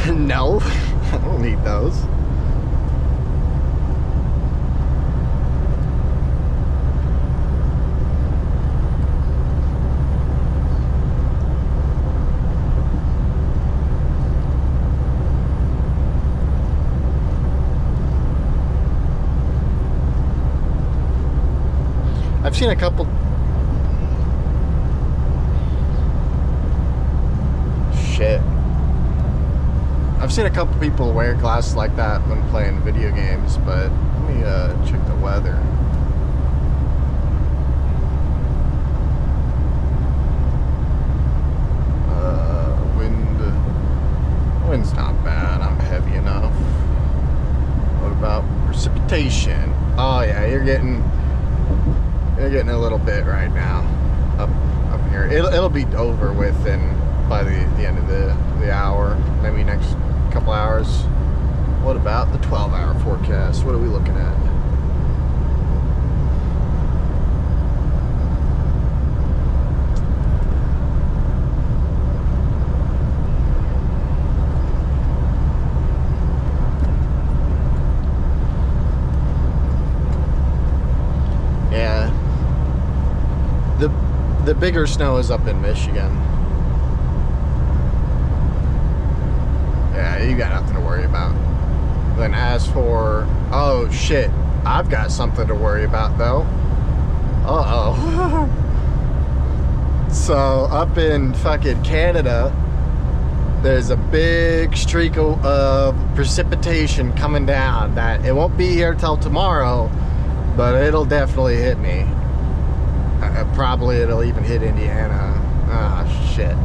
No, I don't need those. I've seen a couple. Shit. I've seen a couple people wear glasses like that when playing video games, but let me check the weather. Wind's not bad. I'm heavy enough. What about precipitation? Oh yeah, you're getting a little bit right now up here. It'll be over with by the end of the hour, maybe next couple hours. What about the 12-hour forecast? What are we looking at? Yeah. The bigger snow is up in Michigan. Yeah, you got nothing to worry about. Then as for, oh shit, I've got something to worry about though. Uh-oh. So up in fucking Canada, there's a big streak of precipitation coming down that it won't be here till tomorrow, but it'll definitely hit me. Probably it'll even hit Indiana. Ah, shit.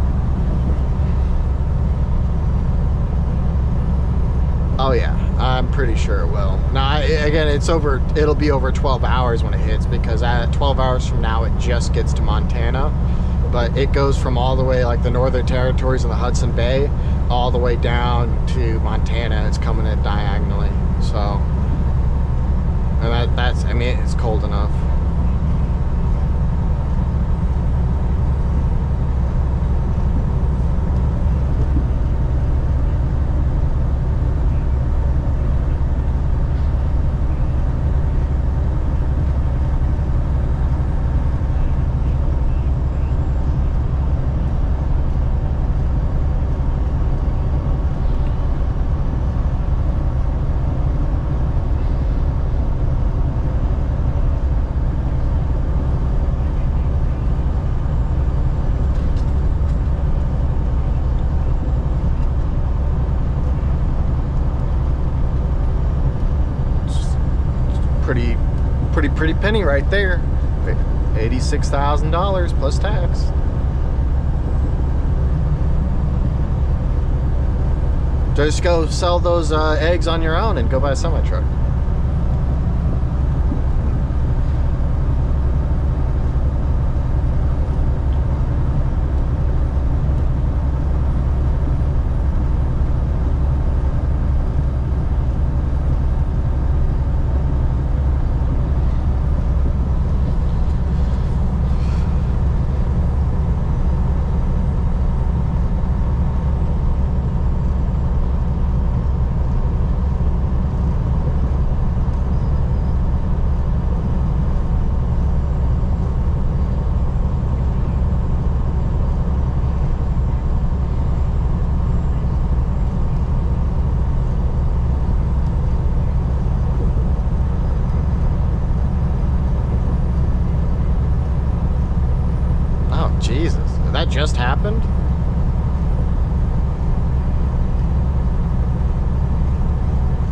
Oh yeah, I'm pretty sure it will. Now, again, it'll be over 12 hours when it hits, because at 12 hours from now, it just gets to Montana. But it goes from all the way, like the Northern Territories and the Hudson Bay, all the way down to Montana. It's coming in diagonally. So, and that's, I mean, it's cold enough. Pretty penny right there. $86,000 plus tax. Just go sell those eggs on your own and go buy a semi-truck. Jesus, that just happened?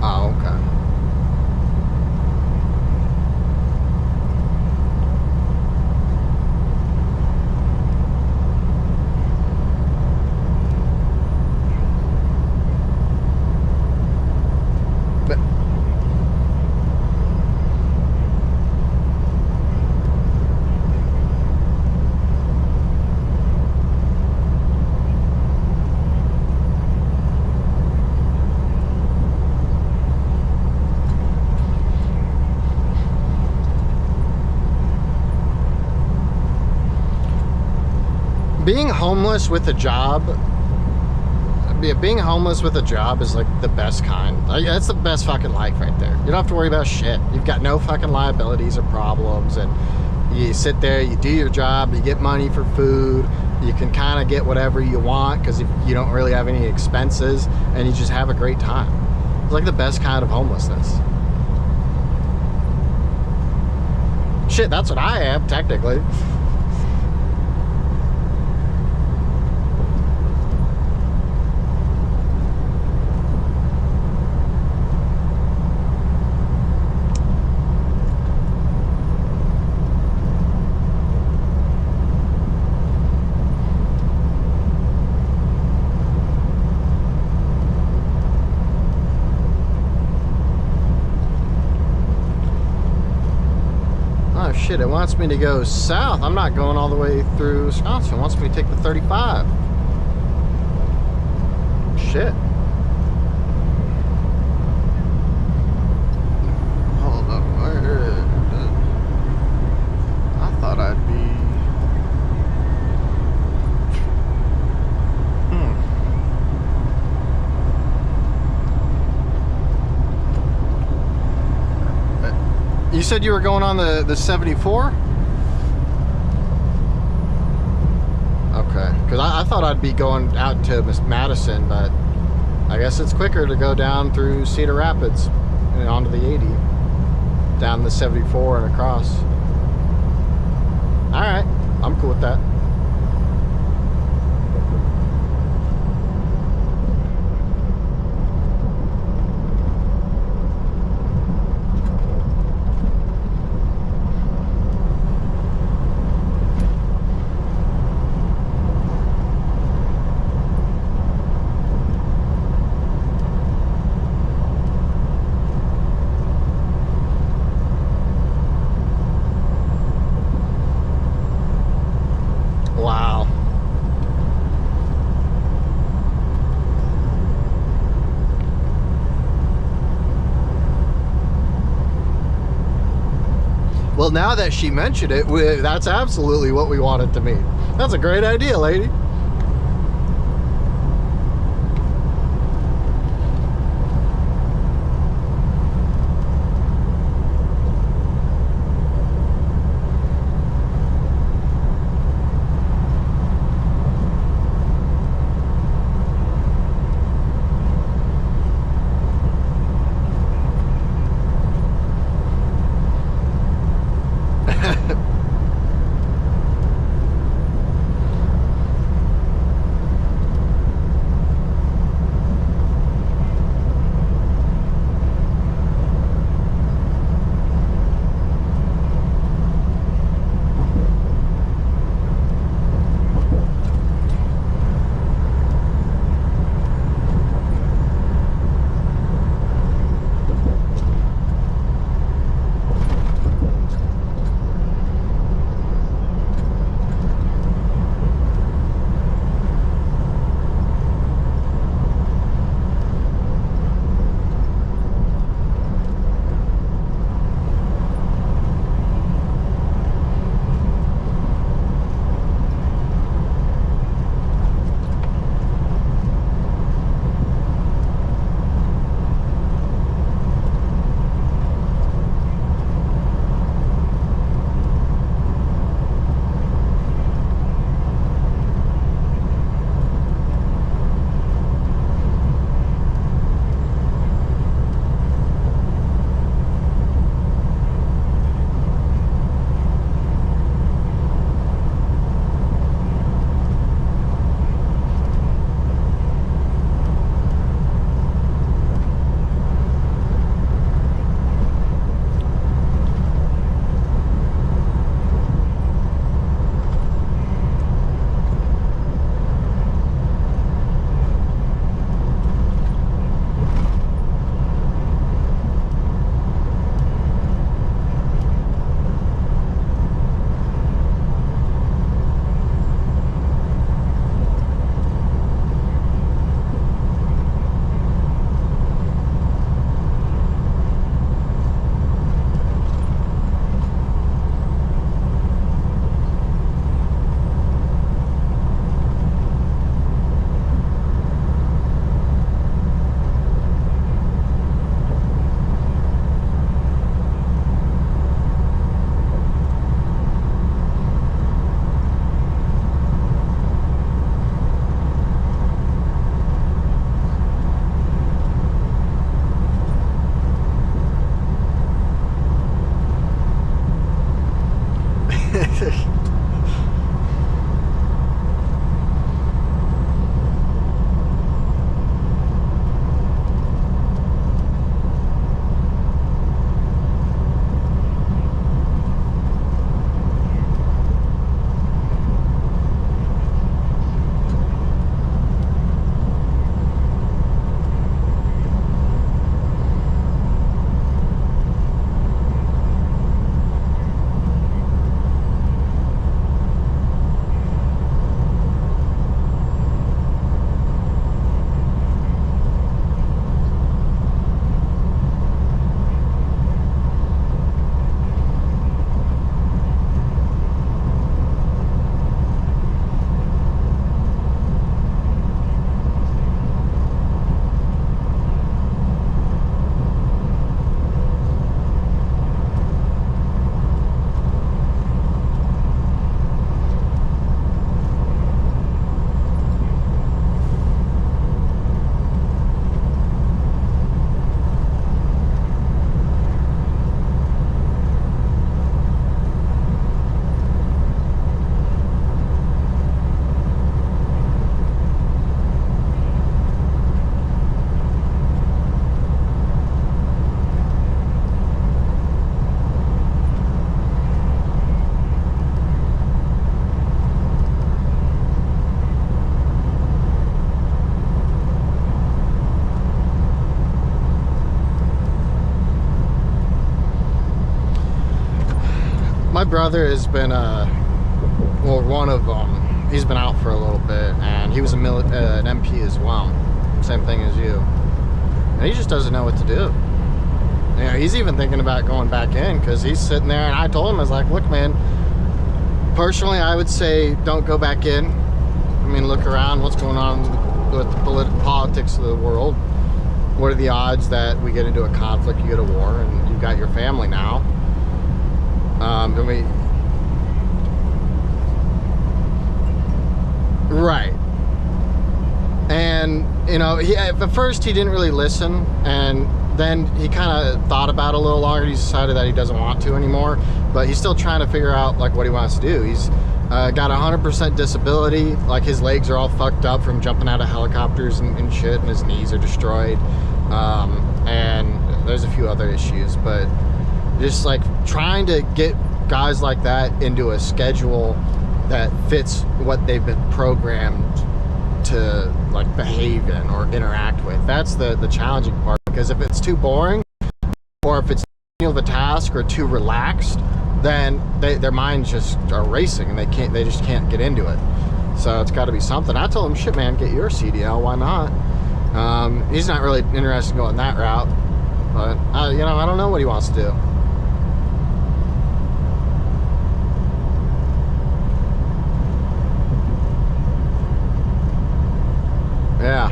Oh, okay. Being homeless with a job being homeless with a job is like the best kind. Like, that's the best fucking life right there. You don't have to worry about shit. You've got no fucking liabilities or problems, and you sit there, you do your job, you get money for food, you can kind of get whatever you want because you don't really have any expenses, and you just have a great time. It's like the best kind of homelessness. Shit, that's what I am, technically. Shit, it wants me to go south. I'm not going all the way through Wisconsin. It wants me to take the 35. Shit. Hold up. I thought I'd be... You said you were going on the 74? Okay, because I thought I'd be going out to Madison, but I guess it's quicker to go down through Cedar Rapids and onto the 80, down the 74 and across. All right, I'm cool with that. Well, now that she mentioned it, that's absolutely what we wanted to meet. That's a great idea, lady. brother has been, well, one of them, he's been out for a little bit, and he was an MP as well. Same thing as you. And he just doesn't know what to do. You know, he's even thinking about going back in because he's sitting there, and I told him, I was like, look, man, personally, I would say don't go back in. I mean, look around, what's going on with the politics of the world. What are the odds that we get into a conflict, you get a war, and you've got your family now? Right. And, you know, at first he didn't really listen, and then he kind of thought about it a little longer. He decided that he doesn't want to anymore, but he's still trying to figure out, like, what he wants to do. He's got 100% disability. Like, his legs are all fucked up from jumping out of helicopters and shit, and his knees are destroyed. And there's a few other issues, but just, like, trying to get guys like that into a schedule that fits what they've been programmed to, like, behave in or interact with. That's the challenging part, because if it's too boring, or if it's the task, or too relaxed, then their minds just are racing, and they just can't get into it. So it's got to be something. I told him, shit, man, get your CDL, why not? He's not really interested in going that route, but you know, I don't know what he wants to do. Yeah.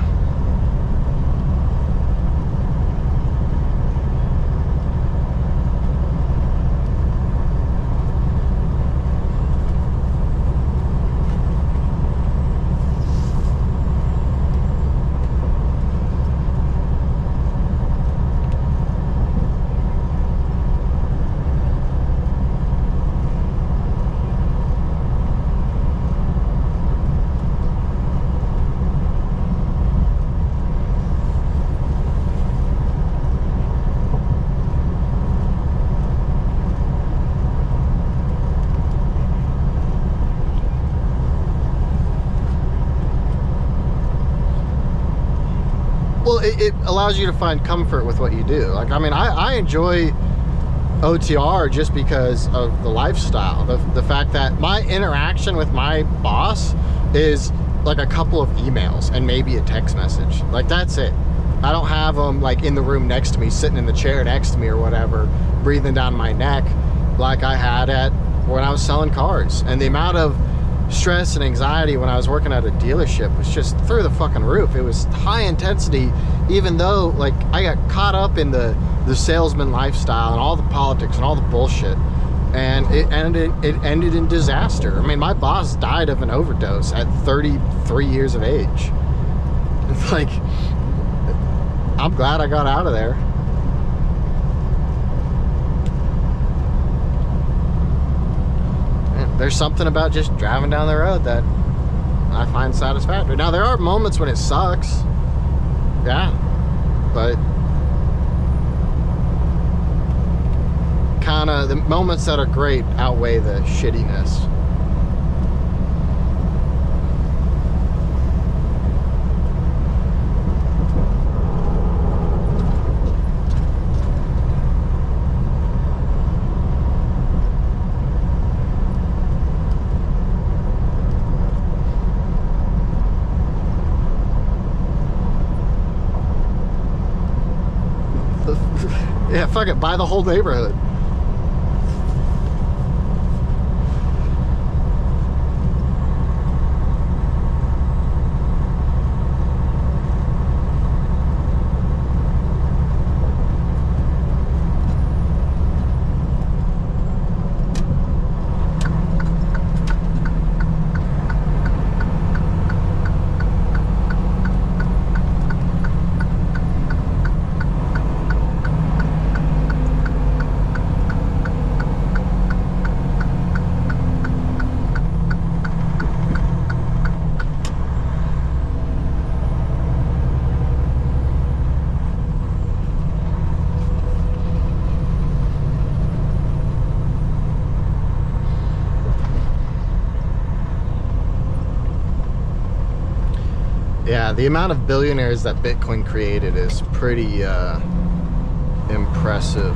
Well, it allows you to find comfort with what you do. Like, I mean, I enjoy OTR just because of the lifestyle. The fact that my interaction with my boss is like a couple of emails and maybe a text message. Like, that's it. I don't have them, like, in the room next to me, sitting in the chair next to me or whatever, breathing down my neck like I had when I was selling cars. And the amount of stress and anxiety when I was working at a dealership was just through the fucking roof. It was high intensity, even though, like, I got caught up in the salesman lifestyle and all the politics and all the bullshit, and it ended in disaster. I mean, my boss died of an overdose at 33 years of age. It's like, I'm glad I got out of there. There's something about just driving down the road that I find satisfactory. Now, there are moments when it sucks. Yeah. But kind of the moments that are great outweigh the shittiness. Yeah, fuck it, buy the whole neighborhood. Yeah, the amount of billionaires that Bitcoin created is pretty impressive.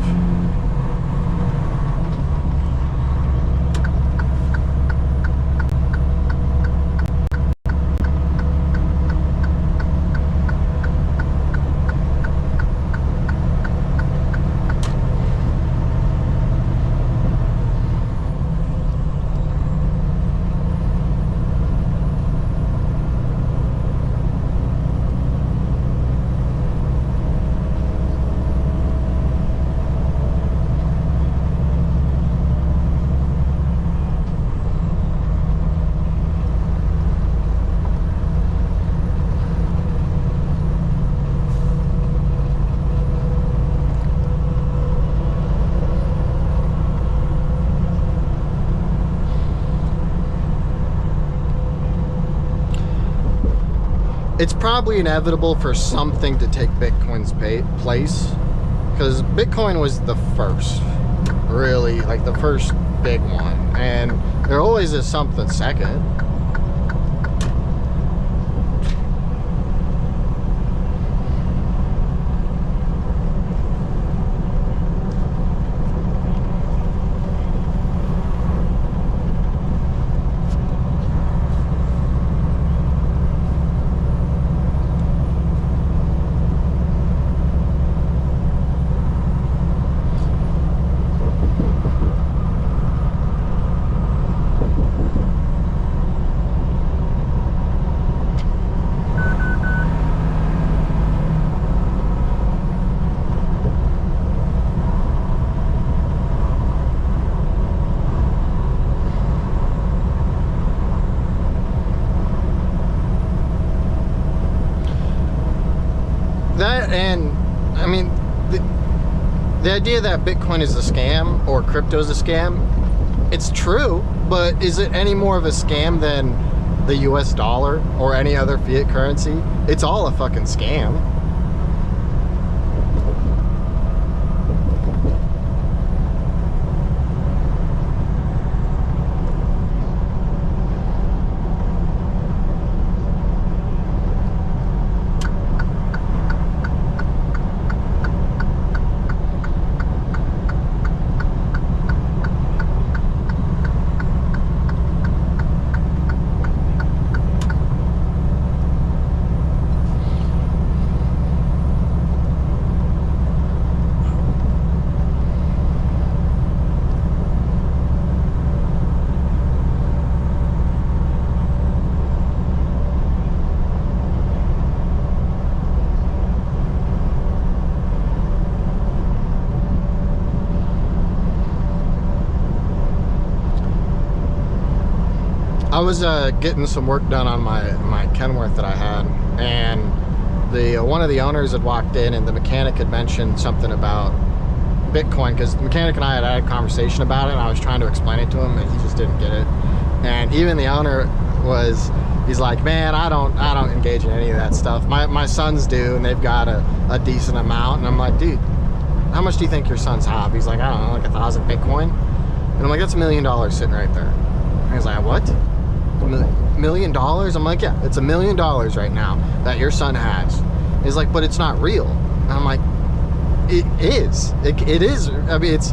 it's probably inevitable for something to take Bitcoin's place, because Bitcoin was the first, really, like the first big one, and there always is something second. That, and I mean, the idea that Bitcoin is a scam or crypto is a scam, it's true, but is it any more of a scam than the US dollar or any other fiat currency? It's all a fucking scam. I was getting some work done on my Kenworth that I had, and one of the owners had walked in, and the mechanic had mentioned something about Bitcoin, because the mechanic and I had had a conversation about it, and I was trying to explain it to him, and he just didn't get it. And even the owner he's like, man, I don't engage in any of that stuff. My sons do, and they've got a decent amount. And I'm like, dude, how much do you think your sons have? He's like, I don't know, like 1,000 Bitcoin. And I'm like, that's $1 million sitting right there. And he's like, what? $1 million? I'm like, yeah, it's $1 million right now that your son has. He's like, but it's not real. And I'm like, it is. It is. I mean, it's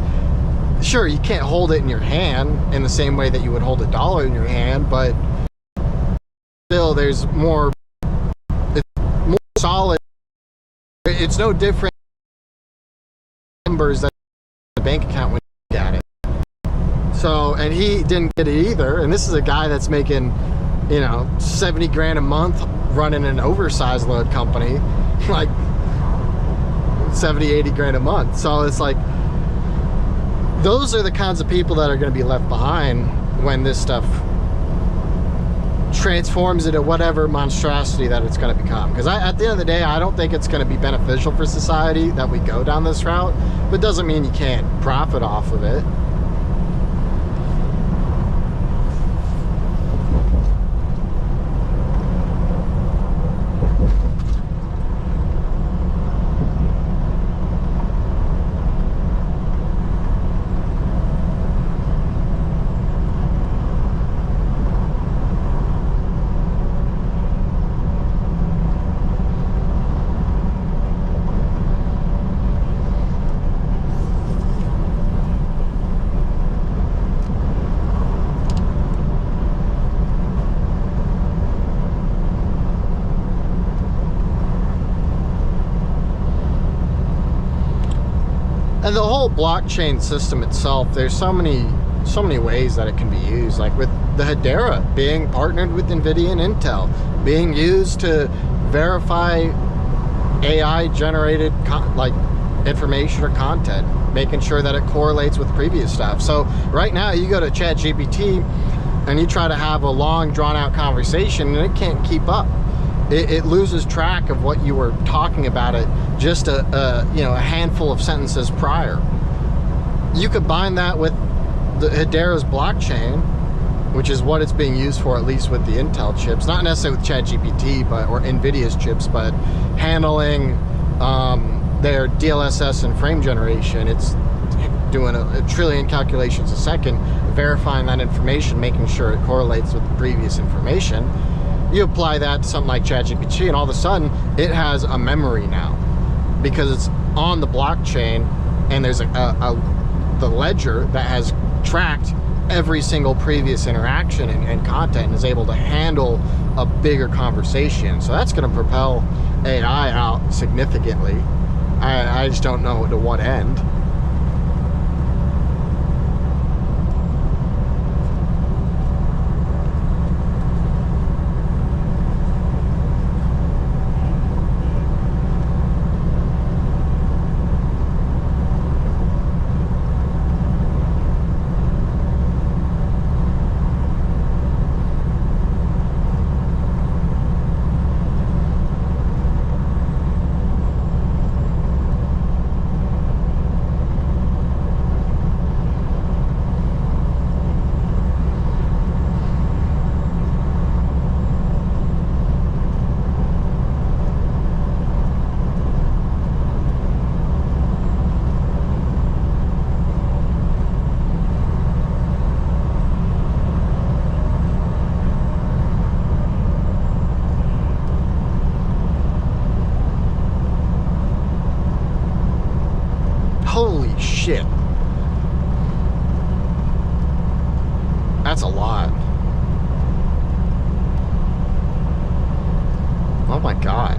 sure you can't hold it in your hand in the same way that you would hold $1 in your hand, but still, there's more. It's more solid. It's no different numbers that the bank account when you look at it. So, and he didn't get it either. And this is a guy that's making, 70 grand a month running an oversized load company, like 70, 80 grand a month. So it's like, those are the kinds of people that are going to be left behind when this stuff transforms into whatever monstrosity that it's going to become. Because at the end of the day, I don't think it's going to be beneficial for society that we go down this route, but doesn't mean you can't profit off of it. And the whole blockchain system itself, there's so many ways that it can be used. Like with the Hedera being partnered with NVIDIA and Intel, being used to verify AI generated information or content, making sure that it correlates with previous stuff. So right now you go to ChatGPT and you try to have a long drawn out conversation and it can't keep up. It loses track of what you were talking about it just a handful of sentences prior. You combine that with the Hedera's blockchain, which is what it's being used for, at least with the Intel chips. Not necessarily with ChatGPT, or NVIDIA's chips, but handling their DLSS and frame generation. It's doing a trillion calculations a second, verifying that information, making sure it correlates with the previous information. You apply that to something like ChatGPT, and all of a sudden, it has a memory now, because it's on the blockchain, and there's the ledger that has tracked every single previous interaction and content, and is able to handle a bigger conversation. So that's going to propel AI out significantly. I just don't know to what end. Holy shit. That's a lot. Oh my God.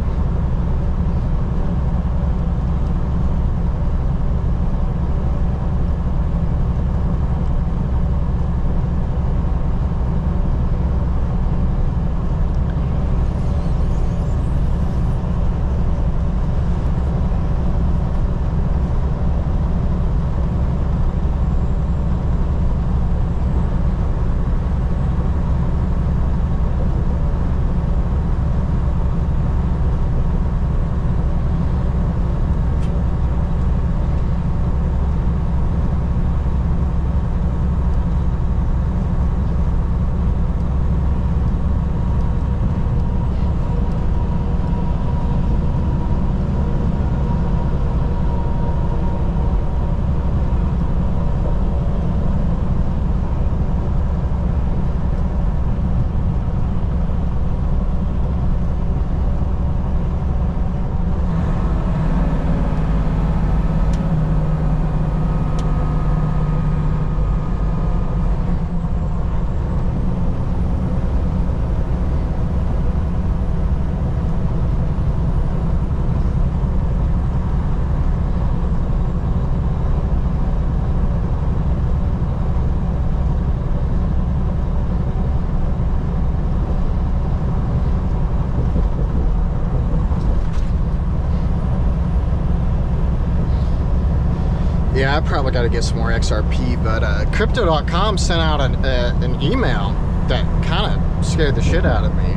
Yeah, I probably got to get some more XRP, but Crypto.com sent out an email that kind of scared the shit out of me.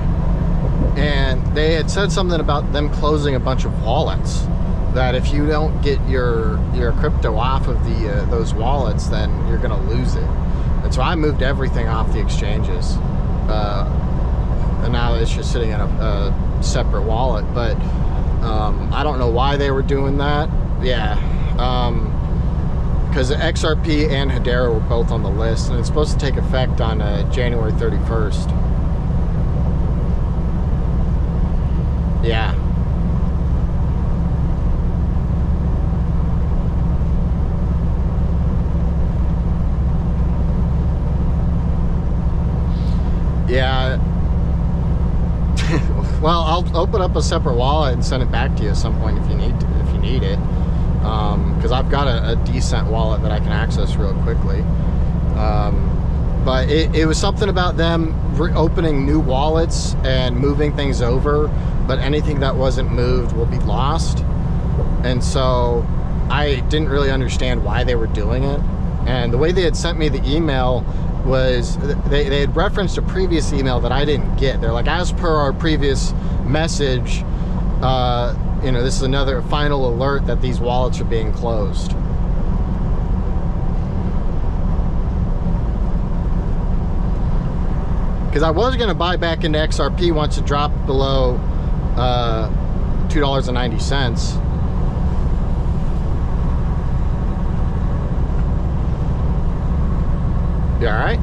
And they had said something about them closing a bunch of wallets, that if you don't get your crypto off of those wallets, then you're going to lose it. And so I moved everything off the exchanges. And now it's just sitting in a separate wallet. But I don't know why they were doing that. Yeah. Because XRP and Hedera were both on the list, and it's supposed to take effect on January 31st. Yeah. Yeah. Well, I'll open up a separate wallet and send it back to you at some point if you need it. Because I've got a decent wallet that I can access real quickly. But it was something about them opening new wallets and moving things over, but anything that wasn't moved will be lost. And so I didn't really understand why they were doing it. And the way they had sent me the email was they had referenced a previous email that I didn't get. They're like, as per our previous message, you know, this is another final alert that these wallets are being closed. Because I was going to buy back into XRP once it dropped below $2.90. You all right?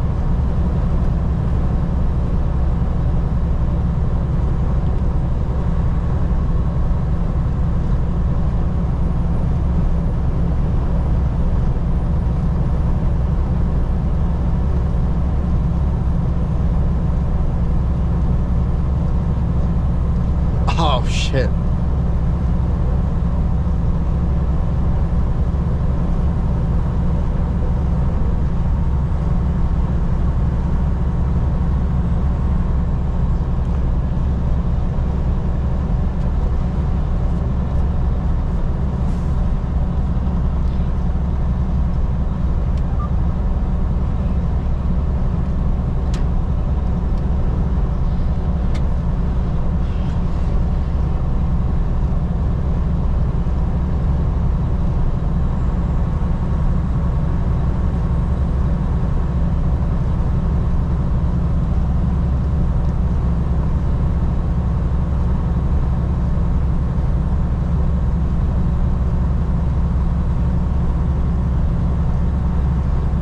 Oh, shit.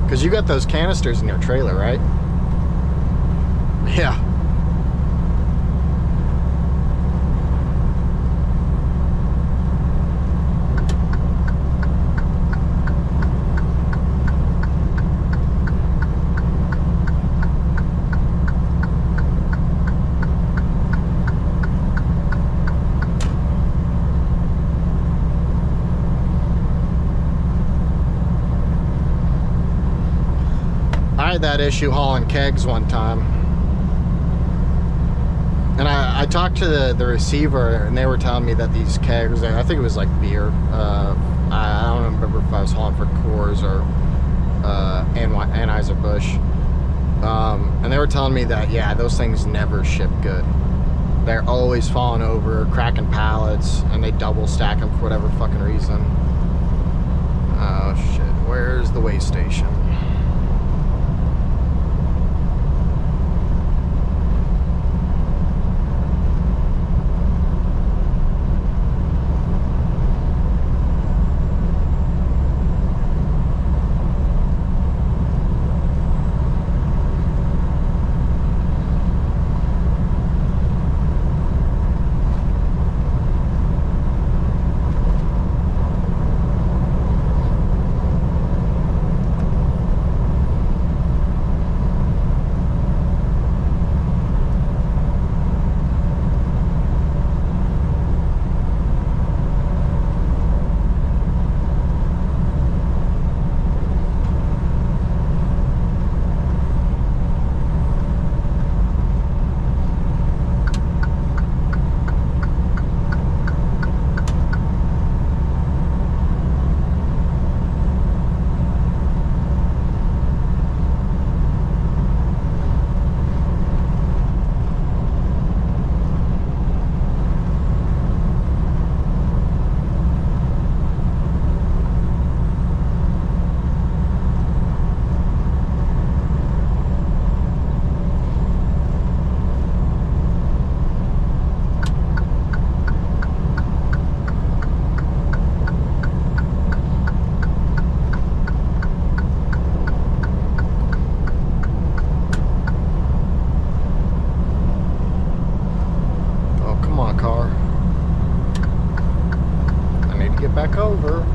Because you got those canisters in your trailer, right? Yeah. I had that issue hauling kegs one time, and I talked to the receiver, and they were telling me that these kegs, I think it was like beer, I don't remember if I was hauling for Coors or Anheuser-Busch, and they were telling me that, yeah, those things never ship good. They're always falling over, cracking pallets, and they double stack them for whatever fucking reason. Oh shit, where's the weigh station? Back over.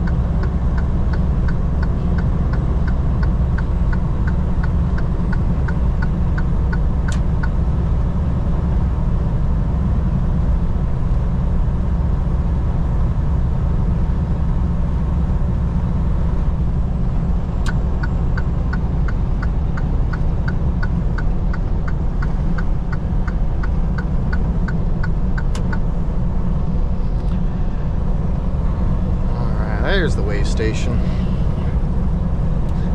There's the weigh station.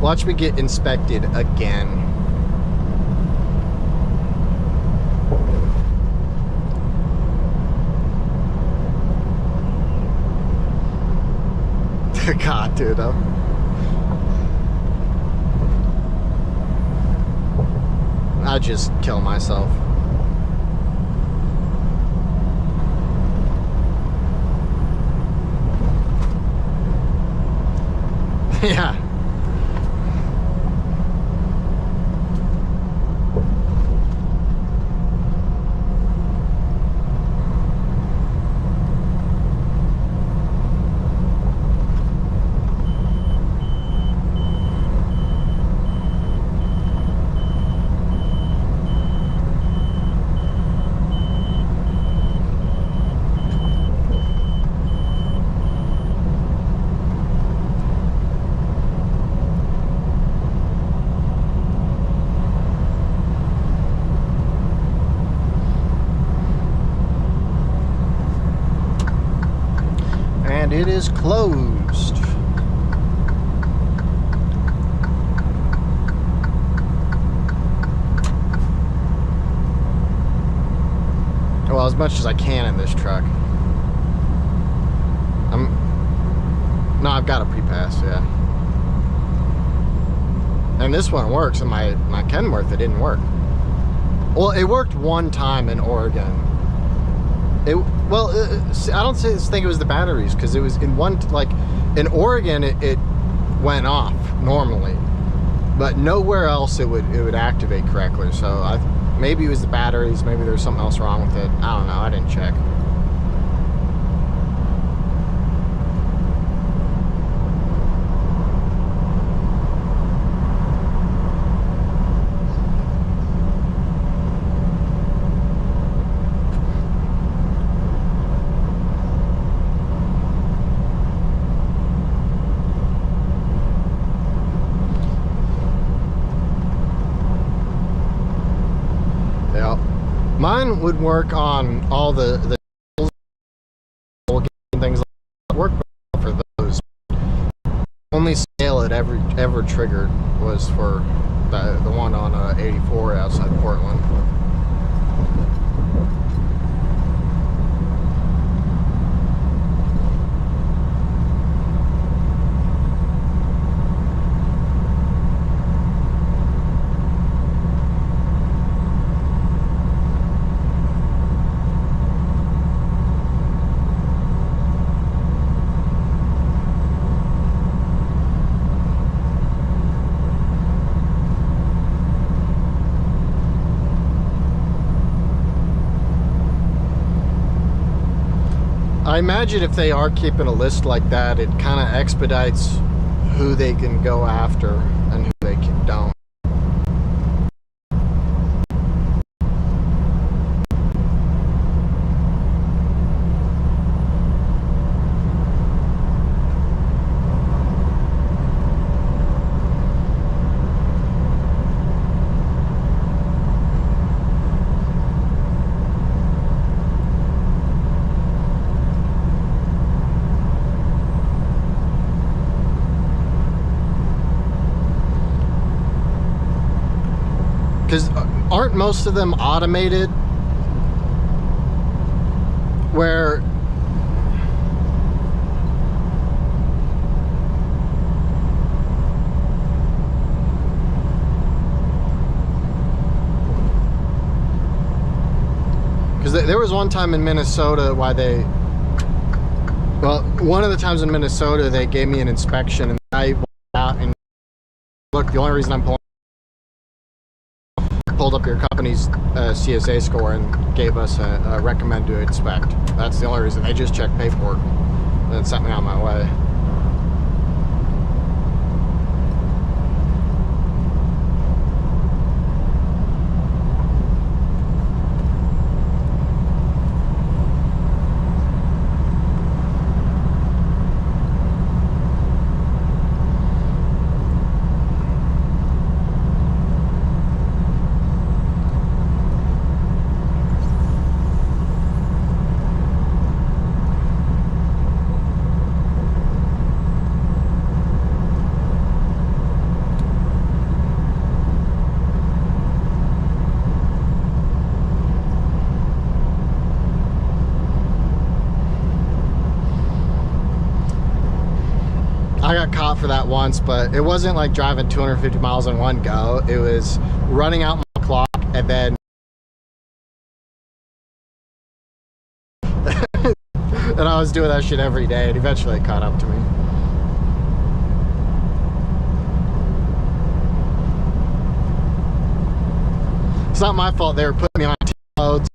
Watch me get inspected again. God, dude, I'd just kill myself. Yeah. And it is closed. Well, as much as I can in this truck. No, I've got a pre-pass, yeah. And this one works, and my Kenworth, it didn't work. Well, it worked one time in Oregon. I don't think it was the batteries, because it was in in Oregon it went off normally, but nowhere else it would activate correctly. So maybe it was the batteries, maybe there's something else wrong with it. I don't know. I didn't check. Mine would work on all the things like that. Work for those. Only scale it ever triggered was for the one on 84 outside Portland. I imagine if they are keeping a list like that, it kind of expedites who they can go after and who they don't. Because aren't most of them automated? Where because there was one time in Minnesota why one of the times in Minnesota they gave me an inspection and I went out and look, the only reason I'm pulled up your company's CSA score and gave us a recommend to inspect. That's the only reason. They just checked paperwork and then sent me on my way. I got caught for that once, but it wasn't like driving 250 miles in one go. It was running out my clock And then and I was doing that shit every day, and eventually it caught up to me. It's not my fault they were putting me on loads.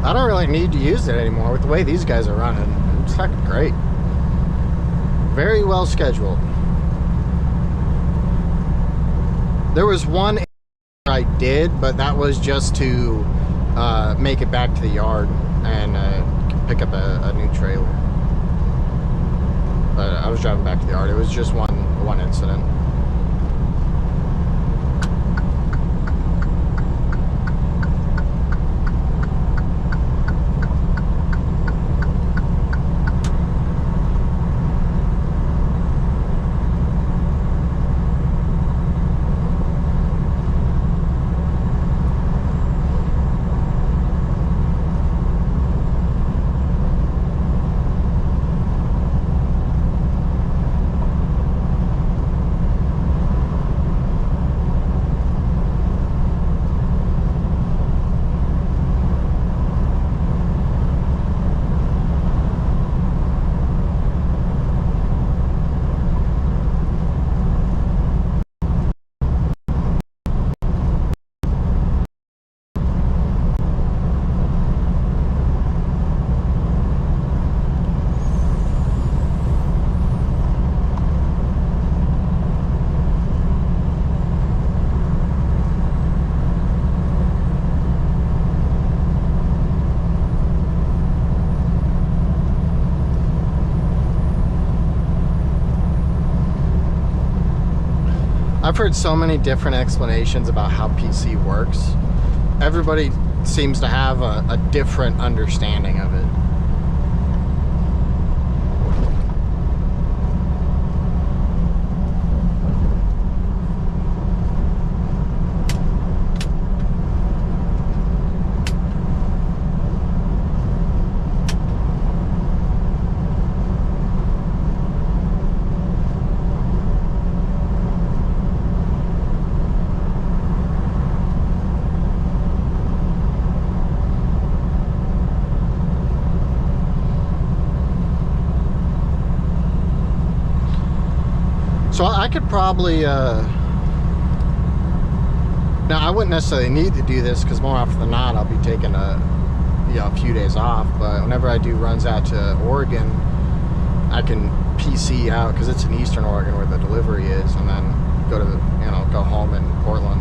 I don't really need to use it anymore with the way these guys are running. It's fucking great. Very well scheduled. There was one I did, but that was just to make it back to the yard and pick up a new trailer. But I was driving back to the yard. It was just one incident. I've heard so many different explanations about how PC works. Everybody seems to have a different understanding of it. So I could probably, now I wouldn't necessarily need to do this because more often than not I'll be taking a few days off, but whenever I do runs out to Oregon, I can PC out because it's in Eastern Oregon where the delivery is, and then go to go home in Portland.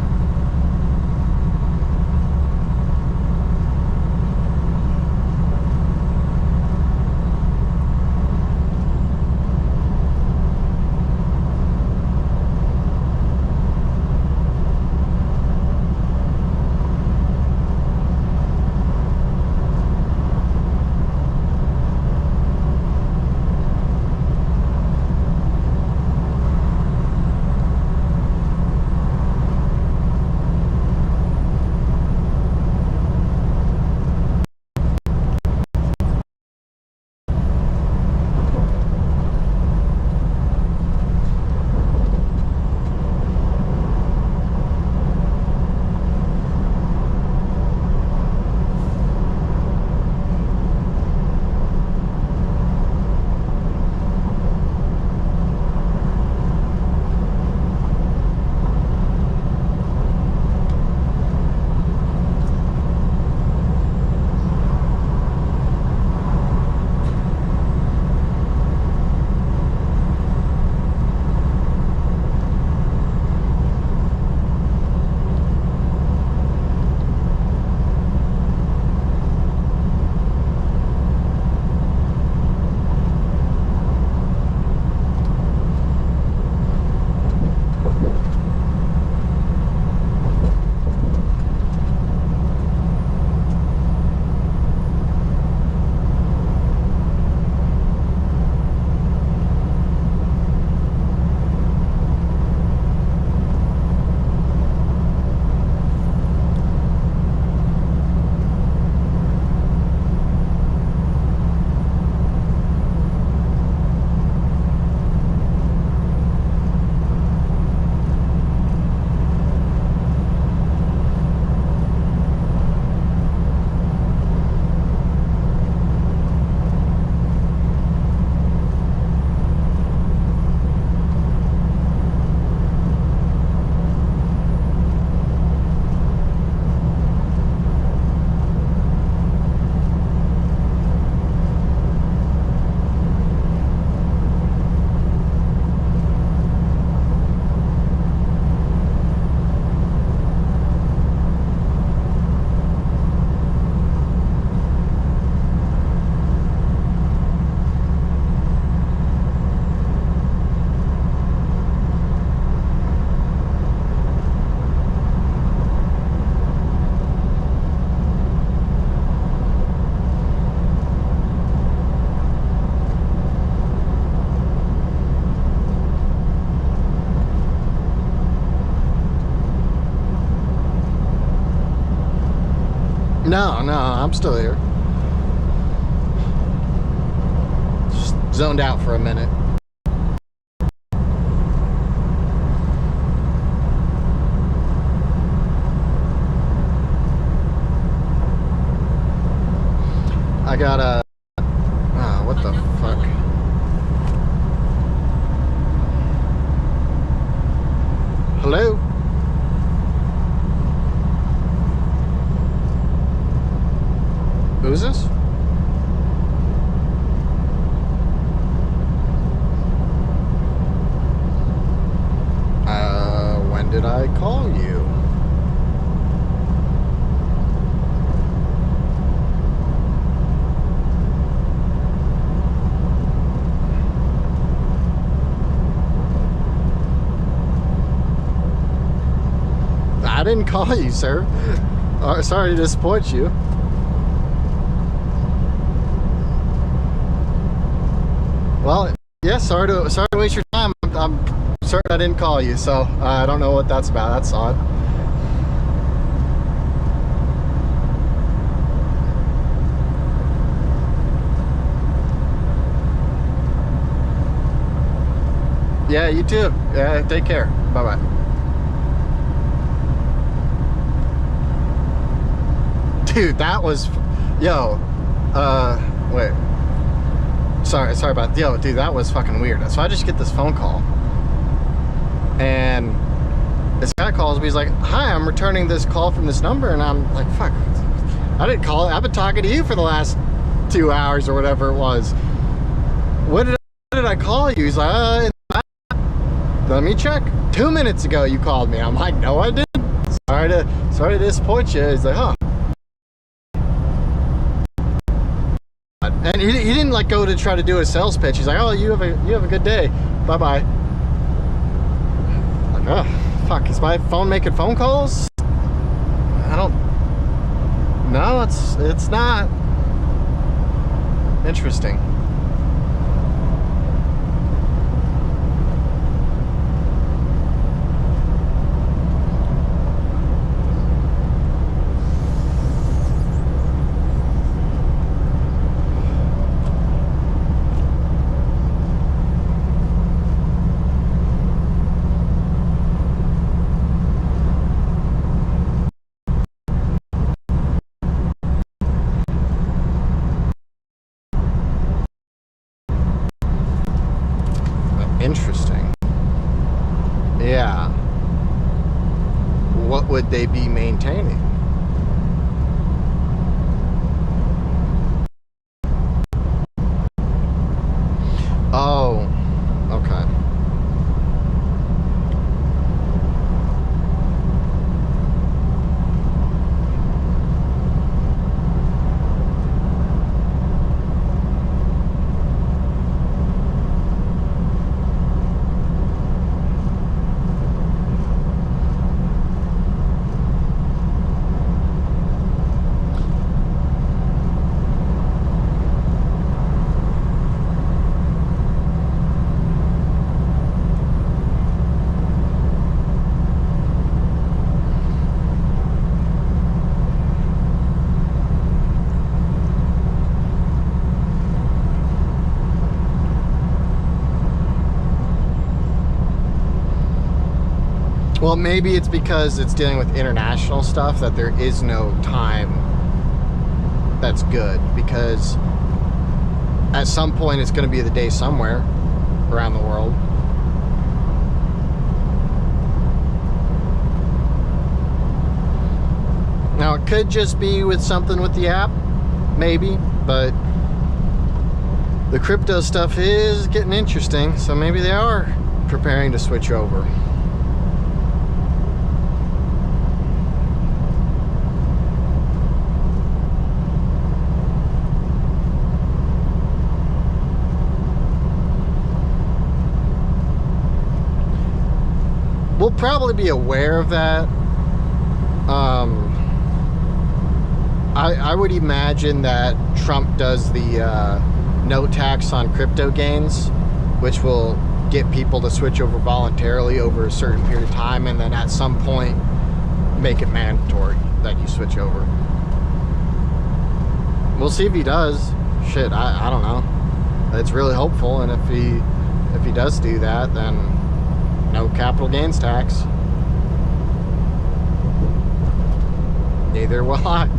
No, I'm still here. Just zoned out for a minute. I got a... Oh, what the fuck? Hello? Who's this? When did I call you? I didn't call you, sir. Sorry to disappoint you. Well, yeah, sorry to waste your time. I'm certain I didn't call you, so I don't know what that's about. That's odd. Yeah, you too. Yeah, take care. Bye-bye. Dude, that was... Yo, wait. Sorry about... Yo, dude, that was fucking weird. So I just get this phone call. And this guy calls me. He's like, hi, I'm returning this call from this number. And I'm like, fuck. I didn't call it. I've been talking to you for the last 2 hours or whatever it was. What did I call you? He's like, let me check. 2 minutes ago you called me. I'm like, no, I didn't. Sorry to disappoint you. He's like, huh. And he didn't like go to try to do a sales pitch. He's like, oh, you have a good day. Bye-bye. Like, oh, fuck, is my phone making phone calls? I don't... No, it's not. Interesting. Interesting. Yeah. What would they be maintaining? Oh, okay. Well, maybe it's because it's dealing with international stuff that there is no time that's good, because at some point it's going to be the day somewhere around the world. Now, it could just be with something with the app, maybe, but the crypto stuff is getting interesting, so maybe they are preparing to switch over. We'll probably be aware of that. I would imagine that Trump does the no tax on crypto gains, which will get people to switch over voluntarily over a certain period of time, and then at some point make it mandatory that you switch over. we'll see if he does. Shit, I don't know. It's really hopeful, and if he does do that, then no capital gains tax. Neither will I.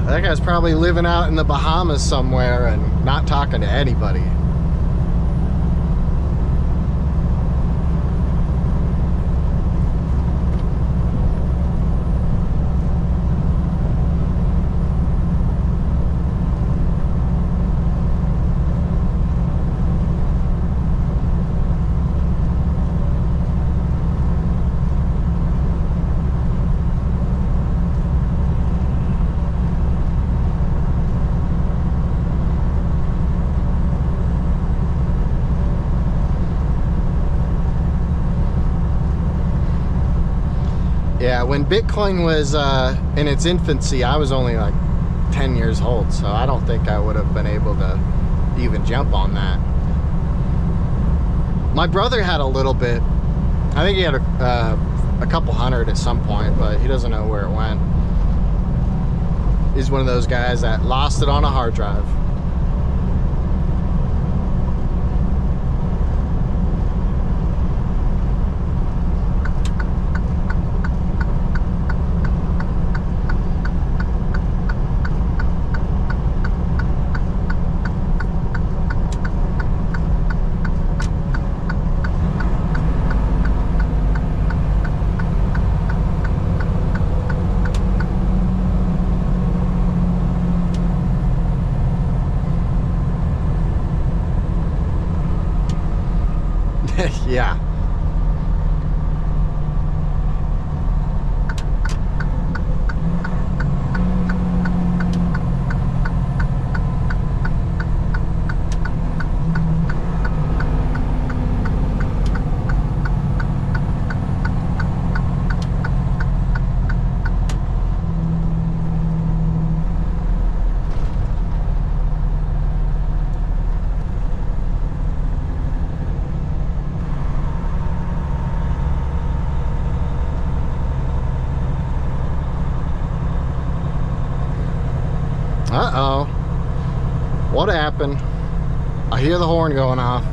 That guy's probably living out in the Bahamas somewhere and not talking to anybody. Yeah, when Bitcoin was in its infancy, I was only like 10 years old, so I don't think I would have been able to even jump on that. My brother had a little bit. I think he had a couple hundred at some point, but he doesn't know where it went. He's one of those guys that lost it on a hard drive. Yeah. Uh-oh. What happened? I hear the horn going off.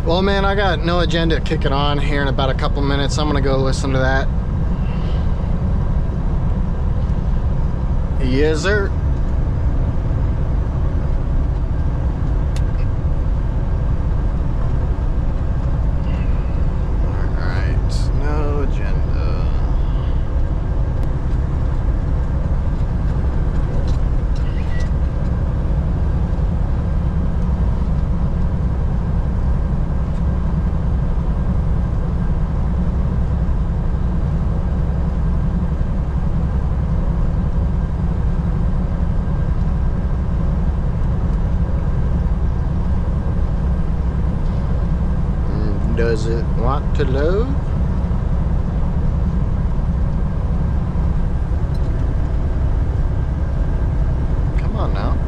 Well, man, I got No Agenda kicking on here in about a couple minutes. I'm gonna go listen to that. Yes, sir. Does it want to load? Come on now.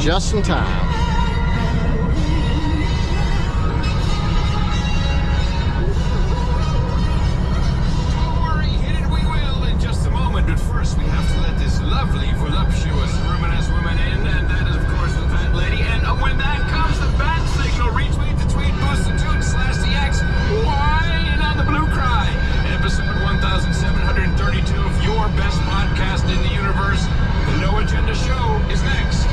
Just in time. Don't worry, hit it we will in just a moment, but first we have to let this lovely, voluptuous, ruminous woman in, and that is, of course, the fat lady. And when that comes, the bat signal, retweet the tweet, boost the toot, slash the X, whine on the blue cry. Episode 1732 of your best podcast in the universe, the No Agenda Show, is next.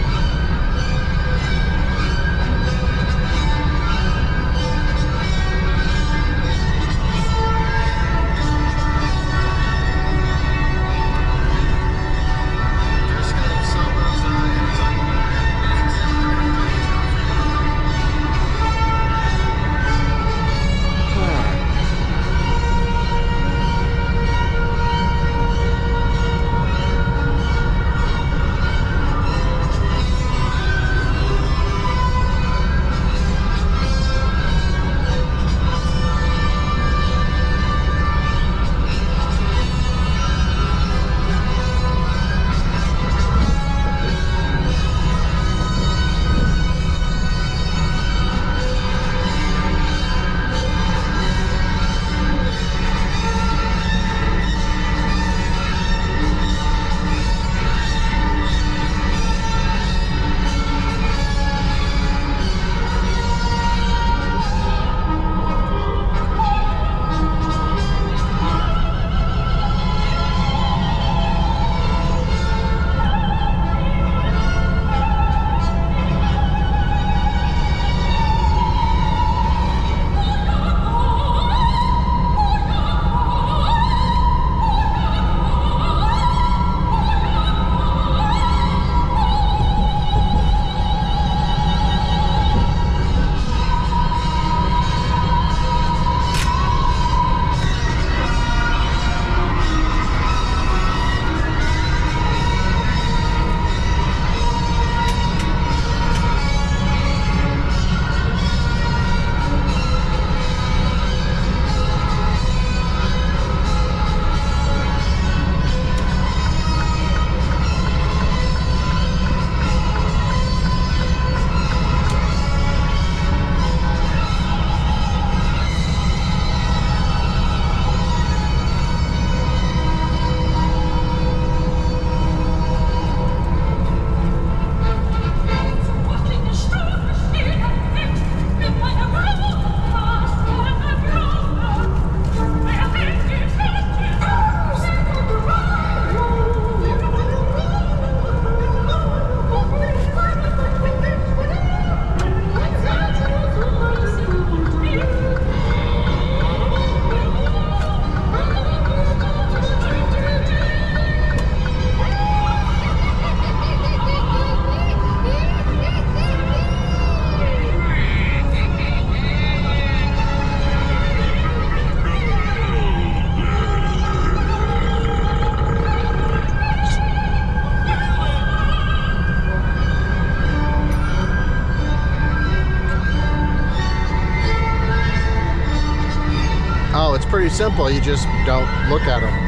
pretty simple. You just don't look at them.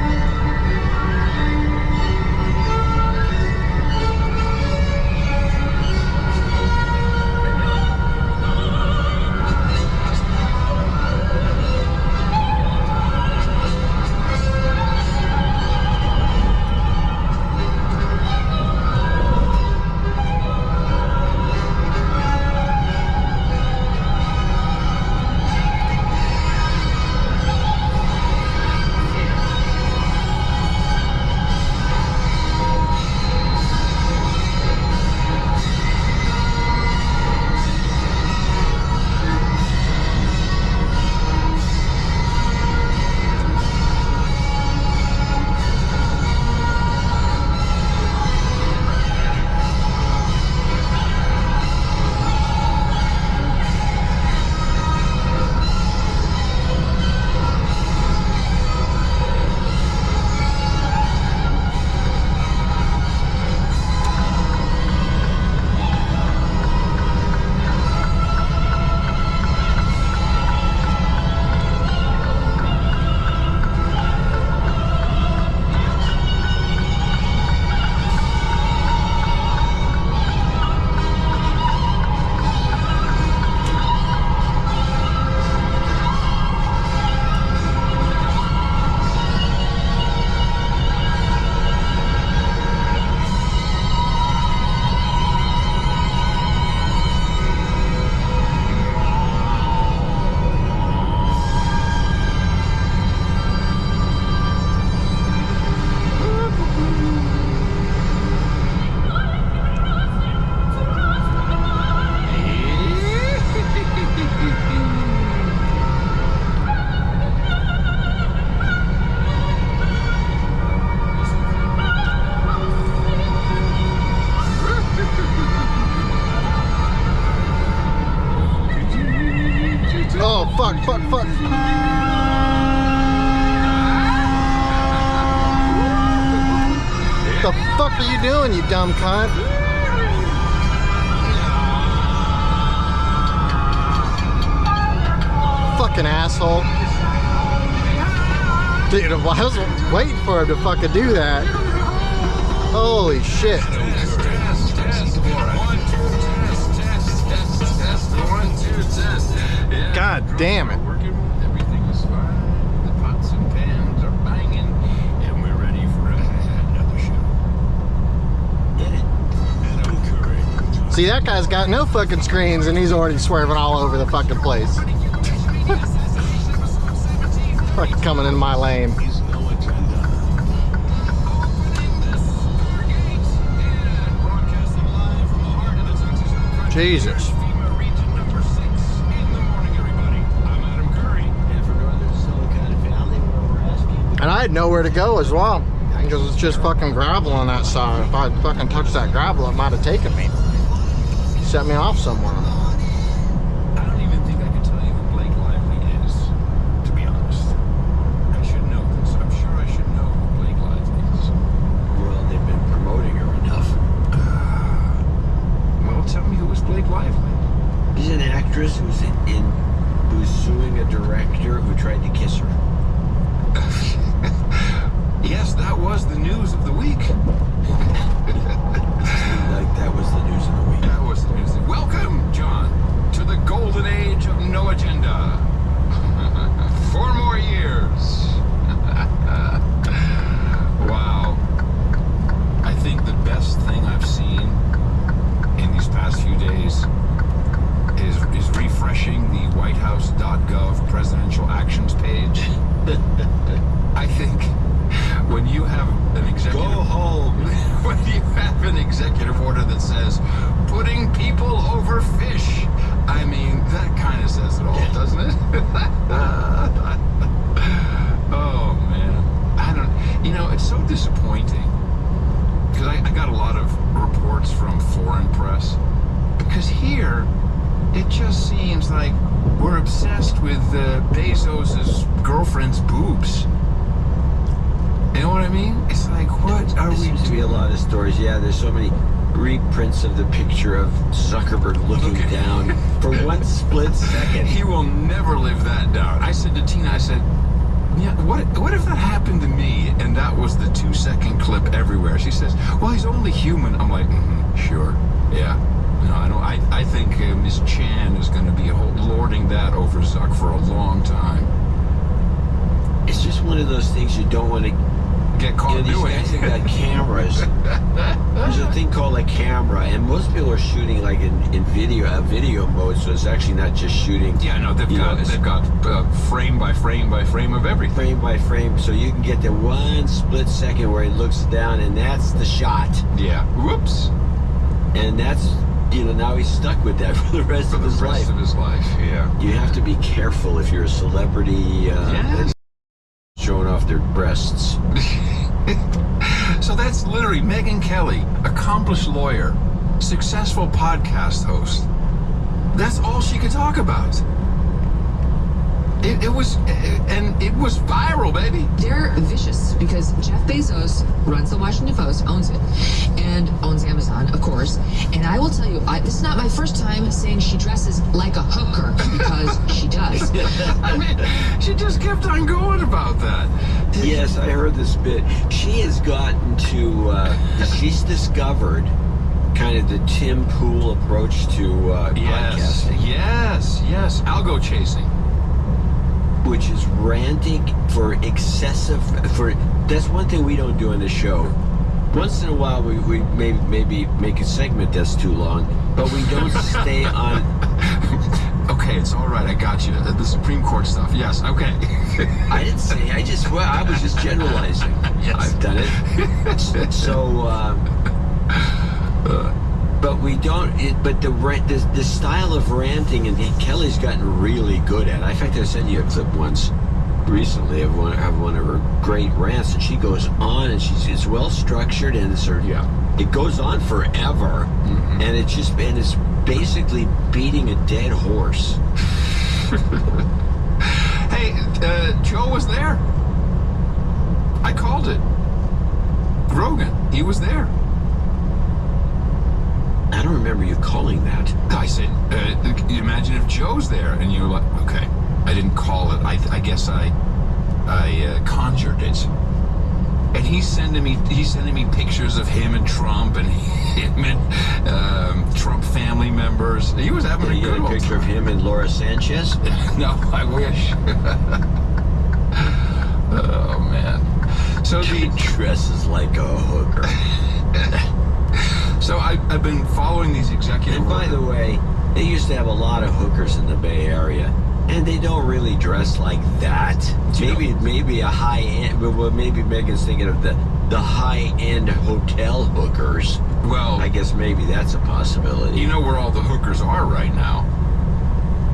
fuck. The fuck are you doing, you dumb cunt? Fucking asshole. Dude, I was waiting for him to fucking do that. Holy shit. God damn it. Everything is fine. The pots and pans are banging, and we're ready for another show. Adam Curry. See, that guy's got no fucking screens and he's already swerving all over the fucking place. Fucking coming in my lane. He's no agenda. Jesus. Region number 6 in the morning, everybody. I'm Adam Curry. And for Northern Silicon Valley, where we're asking. And I had nowhere to go as well. Because it's just fucking gravel on that side. If I fucking touched that gravel, it might have taken me. Set me off somewhere. I don't even think I can tell you who Blake Lively is, to be honest. I should know this. I'm sure I should know who Blake Lively is. Well, they've been promoting her enough. Well, tell me who is Blake Lively? She's an actress who's suing a director who tried to kiss her. Yes, that was the news of the week. Like that was the news of the week. That was the news. Welcome, John, to the golden age of no agenda. 4 more years. Wow. I think the best thing I've seen in these past few days is refreshing the whitehouse.gov presidential actions page. I think when you have an executive... Go home. When you have an executive order that says, putting people over fish, I mean, that kind of says it all, doesn't it? Oh, man. I don't... You know, it's so disappointing. Because I got a lot of reports from foreign press. Because here, it just seems like we're obsessed with Bezos' girlfriend's boobs. You know what I mean? It's like, what are There we seems to be a lot of stories. Yeah, there's so many reprints of the picture of Zuckerberg looking down for 1 split second. He will never live that down. I said to Tina, I said, yeah, what if that happened to me and that was the 2-second clip everywhere? She says, well, he's only human. I'm like, sure, yeah. No, I think Miss Chan is going to be lording that over Zuck for a long time. It's just one of those things you don't want to Get caught these doing. guys have got cameras. There's a thing called a camera, and most people are shooting like in video mode, so it's actually not just shooting. Yeah, no, they've got frame by frame by frame of everything. Frame by frame, so you can get the 1 split second where he looks down, and that's the shot. Yeah. Whoops. And that's, now he's stuck with that for the rest of his life. Yeah. You have to be careful if you're a celebrity that's showing off their breasts. So that's literally Megyn Kelly, accomplished lawyer, successful podcast host. That's all she could talk about. It was viral, baby. They're vicious because Jeff Bezos runs the Washington Post, owns it, and owns Amazon, of course. And I will tell you, this is not my first time saying she dresses like a hooker, because she does. I mean, she just kept on going about that. Yes, I heard this bit. She has gotten to, she's discovered kind of the Tim Pool approach to podcasting. Yes, algo chasing. Which is ranting for excessive, that's one thing we don't do on the show. Once in a while we maybe make a segment that's too long, but we don't stay on. Okay, it's all right, I got you. The Supreme Court stuff, yes, okay. I didn't say, I was just generalizing. Yes. I've done it. So, but we don't. But the style of ranting, and Kelly's gotten really good at it. In fact, I sent you a clip once recently of one of her great rants, and she goes on, and it's well structured, and it goes on forever, and it's basically beating a dead horse. Hey, Joe was there. I called it. Rogan, he was there. I don't remember you calling that. I said, imagine if Joe's there, and you were like, okay. I didn't call it. I guess I conjured it. And he's sending me pictures of him and Trump and him and Trump family members. He was having a good picture of him and Laura Sanchez. No, I wish. Oh man. So He dresses like a hooker. So I've been following these executive. And by the way, they used to have a lot of hookers in the Bay Area, and they don't really dress like that. Maybe a high end. Well, maybe Megan's thinking of the high end hotel hookers. Well, I guess maybe that's a possibility. you know where all the hookers are right now.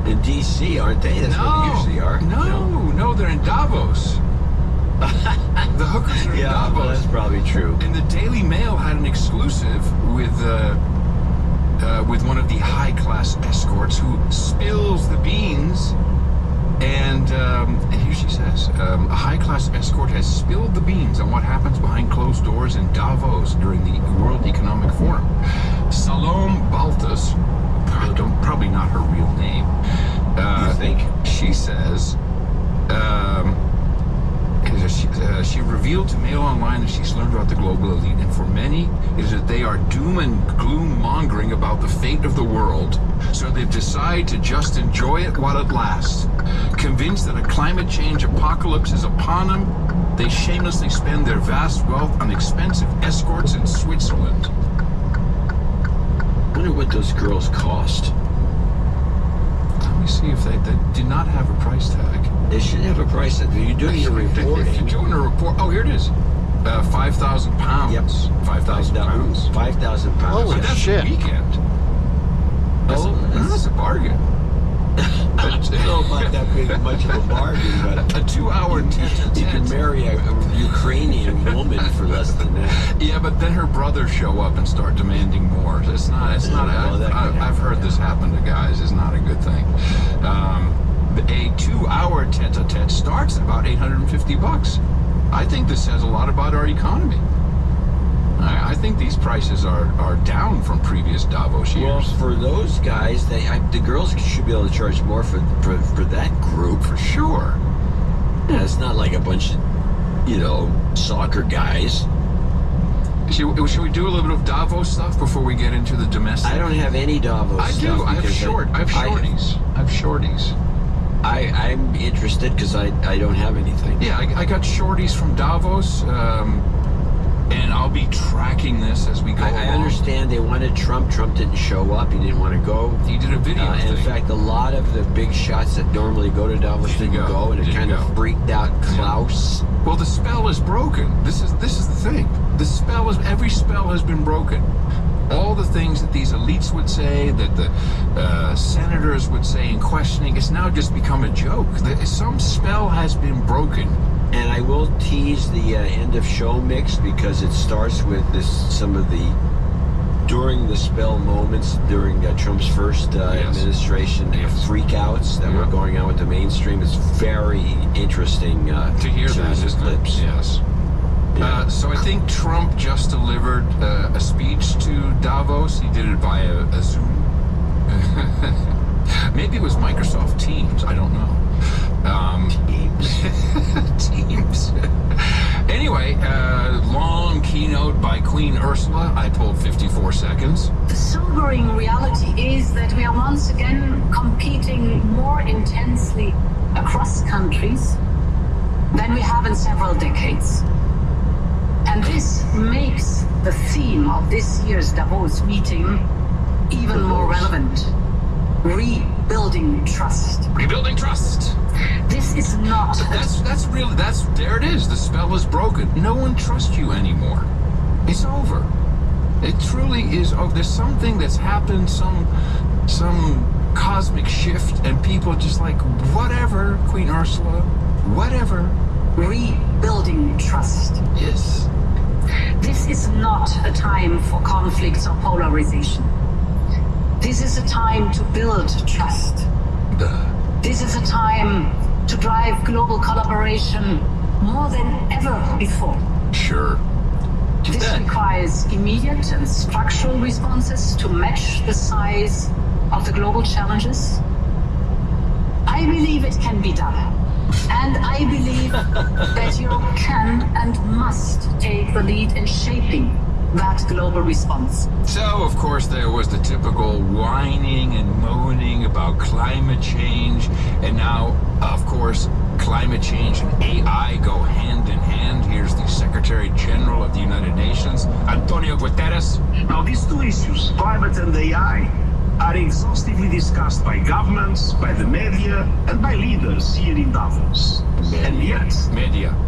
In D.C., aren't they? That's where they usually are. No, they're in Davos. The hookers are in Yeah, well, Davos. that's probably true. And the Daily Mail had an exclusive with one of the high-class escorts who spills the beans. And here she says, a high-class escort has spilled the beans on what happens behind closed doors in Davos during the World Economic Forum. Salome Baltus, probably not her real name. You think? She says, she revealed to Mail Online that she's learned about the global elite, and for many, it is that they are doom and gloom mongering about the fate of the world, so they've decided to just enjoy it while it lasts. Convinced that a climate change apocalypse is upon them, they shamelessly spend their vast wealth on expensive escorts in Switzerland. I wonder what those girls cost. Let me see if they did not have a price tag. They should have a price tag. You're doing your reporting. If you're doing a report, oh, here it is. 5,000 pounds. Yep. 5,000 pounds. 5,000 pounds. Holy But that's shit. a weekend. That's a bargain. I don't know about that being much of a bargain, but A 2-hour you can tete-a-tete. marry a Ukrainian woman for less than that. Yeah, but then her brothers show up and start demanding more. It's not. Well, that could I've heard this happen to guys. It's not a good thing. A 2-hour tete-a-tete starts at about $850. I think this says a lot about our economy. I think these prices are down from previous Davos years. Well, for those guys, the girls should be able to charge more for that group. For sure. Yeah, it's not like a bunch of, soccer guys. Should we do a little bit of Davos stuff before we get into the domestic? I don't have any Davos I do. stuff I have because shorties. I have shorties. I'm interested because I don't have anything. Yeah, I got shorties from Davos, and I'll be tracking this as we go I along. understand they wanted Trump. Trump didn't show up. He didn't want to go. He did a video In thing. fact, a lot of the big shots that normally go to Davos didn't go, and it Didn't kind go. of freaked out Klaus. Well, the spell is broken. This is the thing. Every spell has been broken. All the things that these elites would say, that the senators would say in questioning, it's now just become a joke. Some spell has been broken. And I will tease the end of show mix because it starts with some of the during the spell moments during Trump's first administration freakouts that were going on with the mainstream. It's very interesting To hear that, series of isn't it? clips. Yes. Yeah. So I think Trump just delivered a speech to Davos. He did it via a Zoom. Maybe it was Microsoft Teams. I don't know. Teams. Anyway, long keynote by Queen Ursula. I pulled 54 seconds. The sobering reality is that we are once again competing more intensely across countries than we have in several decades. And this makes the theme of this year's Davos meeting even more relevant. Rebuilding trust. Rebuilding trust. This is not There it is. The spell is broken. No one trusts you anymore. It's over. It truly is over. There's something that's happened, some cosmic shift, and people are just like, whatever, Queen Ursula, whatever. rebuilding trust. Yes. This is not a time for conflicts or polarization. This is a time to build trust. This is a time to drive global collaboration more than ever before. Sure. This requires immediate and structural responses to match the size of the global challenges. I believe it can be done. And I believe that Europe can and must take the lead in shaping that global response. So, of course, there was the typical whining and moaning about climate change. And now, of course, climate change and AI go hand in hand. Here's the Secretary General of the United Nations, Antonio Guterres. Now, these two issues, climate and AI, are exhaustively discussed by governments, by the media, and by leaders here in Davos. And yet,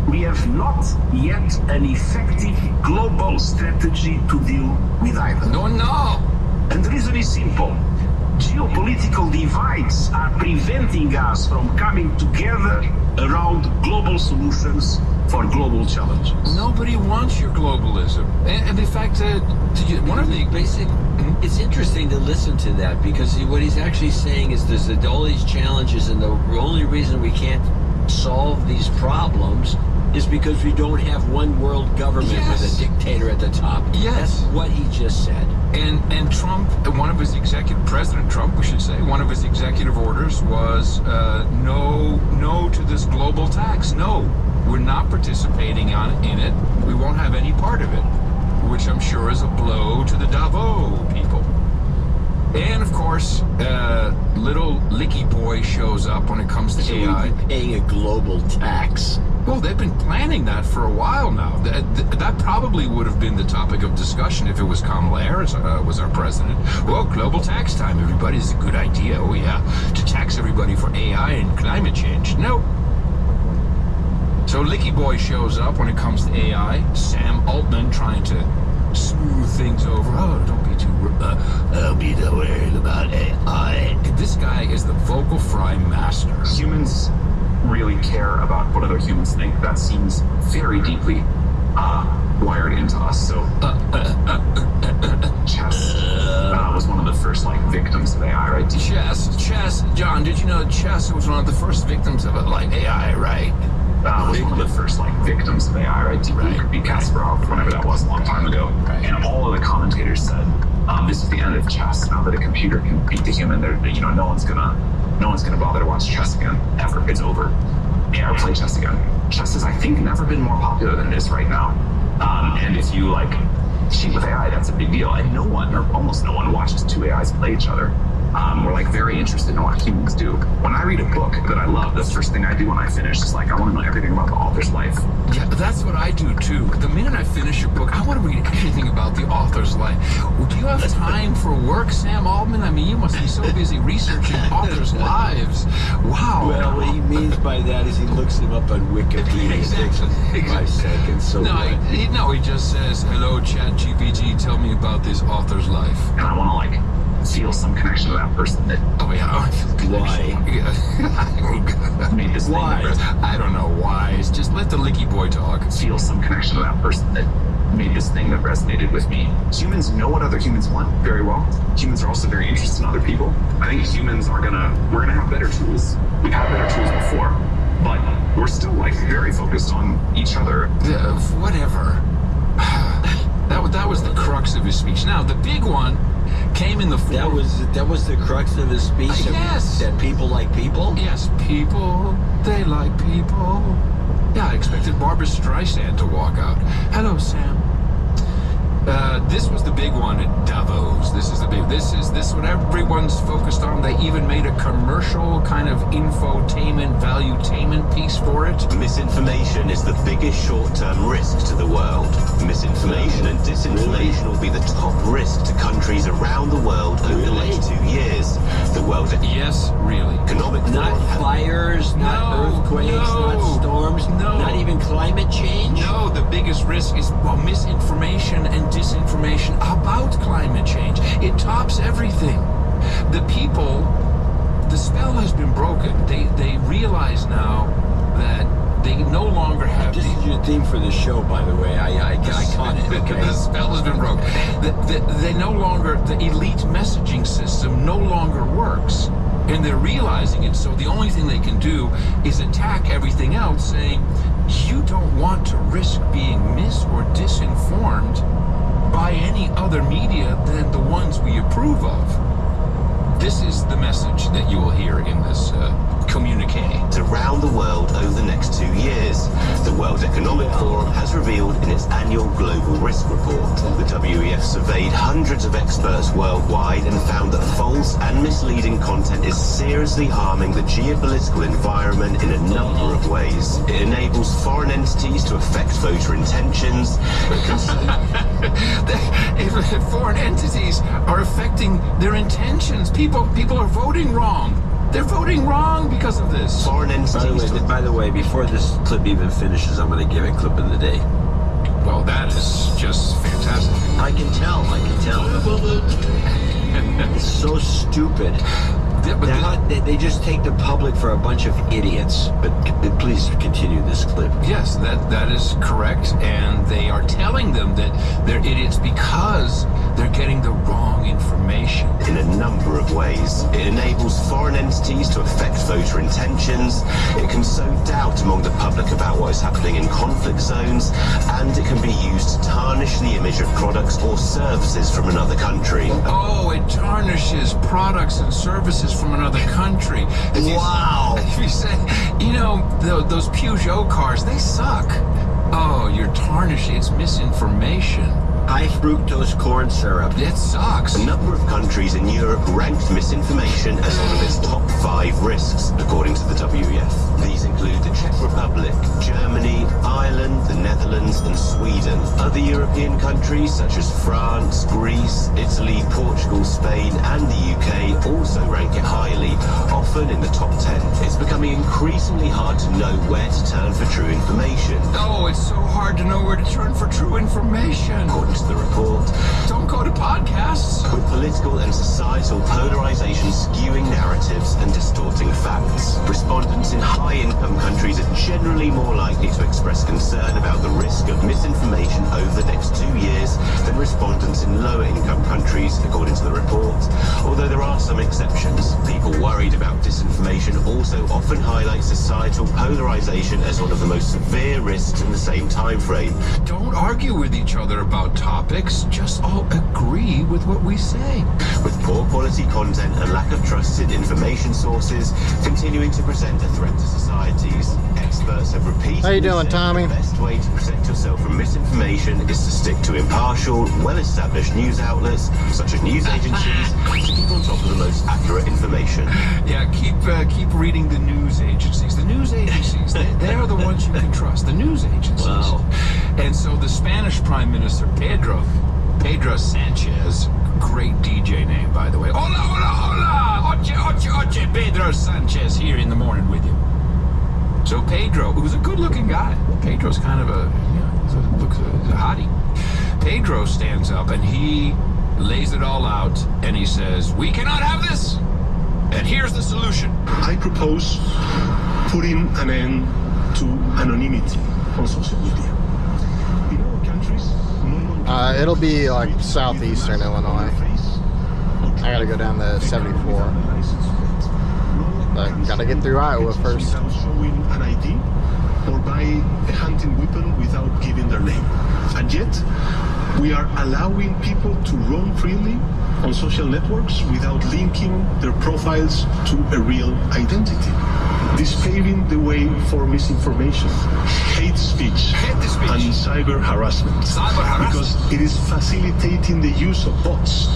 we have not yet an effective global strategy to deal with either. No. And the reason is simple. Geopolitical divides are preventing us from coming together around global solutions for global challenges. Nobody wants your globalism. And in fact, one of the basic... It's interesting to listen to that, because what he's actually saying is there's all these challenges, and the only reason we can't solve these problems is because we don't have one world government with a dictator at the top. Yes. That's what he just said. And Trump, President Trump, we should say, one of his executive orders was no to this global tax. No, we're not participating in it. We won't have any part of it, which I'm sure is a blow to the Davos people. And of course, little Licky Boy shows up when it comes to AI. Paying a global tax. Well, they've been planning that for a while now. That probably would have been the topic of discussion if it was Kamala Harris was our president. Well, global tax time, everybody. Is a good idea. Oh, yeah. To tax everybody for AI and climate change. No. So Licky Boy shows up when it comes to AI. Sam Altman trying to smooth things over. Oh, don't be too worried about AI. This guy is the vocal fry master. Humans really care about what other humans think. That seems very deeply wired into us. So chess was one of the first victims of AI, right? Chess. John, did you know chess was one of the first victims of AI, right? Was one of the first victims of AI, right? Could be Kasparov, whenever that was, a long time ago. And all of the commentators said, this is the end of chess. Now that a computer can beat the human, no one's gonna bother to watch chess again, ever. It's over. Or play chess again. Chess has, I think, never been more popular than it is right now. And if you cheat with AI, that's a big deal. And no one, or almost no one, watches two AIs play each other. We're very interested in what humans do. When I read a book that I love, the first thing I do when I finish is I want to know everything about the author's life. Yeah, that's what I do too. The minute I finish a book, I want to read everything about the author's life. Well, do you have time for work, Sam Altman? I mean, you must be so busy researching authors' lives. Wow. Well, what he means by that is he looks him up on Wikipedia. Exactly. 5 seconds. So he just says, "Hello, ChatGPT, tell me about this author's life." And I want to feel some connection to that person that. Oh yeah. Why? Made this why? I don't know why. It's just let the Licky Boy talk. Feel some connection to that person that made this thing that resonated with me. Humans know what other humans want very well. Humans are also very interested in other people. I think humans we're gonna have better tools. We've had better tools before, but we're still very focused on each other. Whatever. That was the crux of his speech. Now the big one came in the form. That was the crux of his speech. Yes. That people like people. Yes, people. They like people. Yeah, I expected Barbara Streisand to walk out. Hello, Sam. This was the big one at Davos. This is what everyone's focused on. They even made a commercial kind of infotainment, valuetainment piece for it. Misinformation is the biggest short-term risk to the world. Misinformation and disinformation will be the top risk to countries around the world over the next 2 years. The world. Yes, really. Economic. Not fires, not earthquakes, not storms, not even climate change. No, the biggest risk is misinformation and disinformation about climate change. It tops everything. The people, the spell has been broken. They realize now that they no longer have. This is your theme for the show, by the way. I caught it. Okay? The spell has been broken. They no longer, the elite messaging system no longer works. And they're realizing it, so the only thing they can do is attack everything else, saying, you don't want to risk being mis- or disinformed by any other media than the ones we approve of. This is the message that you will hear in this communique. Around the world over the next 2 years. The World Economic Forum has revealed in its annual Global Risk Report. The WEF surveyed hundreds of experts worldwide and found that false and misleading content is seriously harming the geopolitical environment in a number of ways. It enables foreign entities to affect voter intentions. If foreign entities are affecting their intentions, people are voting wrong. They're voting wrong because of this. Foreign entities. By the way, before this clip even finishes, I'm going to give a clip of the day. Well, that is just fantastic. I can tell. It's so stupid. They just take the public for a bunch of idiots. But please continue this clip. Yes, that is correct. And they are telling them that they're idiots because they're getting the wrong information. In a number of ways. It enables foreign entities to affect voter intentions. It can sow doubt among the public about what is happening in conflict zones. And it can be used to tarnish the image of products or services from another country. Oh, it tarnishes products and services from another country. Wow. If you say, those Peugeot cars, they suck. Oh, you're tarnishing. It's misinformation. High fructose corn syrup. It sucks. A number of countries in Europe ranked misinformation as one of its top 5 risks, according to the WEF. These include the Czech Republic, Germany, Ireland, the Netherlands, and Sweden. Other European countries such as France, Greece, Italy, Portugal, Spain, and the UK also rank it highly, often in the top 10. It's becoming increasingly hard to know where to turn for true information. Oh, it's so hard to know where to turn for true information. According to the report, don't go to podcasts. With political and societal polarization skewing narratives and distorting facts, respondents in high-income countries are generally more likely to express concern about the risk of misinformation over the next 2 years than respondents in lower-income countries, according to the report. Although there are some exceptions, people worried about disinformation also often highlight societal polarization as one of the most severe risks in the same time frame. Don't argue with each other about topics, just all agree with what we say. With poor quality content and lack of trusted information sources continuing to present a threat to societies, experts have repeatedly How you doing, said Tommy? the best way to protect yourself from misinformation is to stick to impartial, well-established news outlets, such as news agencies, to keep on top of the most accurate information. Yeah, keep reading the news agencies. The news agencies, they are the ones you can trust. The news agencies. Wow. And so the Spanish Prime Minister, Pedro Sanchez, great DJ name, by the way. Hola, hola, hola! Oche, Pedro Sanchez here in the morning with you. So Pedro, who's a good-looking guy. Pedro's kind of a hottie. Pedro stands up and he lays it all out and he says, we cannot have this! And here's the solution. I propose putting an end to anonymity on social media. In other countries, It'll be like southeastern Illinois. I gotta go down to 74. But gotta get through Iowa first. Without showing an ID or buy a hunting weapon without giving their name. And yet, we are allowing people to roam freely on social networks without linking their profiles to a real identity. This paving the way for misinformation, hate speech, and cyber harassment. Because it is facilitating the use of bots,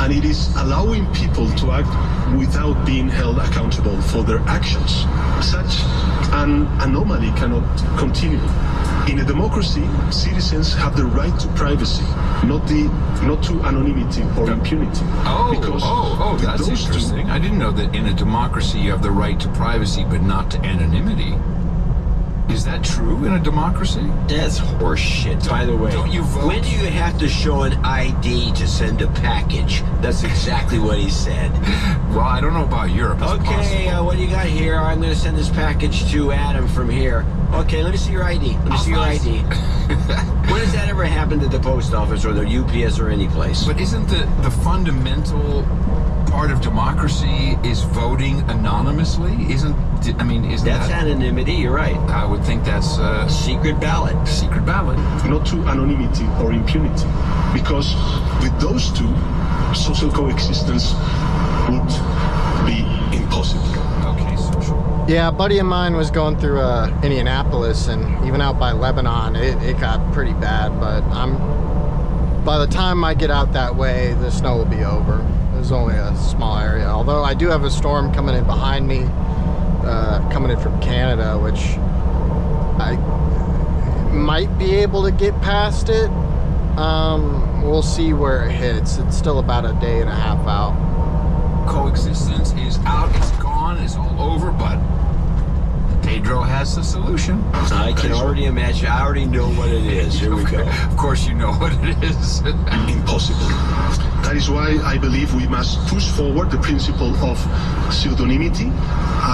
and it is allowing people to act without being held accountable for their actions. Such an anomaly cannot continue. In a democracy, citizens have the right to privacy, not to anonymity or impunity. Oh, that's interesting. I didn't know that in a democracy you have the right to privacy, but not to anonymity. Is that true in a democracy? That's horseshit. By the way, don't you vote? When do you have to show an ID to send a package? That's exactly what he said. Well, I don't know about Europe. Okay, what do you got here? I'm going to send this package to Adam from here. Okay, let me see your ID. Let me see your ID. When does that ever happen to the post office or the UPS or any place? But isn't the fundamental part of democracy is voting anonymously? Isn't That's that anonymity, you're right. I would think that's a Secret ballot. secret ballot. not to anonymity or impunity, because with those two, social coexistence would be impossible. Okay, social. Yeah, a buddy of mine was going through Indianapolis, and even out by Lebanon, it got pretty bad. But by the time I get out that way, the snow will be over. There's only a small area. Although I do have a storm coming in behind me, coming in from Canada, which I might be able to get past it. We'll see where it hits. It's still about a day and a half out. Coexistence is out, it's gone, it's all over, but Pedro has the solution. I can already imagine. I already know what it is. Here we go. Of course you know what it is. Impossible. That is why I believe we must push forward the principle of pseudonymity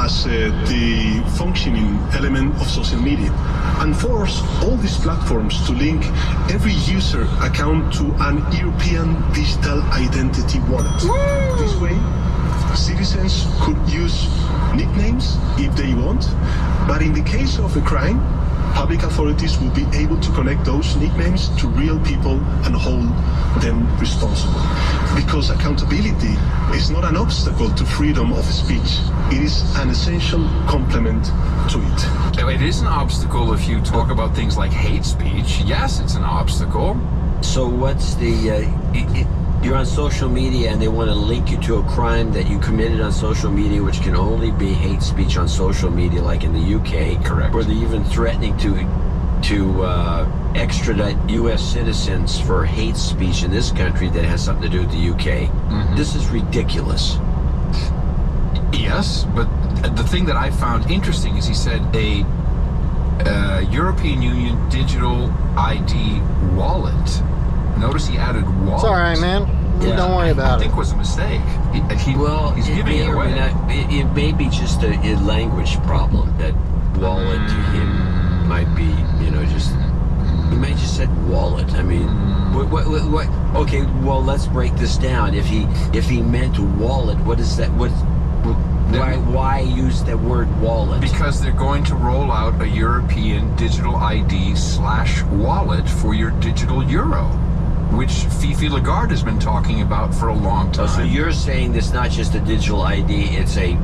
as the functioning element of social media, and force all these platforms to link every user account to an European digital identity wallet. This way, citizens could use nicknames if they want, but in the case of a crime, public authorities will be able to connect those nicknames to real people and hold them responsible. Because accountability is not an obstacle to freedom of speech. It is an essential complement to it. It is an obstacle if you talk about things like hate speech. Yes, it's an obstacle. So what's the... you're on social media and they want to link you to a crime that you committed on social media, which can only be hate speech on social media, like in the UK. Correct. Where they're even threatening to extradite U.S. citizens for hate speech in this country that has something to do with the UK. Mm-hmm. This is ridiculous. Yes, but the thing that I found interesting is he said a European Union digital ID wallet. Notice he added wallet. It's all right, man. Yeah. Don't worry about I think it. was a mistake. He's giving it away. It may be just a language problem. That wallet to him might be, just... He might just said wallet. I mean, what? Okay, well, let's break this down. If he meant wallet, what is that? Why use the word wallet? Because they're going to roll out a European digital ID /wallet for your digital euro, which Fifi Lagarde has been talking about for a long time. Oh, so you're saying it's not just a digital ID; it's the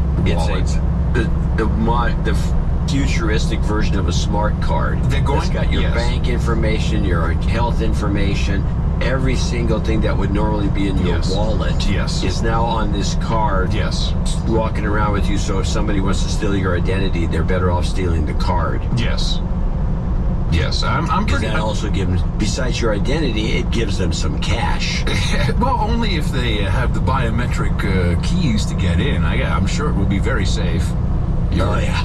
futuristic version of a smart card. It's got your bank information, your health information, every single thing that would normally be in your wallet is now on this card. Yes. Walking around with you, so if somebody wants to steal your identity, they're better off stealing the card. Yes. Yes, I'm pretty... That also gives, besides your identity, it gives them some cash. Well, only if they have the biometric keys to get in. I'm sure it will be very safe. Oh yeah.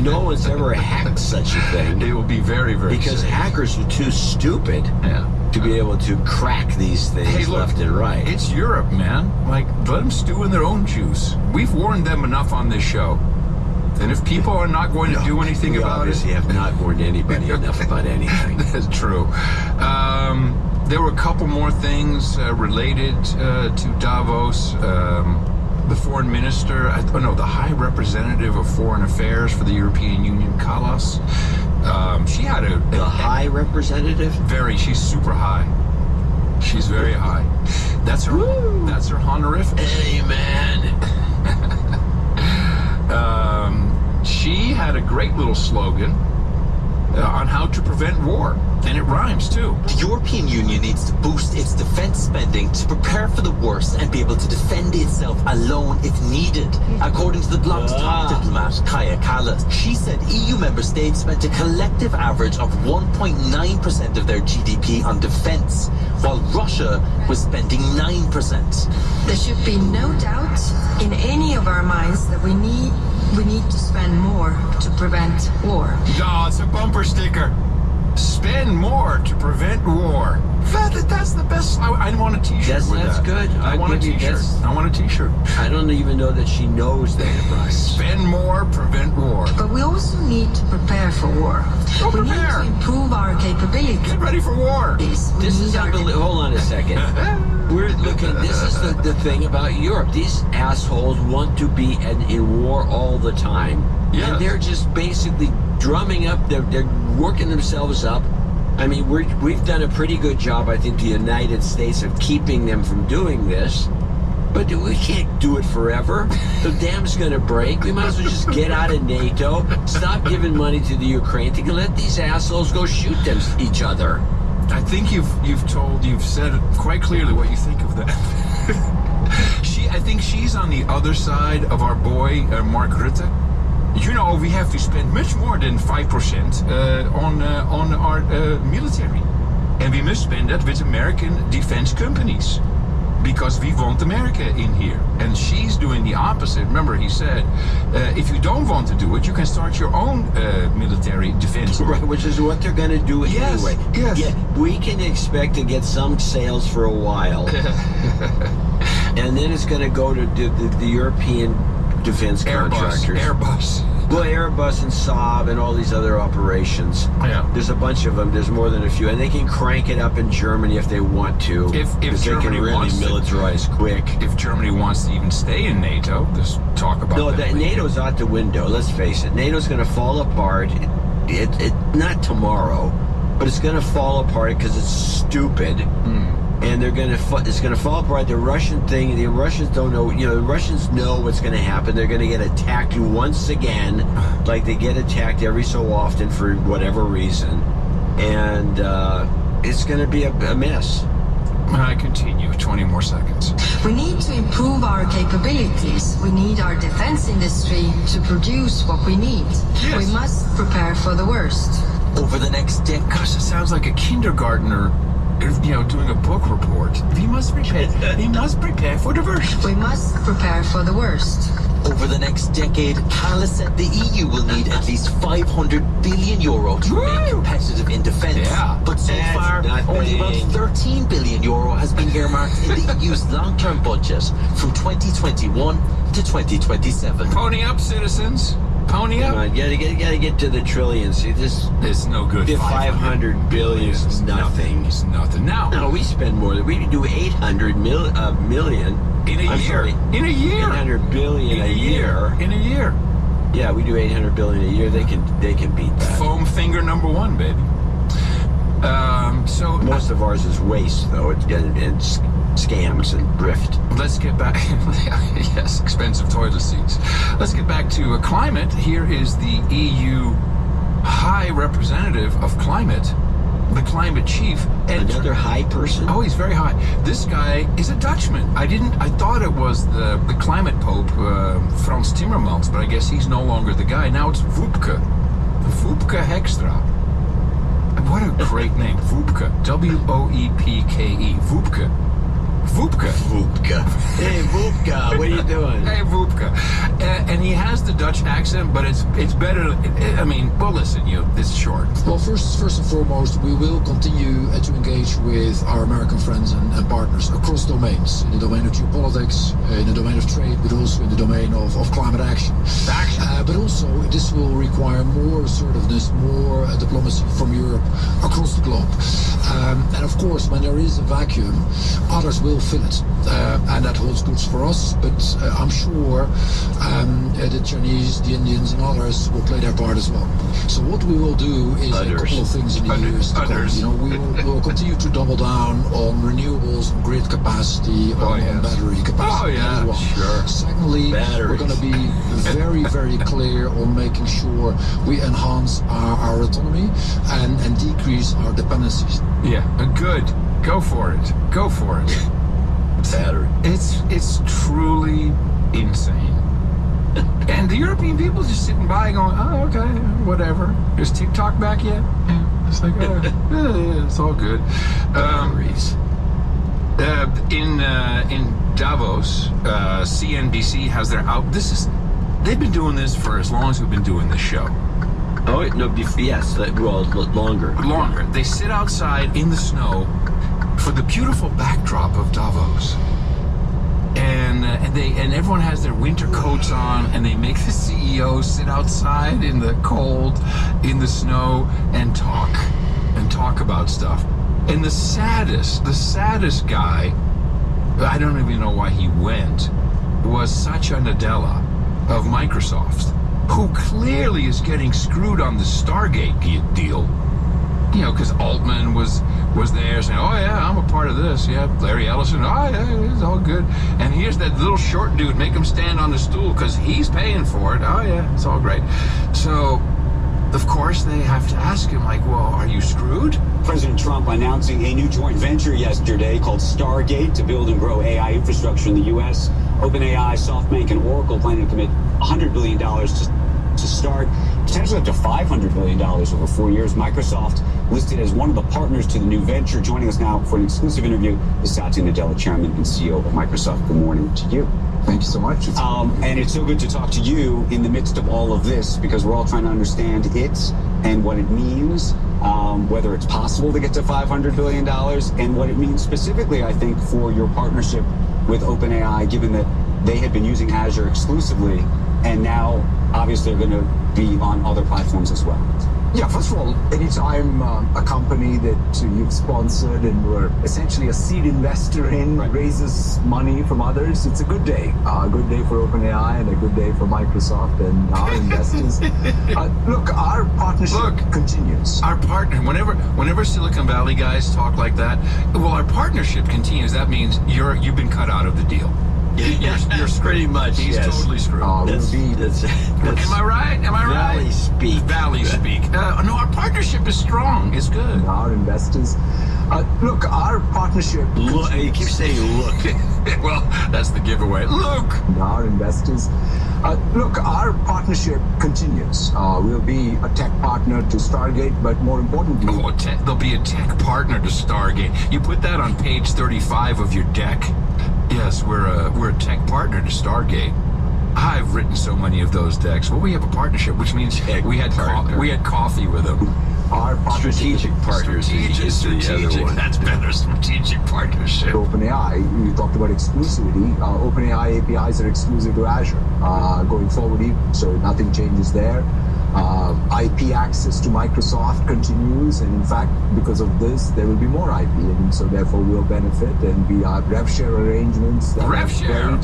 No one's ever hacked such a thing. It will be very, very because safe. Hackers are too stupid to be able to crack these things left and right. It's Europe, man. Like, let them stew in their own juice. We've warned them enough on this show. And if people are not going to do anything about it... We have not warned anybody enough about anything. That's true. There were a couple more things related to Davos. The foreign minister, the High Representative of Foreign Affairs for the European Union, Kallas. She had the High Representative? She's super high. She's very high. That's her. Woo! That's her honorific. Amen. She had a great little slogan on how to prevent war, and it rhymes too. The European Union needs to boost its defense spending to prepare for the worst and be able to defend itself alone if needed, according to the blog's top diplomat, Kaja Kallas. She said EU member states spent a collective average of 1.9% of their GDP on defense, while Russia was spending 9%. There should be no doubt in any of our minds that we need to spend more to prevent war. Oh, it's a bumper sticker. Spend more to prevent war. That's the best. I want a t-shirt with that's that. good. I want a t-shirt. I want a t-shirt. I don't even know that she knows that, Brian. Spend more, prevent war. But we also need to prepare for war. We need to improve our capabilities. Get ready for war. This is unbelievable. Hold on a second. we're looking. This is the thing about Europe. These assholes want to be in war all the time, and they're just basically drumming up. They're working themselves up. I mean, we've done a pretty good job, I think, the United States, of keeping them from doing this. But we can't do it forever. The dam's gonna break. We might as well just get out of NATO, stop giving money to the Ukraine thing, and let these assholes go shoot each other. I think you've said quite clearly what you think of that. I think she's on the other side of our boy Mark Rutte. You know, we have to spend much more than 5% on our military, and we must spend that with American defense companies, because we want America in here. And she's doing the opposite. Remember, he said, if you don't want to do it, you can start your own military defense. Right, which is what they're going to do anyway. Yes. Yeah, we can expect to get some sales for a while. And then it's going to go to the European defense contractors. Airbus. Well, Airbus and Saab and all these other operations. Yeah. There's a bunch of them. There's more than a few. And they can crank it up in Germany if they want to. If Germany can really wants militarize quick. If Germany wants to even stay in NATO, there's talk about that. No, NATO's out the window. Let's face it. NATO's going to fall apart. It not tomorrow, but it's going to fall apart because it's stupid. And it's going to fall apart. The Russian thing, the Russians don't know, the Russians know what's going to happen. They're going to get attacked once again, like they get attacked every so often for whatever reason. And it's going to be a mess. I continue, 20 more seconds. We need to improve our capabilities. We need our defense industry to produce what we need. Yes. We must prepare for the worst. Over the next decade. Gosh, it sounds like a kindergartner, doing a book report. We must prepare for the worst. We must prepare for the worst. Over the next decade, Hala said the EU will need at least 500 billion euro to remain competitive in defense. Yeah. But so That's far, not only big. about 13 billion euro has been earmarked in the EU's long-term budget from 2021 to 2027. Pony up, citizens. Pony Come up. on, you gotta get to the trillion. See, It's no good. 500 billion is nothing. It's nothing. Now, No, we spend more than we do 800 million in a I'm year. sorry, In a year. 800 billion a year. In a year. Yeah, we do 800 billion a year. They can beat that. Foam finger number one, baby. So Most of ours is waste, though. It's getting scams and grift. let's get back. Yes, expensive toilet seats. Let's get back to climate. Here is the EU High Representative of Climate, the climate chief. Another high person? Oh, he's very high. This guy is a Dutchman. I thought it was the climate pope, Frans Timmermans, but I guess he's no longer the guy. Now it's Wopke Hoekstra. What a great name, Wopke. W-O-E-P-K-E. Wopke. Hey, Wopke, what are you doing? Hey, Wopke. And he has the Dutch accent, but it's better. Well, listen, it's short. Well, first and foremost, we will continue to engage with our American friends and partners across domains, in the domain of geopolitics, in the domain of trade, but also in the domain of climate action. But also, this will require more assertiveness, more diplomacy from Europe across the globe. And of course, when there is a vacuum, others will fill it. And that holds good for us, but I'm sure the Chinese, the Indians, and others will play their part as well. So what we will do is a couple of things in the years to come. We will continue to double down on renewables, on grid capacity, on battery capacity. As well. Sure. Secondly, we're going to be very, very clear on making sure we enhance our autonomy and decrease our dependencies. Yeah, good. Go for it. Go for it. Battery. It's truly insane. And the European people just sitting by going, oh, okay, whatever. Is Tik Tok back yet? Yeah. It's like, yeah, it's all good. Batteries. In Davos, CNBC has their they've been doing this for as long as we've been doing this show. Oh, no, yes, well, longer. Longer. They sit outside in the snow for the beautiful backdrop of Davos. And everyone has their winter coats on, and they make the CEO sit outside in the cold, in the snow, and talk about stuff. And the saddest guy I don't even know why he went, was Satya Nadella of Microsoft, who clearly is getting screwed on the Stargate deal. You know, because Altman was there saying, oh yeah, I'm a part of this. Yeah, Larry Ellison, oh yeah, it's all good. And here's that little short dude, make him stand on the stool because he's paying for it. Oh yeah, it's all great. So, of course, they have to ask him, like, well, are you screwed? President Trump announcing a new joint venture yesterday called Stargate to build and grow AI infrastructure in the U.S. OpenAI, SoftBank, and Oracle planning to commit $100 billion to start, potentially up to $500 billion over 4 years. Microsoft listed as one of the partners to the new venture. Joining us now for an exclusive interview is Satya Nadella, Chairman and CEO of Microsoft. Good morning to you. Thank you so much. And it's so good to talk to you in the midst of all of this, because we're all trying to understand it and what it means, whether it's possible to get to $500 billion, and what it means specifically, I think, for your partnership with OpenAI, given that they had been using Azure exclusively, and now obviously they're going to be on other platforms as well. Yeah, first of all, anytime a company that you've sponsored and were essentially a seed investor in raises money from others, it's a good day. A good day for OpenAI and a good day for Microsoft and our investors. Look, our partnership continues. Our partner, whenever Silicon Valley guys talk like that, well, our partnership continues. That means you've been cut out of the deal. You're pretty much. He's totally screwed. That's am I right? Am I right? Valley speak. Valley speak. No, our partnership is strong. It's good. Our investors. Look, our partnership. Look, you keep saying look. Well, that's the giveaway. Look. Our investors. Look, our partnership continues. We'll be a tech partner to Stargate, but more importantly... There'll be a tech partner to Stargate. You put that on page 35 of your deck. Yes, we're a tech partner to Stargate. I've written so many of those decks. Well, we have a partnership, which means we had coffee with them. Our strategic partners. Strategic. That's better. Strategic partnership. OpenAI, you talked about exclusivity. OpenAI APIs are exclusive to Azure going forward, so nothing changes there. IP access to Microsoft continues, and in fact, because of this, there will be more IP, and so therefore we'll benefit, and we have rev share arrangements. Rev share.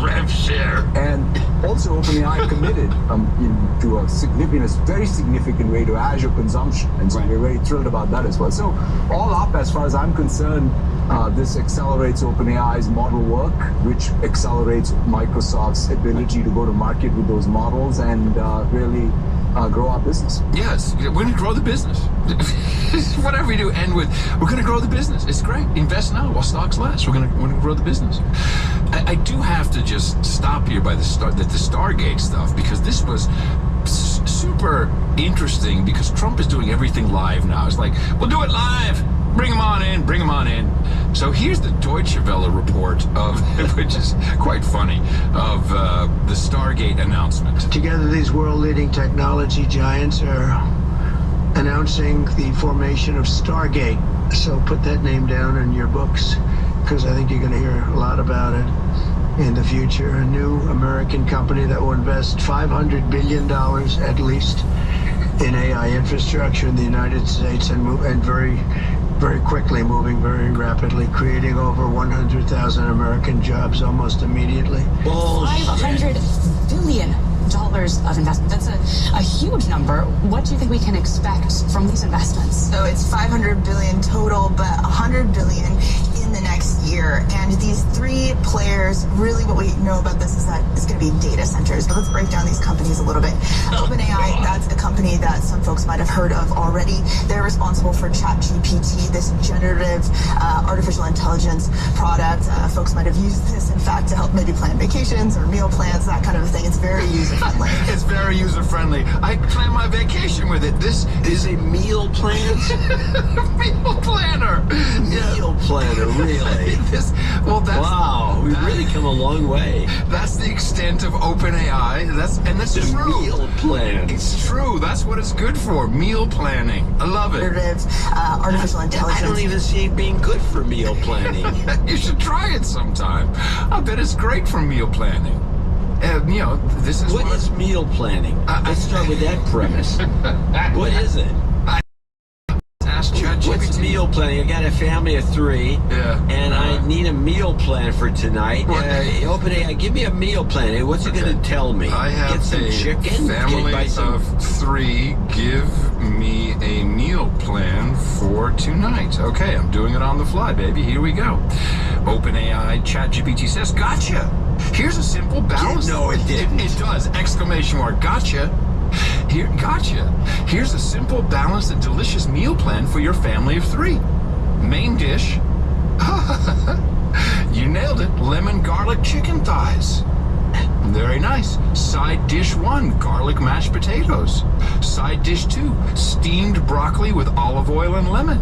Rev share. And also, OpenAI committed to a very significant way to Azure consumption, and so we're very thrilled about that as well. So, all up, as far as I'm concerned, this accelerates OpenAI's model work, which accelerates Microsoft's ability to go to market with those models and really grow our business. Yes, we're going to grow the business. Whatever we do, end with, we're going to grow the business. It's great. Invest now while stocks last. We're going to grow the business. I do have to just stop here by the Stargate stuff, because this was super interesting, because Trump is doing everything live now. It's like, we'll do it live. Bring them on in, bring them on in. So here's the Deutsche Welle report of, which is quite funny, of the Stargate announcement. Together, these world-leading technology giants are announcing the formation of Stargate. So put that name down in your books, because I think you're going to hear a lot about it in the future. A new American company that will invest $500 billion at least in AI infrastructure in the United States, and very quickly, moving very rapidly, creating over 100,000 American jobs almost immediately. $500 billion of investment. That's a huge number. What do you think we can expect from these investments? So it's $500 billion total, but $100 billion in the next year. And these three players, really what we know about this is that it's going to be data centers. But let's break down these companies a little bit. OpenAI, that's a company that some folks might have heard of already. They're responsible for ChatGPT, this generative artificial intelligence product. Folks might have used this, in fact, to help maybe plan vacations or meal plans, that kind of thing. It's very user-friendly. It's very user-friendly. I plan my vacation with it. This is a meal plan. Meal planner. Meal planner, really? Wow, we've really come a long way. That's the extent of OpenAI. That's the true. Meal plan. It's true. That's what it's good for. Meal planning. I love it. Artificial intelligence. I don't even see it being good for meal planning. You should try it sometime. I bet it's great for meal planning. This is what is meal planning? Let's start with that premise. What is it? Ask ChatGPT. What's meal meal planning. I got a family of 3, and I need a meal plan for tonight. OpenAI, give me a meal plan. Hey, what's it going to tell me? I have Get some chicken? family of 3. Give me a meal plan for tonight. Okay, I'm doing it on the fly, baby. Here we go. OpenAI ChatGPT says, gotcha. Here's a simple balance. No, it didn't. It does. Exclamation mark. Gotcha. Gotcha. Here's a simple, balanced, and delicious meal plan for your family of 3. Main dish. You nailed it. Lemon garlic chicken thighs. Very nice. Side dish 1, garlic mashed potatoes. Side dish 2, steamed broccoli with olive oil and lemon.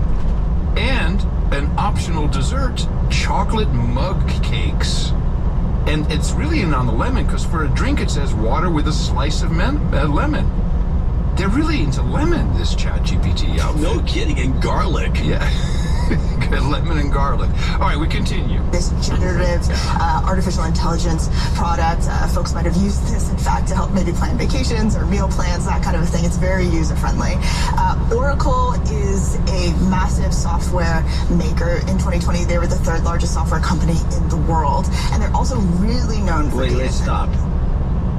And an optional dessert, chocolate mug cakes. And it's really in on the lemon, because for a drink it says water with a slice of lemon. They're really into lemon, this ChatGPT outfit. No kidding, and garlic. Yeah. Lemon and garlic. All right, we continue. This generative artificial intelligence product, folks might have used this, in fact, to help maybe plan vacations or meal plans, that kind of a thing. It's very user-friendly. Oracle is a massive software maker. In 2020, they were the 3rd largest software company in the world, and they're also really known for data. Wait, stop.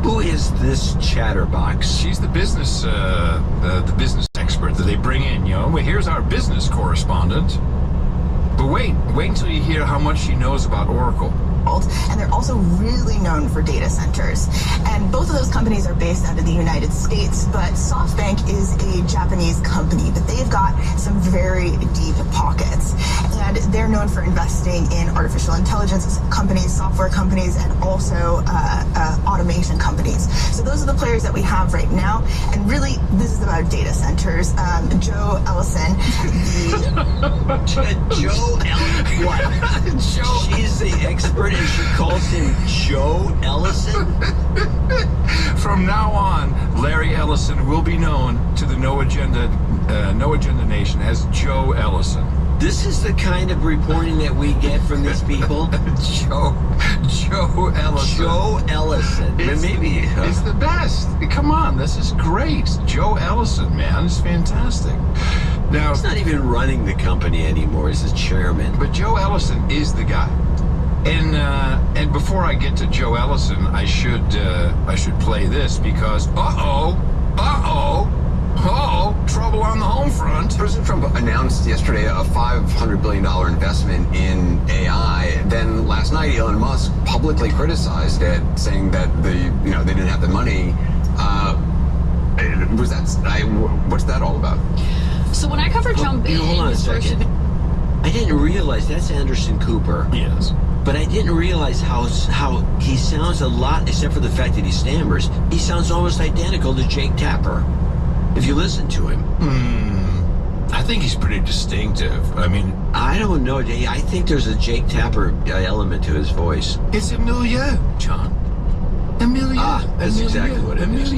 Who is this chatterbox? She's the business, the business expert that they bring in. Well, here's our business correspondent. But wait until you hear how much she knows about Oracle. And they're also really known for data centers. And both of those companies are based out of the United States, but SoftBank is a Japanese company, but they've got some very deep pockets. And they're known for investing in artificial intelligence companies, software companies, and also automation companies. So those are the players that we have right now. And really, this is about data centers. Joe Ellison, Joe Ellison? What? She's the expert and she calls him Joe Ellison? From now on, Larry Ellison will be known to the No Agenda Nation as Joe Ellison. This is the kind of reporting that we get from these people? Joe Ellison. Joe Ellison. Maybe. It's the best. Come on, this is great. Joe Ellison, man, it's fantastic. Now, he's not even running the company anymore. He's the chairman. But Joe Ellison is the guy. And before I get to Joe Ellison, I should play this because trouble on the home front. President Trump announced yesterday a $500 billion investment in AI. Then last night, Elon Musk publicly criticized it, saying that they didn't have the money. What's that all about? So when I covered Trump in his first... I didn't realize that's Anderson Cooper. Yes. But I didn't realize how he sounds a lot, except for the fact that he stammers. He sounds almost identical to Jake Tapper, if you listen to him. I think he's pretty distinctive. I mean, I don't know. I think there's a Jake Tapper element to his voice. It's Amelia, John. Amelia. That's exactly what it is.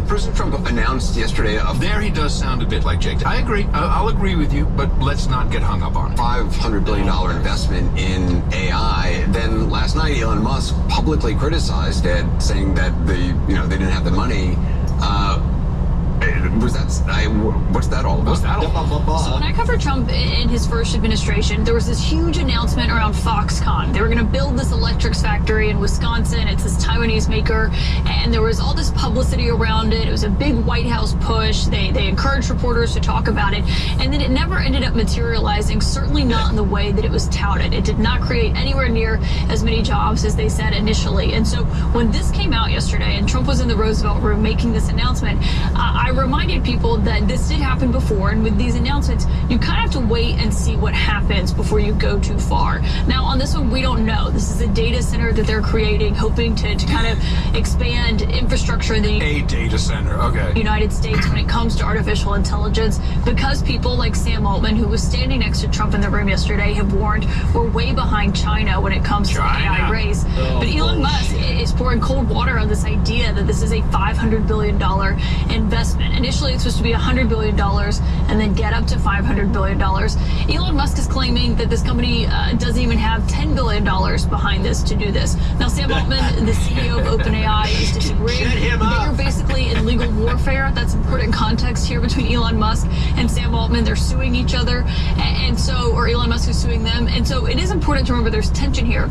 President Trump announced yesterday. There he does sound a bit like Jake. I agree. I'll agree with you, but let's not get hung up on it. $500 billion investment in AI. Then last night, Elon Musk publicly criticized it, saying that they didn't have the money. What's that all about? So when I covered Trump in his first administration, there was this huge announcement around Foxconn. They were going to build this electrics factory in Wisconsin. It's this Taiwanese maker, and there was all this publicity around it. It was a big White House push. They encouraged reporters to talk about it, and then it never ended up materializing, certainly not in the way that it was touted. It did not create anywhere near as many jobs as they said initially. And so when this came out yesterday and Trump was in the Roosevelt Room making this announcement, I reminded people that this did happen before, and with these announcements, you kind of have to wait and see what happens before you go too far. Now, on this one, we don't know. This is a data center that they're creating, hoping to kind of expand infrastructure in the data center, okay. United States when it comes to artificial intelligence, because people like Sam Altman, who was standing next to Trump in the room yesterday, have warned we're way behind China when it comes to the AI race. But Elon Musk is pouring cold water on this idea that this is a $500 billion investment. Initially, it's supposed to be $100 billion and then get up to $500 billion. Elon Musk is claiming that this company doesn't even have $10 billion behind this to do this. Now, Sam Altman, the CEO of OpenAI, is disagreeing. They are basically in legal warfare. That's important context here between Elon Musk and Sam Altman. They're suing each other, or Elon Musk is suing them. And so it is important to remember there's tension here.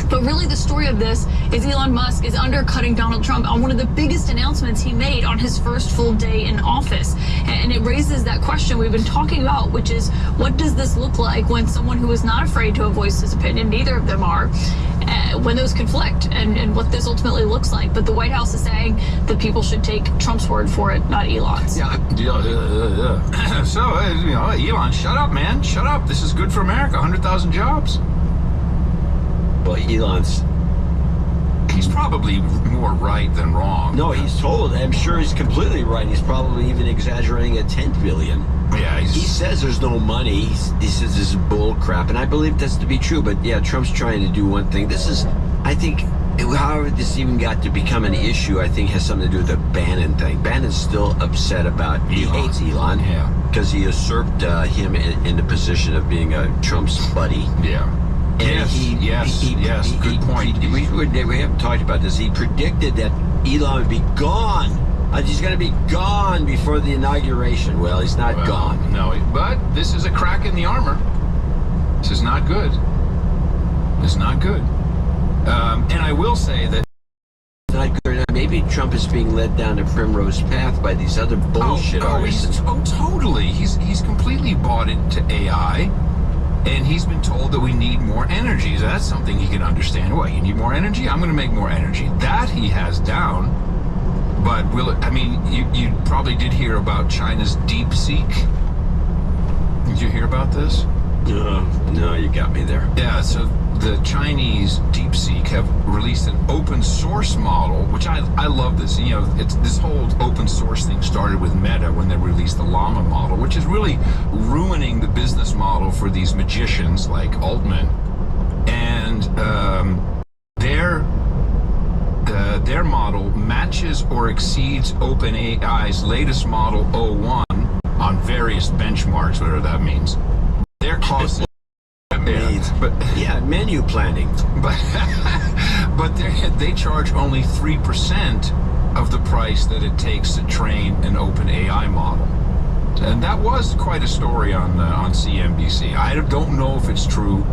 But really the story of this is Elon Musk is undercutting Donald Trump on one of the biggest announcements he made on his first full day in office. And it raises that question we've been talking about, which is, what does this look like when someone who is not afraid to voice his opinion, neither of them are, when those conflict, and what this ultimately looks like. But the White House is saying that people should take Trump's word for it, not Elon's. So, Elon, shut up, man. Shut up. This is good for America. 100,000 jobs. Well, he's probably more right than wrong. No, I'm sure he's completely right. He's probably even exaggerating at 10 billion. Yeah, he says there's no money. He says this is bull crap, and I believe that's to be true. But yeah, Trump's trying to do one thing. This is, I think, however this even got to become an issue, I think has something to do with the Bannon thing. Bannon's still upset about, he hates Elon. Yeah. Because he usurped him in the position of being Trump's buddy. Yeah. And yes, good point. We haven't talked about this. He predicted that Elon would be gone. He's going to be gone before the inauguration. Well, he's not gone. No, but this is a crack in the armor. This is not good. It's not good. And I will say that maybe Trump is being led down a primrose path by these other bullshit artists. Totally. He's completely bought into AI. And he's been told that we need more energy. So that's something he can understand. What, you need more energy? I'm going to make more energy. That he has down. But you probably did hear about China's DeepSeek. Did you hear about this? No, you got me there. Yeah, so the Chinese DeepSeek have released an open source model, which I love this. It's this whole open source thing started with Meta when they released the Llama model, which is really ruining the business model for these magicians like Altman. And their model matches or exceeds OpenAI's latest model 01 on various benchmarks, whatever that means. Their cost menu planning. But they charge only 3% of the price that it takes to train an OpenAI model. And that was quite a story on CNBC. I don't know if it's true,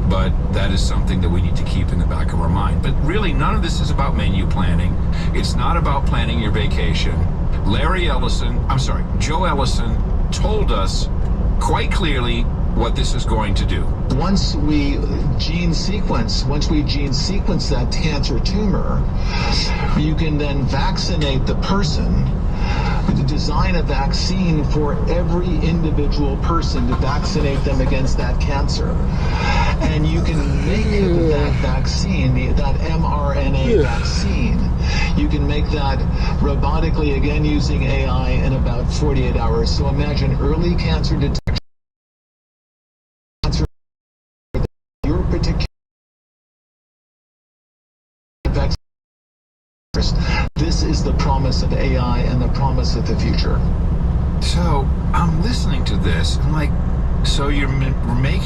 but that is something that we need to keep in the back of our mind. But really, none of this is about menu planning. It's not about planning your vacation. Joe Ellison told us quite clearly what this is going to do. Once we gene sequence that cancer tumor, you can then vaccinate the person, design a vaccine for every individual person to vaccinate them against that cancer. And you can make that vaccine, that mRNA vaccine, you can make that robotically, again using AI, in about 48 hours. So imagine early cancer detection. This is the promise of AI and the promise of the future. So I'm listening to this. I'm like, so you're making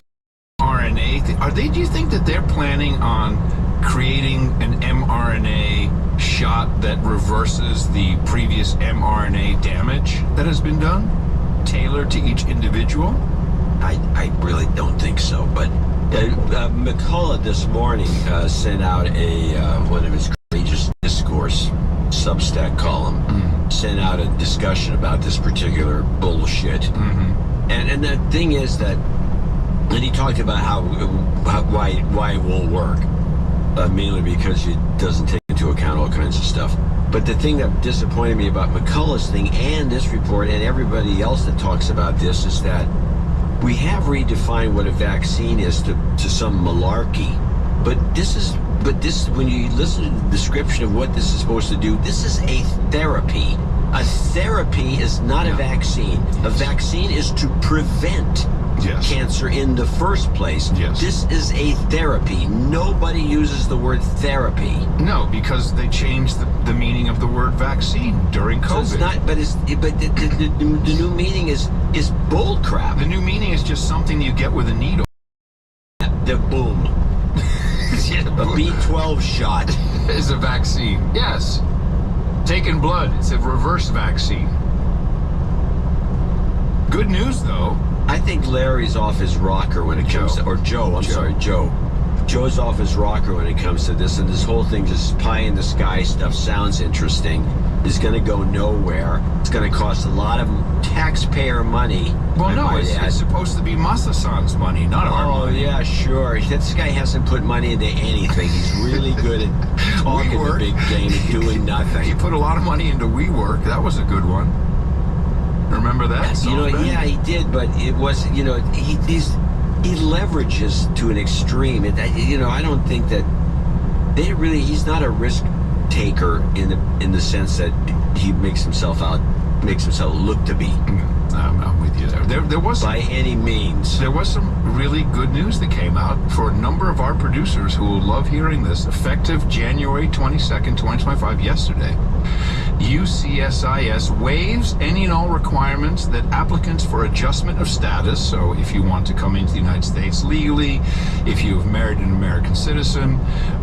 RNA? Do you think that they're planning on creating an mRNA shot that reverses the previous mRNA damage that has been done, tailored to each individual? I really don't think so. But McCullough this morning sent out one of his courageous discourse Substack column, sent out a discussion about this particular bullshit. And the thing is that, and he talked about why it won't work, mainly because it doesn't take into account all kinds of stuff. But the thing that disappointed me about McCullough's thing and this report and everybody else that talks about this is that we have redefined what a vaccine is to some malarkey. But when you listen to the description of what this is supposed to do, this is a therapy. A therapy is not a vaccine. A vaccine is to prevent cancer in the first place. This is a therapy. Nobody uses the word therapy. No, because they changed the meaning of the word vaccine during COVID. So it's not, but the new meaning is bull crap. The new meaning is just something you get with a needle. The boom. A B12 shot is a vaccine. Yes. Taking blood, it's a reverse vaccine. Good news, though. I think Larry's off his rocker when it comes to, or Joe, I'm sorry, Joe. Joe's off his rocker when it comes to this, and this whole thing, just pie in the sky stuff, sounds interesting. It's going to go nowhere. It's going to cost a lot of taxpayer money. Well, no, it's supposed to be Masasan's money, not our money. Oh, yeah, sure. This guy hasn't put money into anything. He's really good at talking the big game and doing nothing. He put a lot of money into WeWork. That was a good one. Remember that? Yeah, he did, but it was, he leverages to an extreme. I don't think that he's not a risk taker in the sense that he makes himself look to be. I'm with you there. There was by any means. There was some really good news that came out for a number of our producers who will love hearing this. Effective January 22nd, 2025, yesterday, USCIS waives any and all requirements that applicants for adjustment of status, so if you want to come into the United States legally, if you have married an American citizen,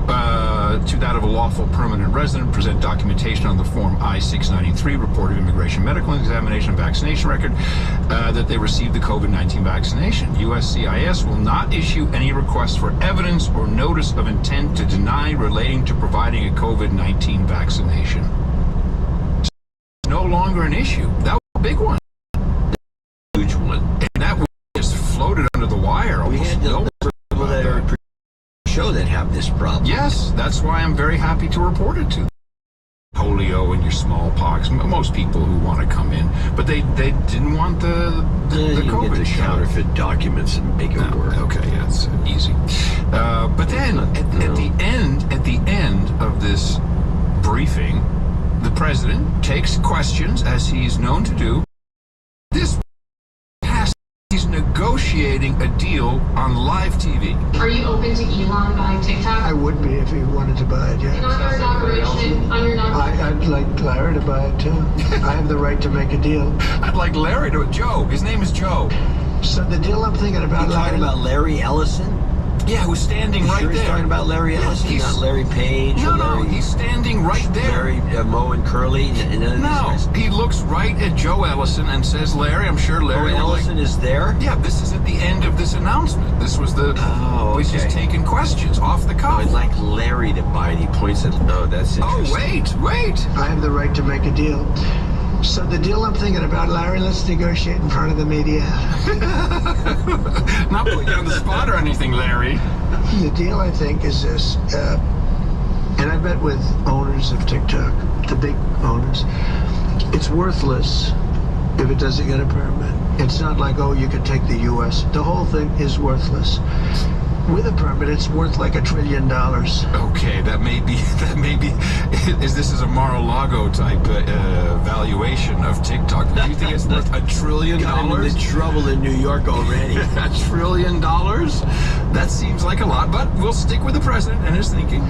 to that of a lawful permanent resident, present documentation on the Form I-693, report of immigration, medical examination, and vaccination record, that they received the COVID-19 vaccination. USCIS will not issue any request for evidence or notice of intent to deny relating to providing a COVID-19 vaccination. No longer an issue. That was a big one. Huge one. And that one just floated under the wire. We had no people that are show that have this problem. Yes, that's why I'm very happy to report it to them. Polio and your smallpox, most people who want to come in, but they didn't want the COVID get the counterfeit documents and make it work. Okay, yeah, it's easy. But then at the end of this briefing, the president takes questions, as he's known to do. He's negotiating a deal on live TV. Are you open to Elon buying TikTok? I would be if he wanted to buy it, yeah. And on your inauguration, I'd like Larry to buy it too. I have the right to make a deal. I'd like Larry to, Joe. His name is Joe. So the deal I'm thinking about, You're talking about Larry Ellison? Yeah, who's standing right there. He's talking about Larry Ellison, not Larry Page. No, he's standing right there. Larry Moe and Curly. No, he looks right at Joe Ellison and says, Larry, I'm sure Larry... Oh, Ellison is there? Yeah, this is at the end of this announcement. This was the... He's just taking questions off the cuff. I'd like Larry to buy it. He points at... Oh, that's interesting. Oh, wait. I have the right to make a deal. So the deal I'm thinking about, Larry, let's negotiate in front of the media. Not put you on the spot or anything, Larry. The deal, I think, is this. And I bet with owners of TikTok, the big owners, it's worthless if it doesn't get a permit. It's not like, oh, you could take the U.S. The whole thing is worthless. With a permit, it's worth like $1 trillion. Okay, that may be, this is a Mar-a-Lago type valuation of TikTok. Do you think it's worth $1 trillion? Got him into trouble in New York already. $1 trillion? That seems like a lot, but we'll stick with the president and his thinking.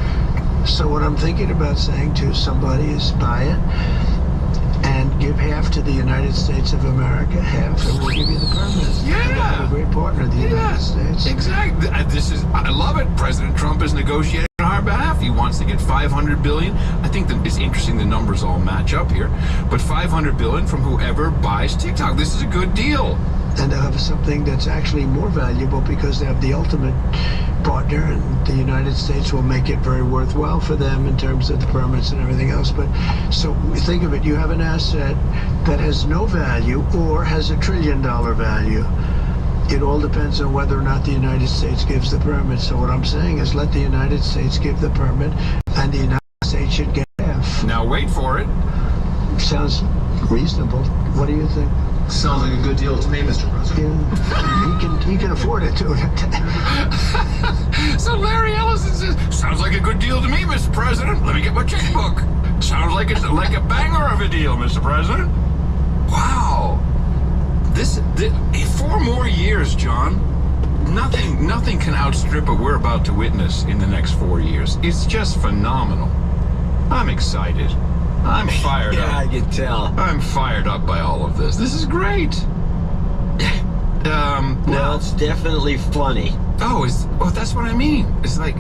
So what I'm thinking about saying to somebody is buy it and give half to the United States of America, half, and we'll give you the permit. Yeah. We're a great partner of the United States. Exactly. I love it. President Trump is negotiating on our behalf. He wants to get $500 billion. I think that it's interesting the numbers all match up here. But $500 billion from whoever buys TikTok. This is a good deal. And they'll have something that's actually more valuable because they have the ultimate partner, and the United States will make it very worthwhile for them in terms of the permits and everything else. But so think of it, you have an asset that has no value or has $1 trillion value. It all depends on whether or not the United States gives the permit. So what I'm saying is let the United States give the permit, and the United States should get half. Now wait for it. Sounds reasonable. What do you think? Sounds like a good deal to me, Mr. President. Yeah. He can afford it too. So Larry Ellison says, sounds like a good deal to me, Mr. President. Let me get my checkbook. Sounds like it's like a banger of a deal, Mr. President. Wow. This 4 more years, John. Nothing can outstrip what we're about to witness in the next 4 years. It's just phenomenal. I'm excited. I'm fired up. Yeah, I can tell. I'm fired up by all of this. This is great. Well, it's definitely funny. Oh, that's what I mean. It's like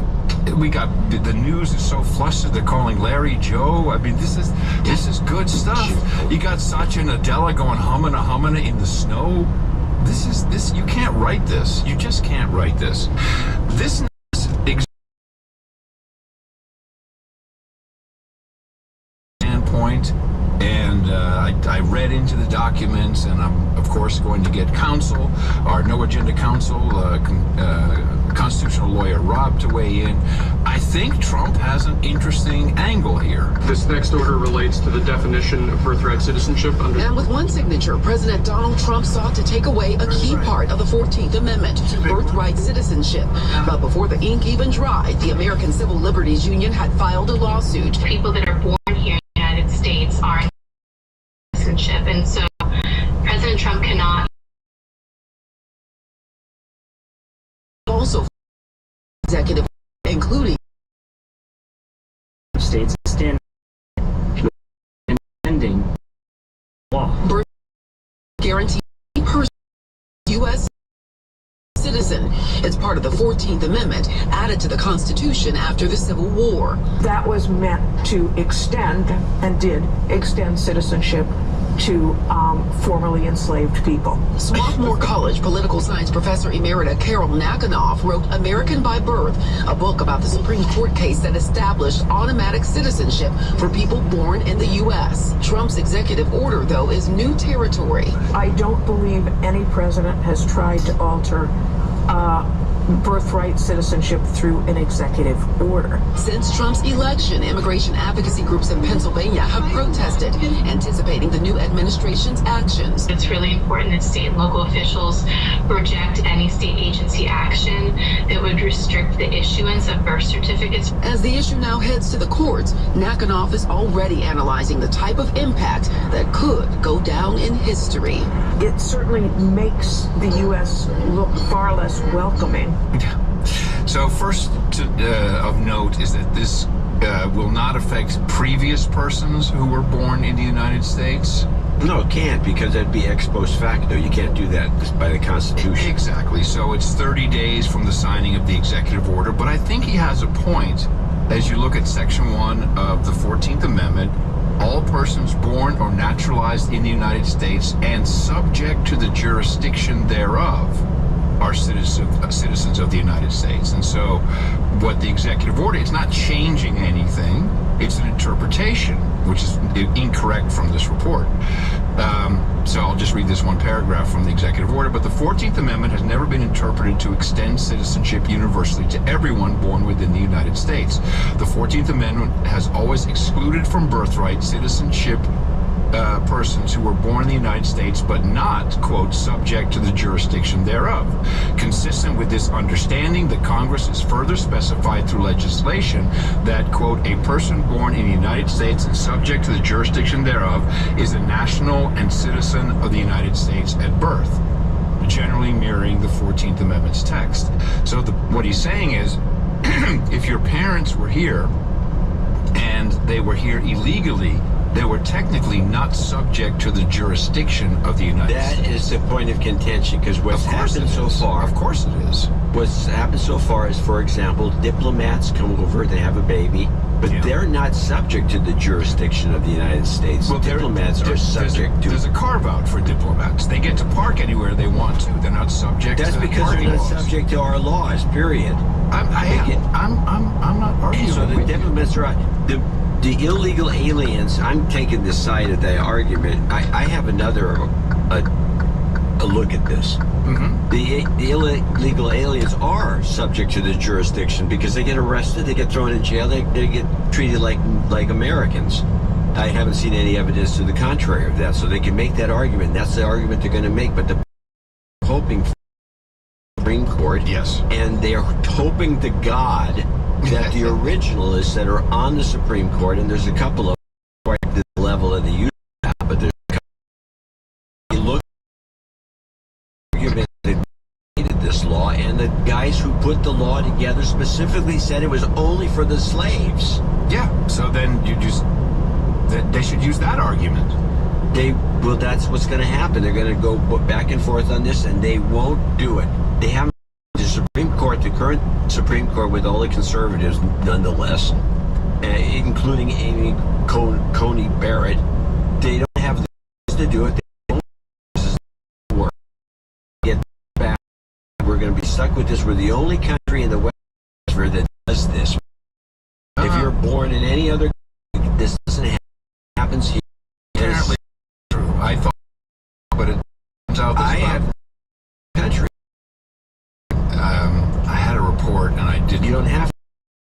we got the news is so flustered. They're calling Larry Joe. I mean, this is This is good stuff. You got Satya Nadella going humana in the snow. This you can't write this. You just can't write this. This standpoint, and I read into the documents, and I'm of course going to get counsel, our No Agenda counsel, constitutional lawyer Rob, to weigh in. I think Trump has an interesting angle here. This next order relates to the definition of birthright citizenship under... And with one signature, President Donald Trump sought to take away a key part of the 14th Amendment, birthright citizenship. But before the ink even dried, the American Civil Liberties Union had filed a lawsuit. People that are born here in the United States are in citizenship, and so President Trump cannot... Also, executive, including states stand ending law. Birth guarantee person U.S. citizen. It's part of the 14th Amendment added to the Constitution after the Civil War. That was meant to extend, and did extend, citizenship to formerly enslaved people. Swarthmore College political science professor emerita Carol Nakanoff wrote American by Birth, a book about the Supreme Court case that established automatic citizenship for people born in the U.S. Trump's executive order, though, is new territory. I don't believe any president has tried to alter birthright citizenship through an executive order. Since Trump's election, immigration advocacy groups in Pennsylvania have protested, anticipating the new administration's actions. It's really important that state and local officials reject any state agency action that would restrict the issuance of birth certificates. As the issue now heads to the courts, Nakanoff is already analyzing the type of impact that could go down in history. It certainly makes the U.S. look far less welcoming. So first of note is that this will not affect previous persons who were born in the United States. No, it can't, because that'd be ex post facto. You can't do that by the Constitution. Exactly. So it's 30 days from the signing of the executive order. But I think he has a point. As you look at Section 1 of the 14th Amendment, all persons born or naturalized in the United States and subject to the jurisdiction thereof are citizens of the United States. And so what the executive order, it's not changing anything, it's an interpretation, which is incorrect from this report. So I'll just read this one paragraph from the executive order. But the 14th Amendment has never been interpreted to extend citizenship universally to everyone born within the United States. The 14th Amendment has always excluded from birthright citizenship persons who were born in the United States but not, quote, subject to the jurisdiction thereof. Consistent with this understanding, the Congress has further specified through legislation that, quote, a person born in the United States and subject to the jurisdiction thereof is a national and citizen of the United States at birth, generally mirroring the 14th Amendment's text. So what he's saying is, if your parents were here and they were here illegally, they were technically not subject to the jurisdiction of the United States. That is the point of contention, because what's happened so far... Of course it is. What's happened so far is, for example, diplomats come over, they have a baby, but they're not subject to the jurisdiction of the United States. Well, diplomats are subject to... There's a carve-out for diplomats. They get to park anywhere they want to. They're not subject to the parking laws. That's because they're not subject to our laws, period. I'm not arguing. So the diplomats are... The illegal aliens, I'm taking this side of the argument. I have another a look at this. Mm-hmm. The illegal aliens are subject to the jurisdiction because they get arrested, they get thrown in jail, they get treated like Americans. I haven't seen any evidence to the contrary of that, so they can make that argument. That's the argument they're going to make, but they're hoping for the Supreme Court. Yes. And they are hoping to God that the originalists that are on the Supreme Court, and there's a couple of them at the level of the Utah, but there's a couple, you look at the argument that created this law, and the guys who put the law together specifically said it was only for the slaves. Yeah, so then they should use that argument. Well, that's what's going to happen. They're going to go back and forth on this, and they won't do it. They haven't. The Supreme Court, the current Supreme Court with all the conservatives, nonetheless, including Amy Coney Barrett, they don't have the to do it. They don't work. Get back. We're going to be stuck with this. We're the only country in the West that does this. If you're born in any other country, this doesn't happen. Happens here. Apparently true. I thought, but it turns out this have country. I had a report, and I didn't. You don't have to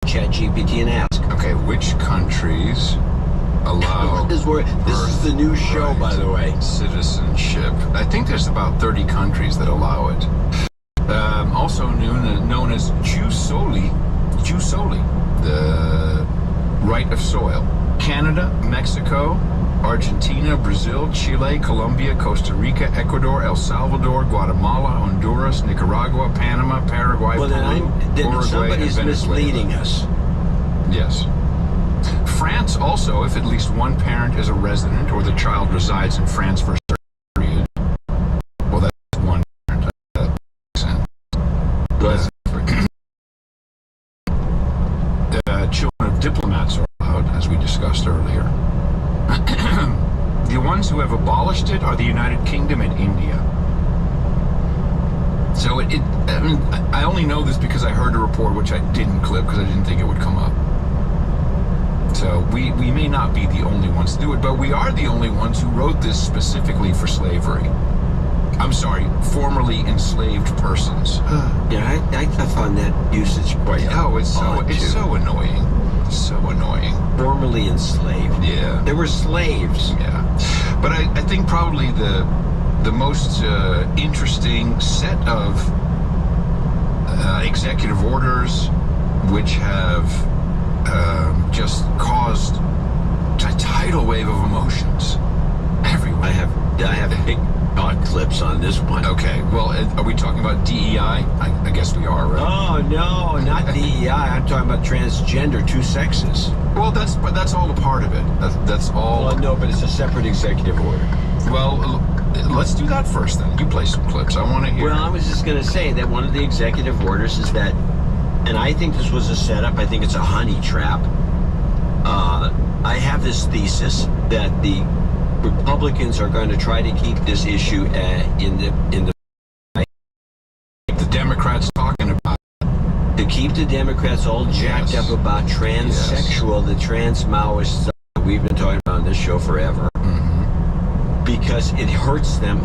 chat GPT and ask. Okay, which countries allow? This is the new show, by the way. Citizenship. I think there's about 30 countries that allow it. Also known as jus soli, the right of soil. Canada, Mexico, Argentina, Brazil, Chile, Colombia, Costa Rica, Ecuador, El Salvador, Guatemala, Honduras, Nicaragua, Panama, Paraguay, Peru, Uruguay, somebody's and Venezuela. Misleading us. Yes. France also, if at least one parent is a resident or the child resides in France for a certain period. Well, that's one parent. That makes sense. Children of diplomats are allowed, as we discussed earlier. The ones who have abolished it are the United Kingdom and India. So I only know this because I heard a report which I didn't clip because I didn't think it would come up. So we may not be the only ones to do it, but we are the only ones who wrote this specifically for slavery. I'm sorry, formerly enslaved persons. Yeah, I found that usage quite it's so annoying. So annoying. Formerly enslaved. Yeah. They were slaves. Yeah. But I think probably the most interesting set of executive orders which have just caused a tidal wave of emotions everywhere. I have big clips on this one. Okay, well, are we talking about DEI? I guess we are, right? Oh no, not DEI. I'm talking about transgender, two sexes. Well, that's all a part of it. That's all. Well, no, but it's a separate executive order. Well, let's do that first. Then you play some clips. I want to hear. Well, I was just going to say that one of the executive orders is that, and I think this was a setup. I think it's a honey trap. I have this thesis that the Republicans are going to try to keep this issue in the Democrats talking about to keep the Democrats all jacked up about transsexual, the trans Maoist stuff that we've been talking about on this show forever, because it hurts them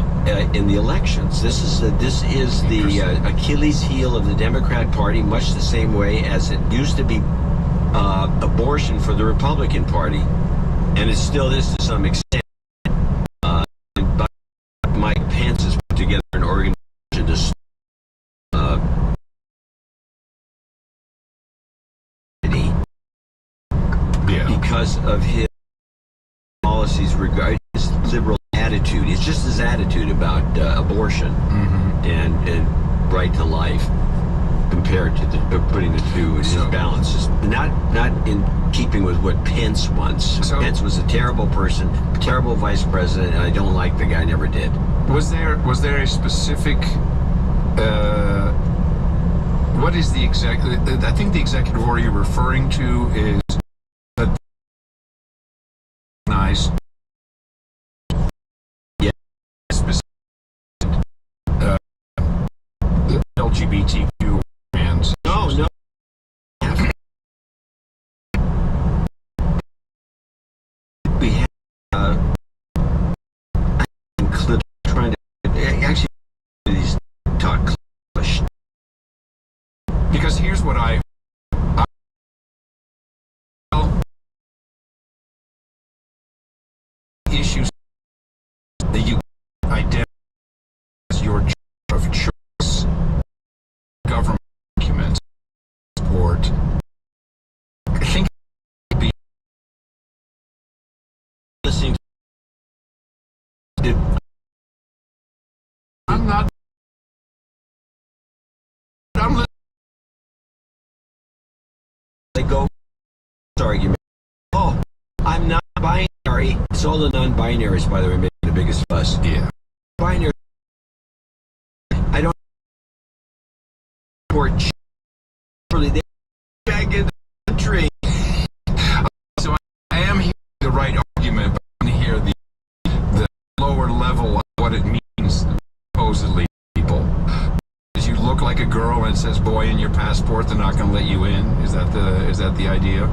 in the elections. This is the Achilles heel of the Democrat Party, much the same way as it used to be abortion for the Republican Party, and it still is to some extent. Mike Pence has put together an organization to because of his policies regarding his liberal attitude. It's just his attitude about abortion and right to life, compared to putting the two in his balance. Is not in keeping with what Pence wants. Pence was a terrible person, terrible vice president, and I don't like the guy. Never did. Was there a specific? What is the I think the executive order you're referring to is nice. Yeah. Specific, LGBTQ fans. No. We have clips trying to actually these talk English. Because here's what I issues that you identify as your of choice, government documents, support. I think be listening to I'm listening. They go argument. Oh, I'm not binary. It's all the non-binaries, by the way, making the biggest fuss. Yeah. Binary. I don't support. Really, they back in the country. supposedly people. If you look like a girl and it says boy in your passport, they're not going to let you in. Is that the idea?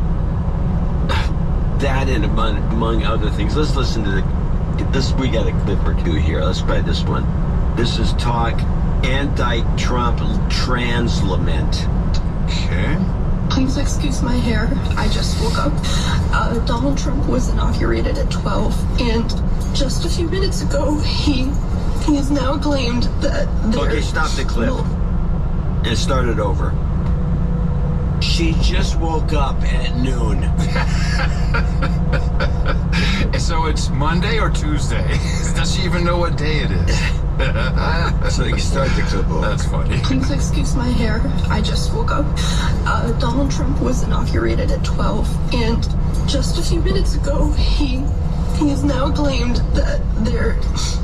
That and among other things. Let's listen to we got a clip or two here. Let's try this one. This is Talk Anti-Trump Trans Lament. Okay. Please excuse my hair. I just woke up. Donald Trump was inaugurated at 12, and just a few minutes ago, he has now claimed that Okay, stop the clip. And start it over. She just woke up at noon. So it's Monday or Tuesday? Does she even know what day it is? So you can start the clip over. That's funny. Please excuse my hair. I just woke up. Donald Trump was inaugurated at 12, and just a few minutes ago, he has now claimed that there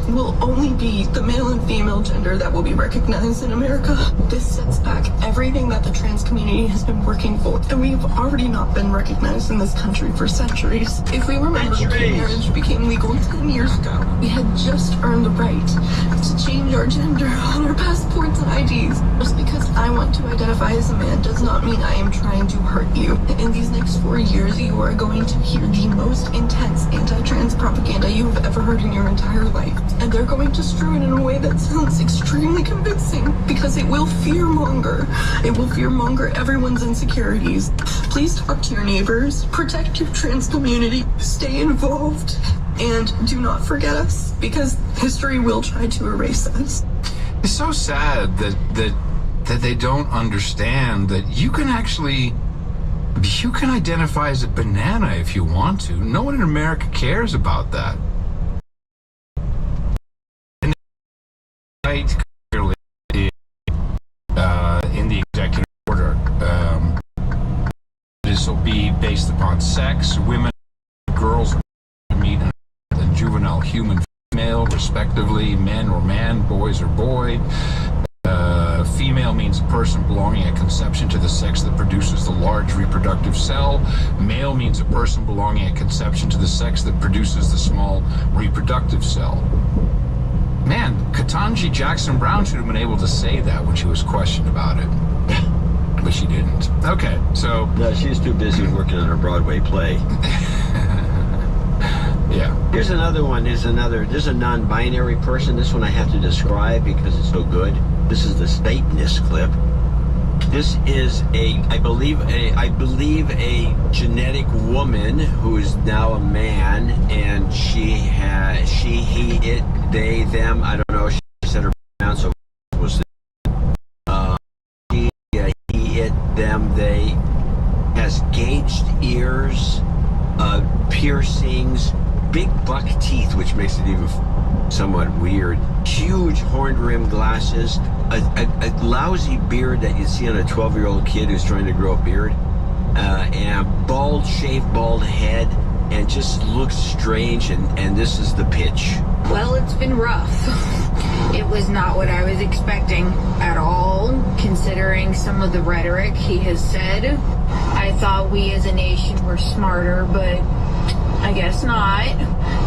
will only be the male and female gender that will be recognized in America. This sets back everything that the trans community has been working for, and we've already not been recognized in this country for centuries. If we remember, gay marriage became legal 10 years ago. We had just earned the right to change our gender on our passports and IDs. Just because I want to identify as a man does not mean I am trying to hurt you. In these next 4 years, you are going to hear the most intense anti-trans propaganda you have ever heard in your entire life. And they're going to strew it in a way that sounds extremely convincing because it will fearmonger. It will fearmonger everyone's insecurities. Please talk to your neighbors, protect your trans community, stay involved, and do not forget us because history will try to erase us. It's so sad that they don't understand that you can identify as a banana if you want to. No one in America cares about that. And right, clearly, in the executive order, this will be based upon sex. Women, girls meet and juvenile human female, respectively. Men or man, boys or boy. Female means a person belonging at conception to the sex that produces the large reproductive cell. Male means a person belonging at conception to the sex that produces the small reproductive cell. Man, Ketanji Jackson Brown should have been able to say that when she was questioned about it. But she didn't. Okay, so... No, she's too busy working on her Broadway play. Yeah. Here's another one. There's a non-binary person. This one I have to describe because it's so good. This is the Satanist clip. This is I believe a genetic woman who is now a man, and she, he, it, they, them. I don't know. She said her pronouns, so it was she, he, it, them, they. Has gauged ears, piercings, big buck teeth, which makes it even somewhat weird. Huge horn-rimmed glasses, a lousy beard that you see on a 12-year-old kid who's trying to grow a beard, and a shaved bald head, and just looks strange, and this is the pitch. Well, it's been rough. It was not what I was expecting at all, considering some of the rhetoric he has said. I thought we as a nation were smarter, but I guess not.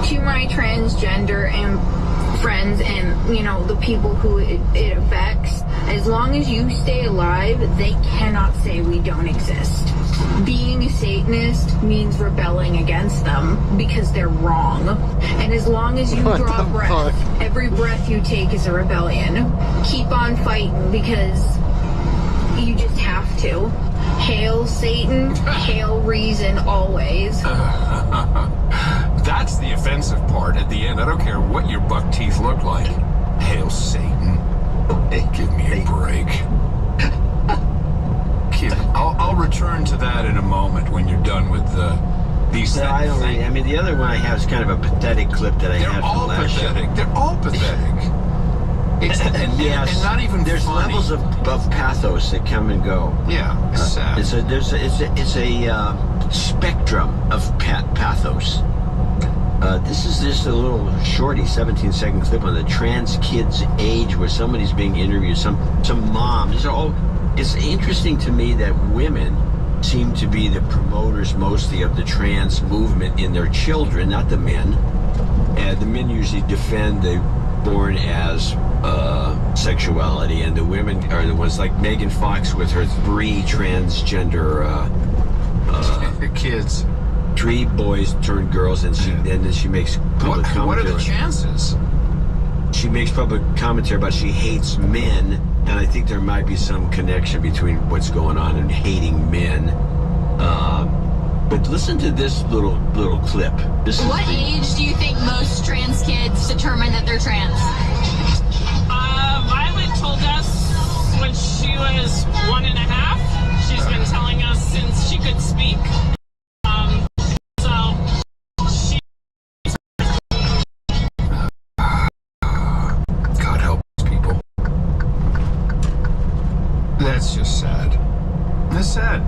To my transgender and friends and, the people who it affects, as long as you stay alive, they cannot say we don't exist. Being a Satanist means rebelling against them because they're wrong. And as long as you draw breath, every breath you take is a rebellion. Keep on fighting because you just have to. Hail Satan, hail reason always. That's the offensive part at the end. I don't care what your buck teeth look like. Hail Satan. Hey, give me a break. I'll return to that in a moment when you're done with these things. I mean, the other one I have is kind of a pathetic clip that I had from last show. They're all pathetic. And not even there's funny. Levels of pathos that come and go. Yeah, it's sad. It's a spectrum of pathos. This is just a little shorty 17-second clip on the trans kid's age where somebody's being interviewed, some mom. It's interesting to me that women seem to be the promoters mostly of the trans movement in their children, not the men. And the men usually defend the born as sexuality, and the women are the ones like Megan Fox with her 3 transgender kids, 3 boys turned girls, and then she makes public commentary. What are the chances? She makes public commentary about she hates men, and I think there might be some connection between what's going on and hating men. But listen to this little clip. What age do you think most trans kids determine that they're trans? Violet told us when she was 1.5. She's been telling us since she could speak. God help these people. That's just sad. That's sad.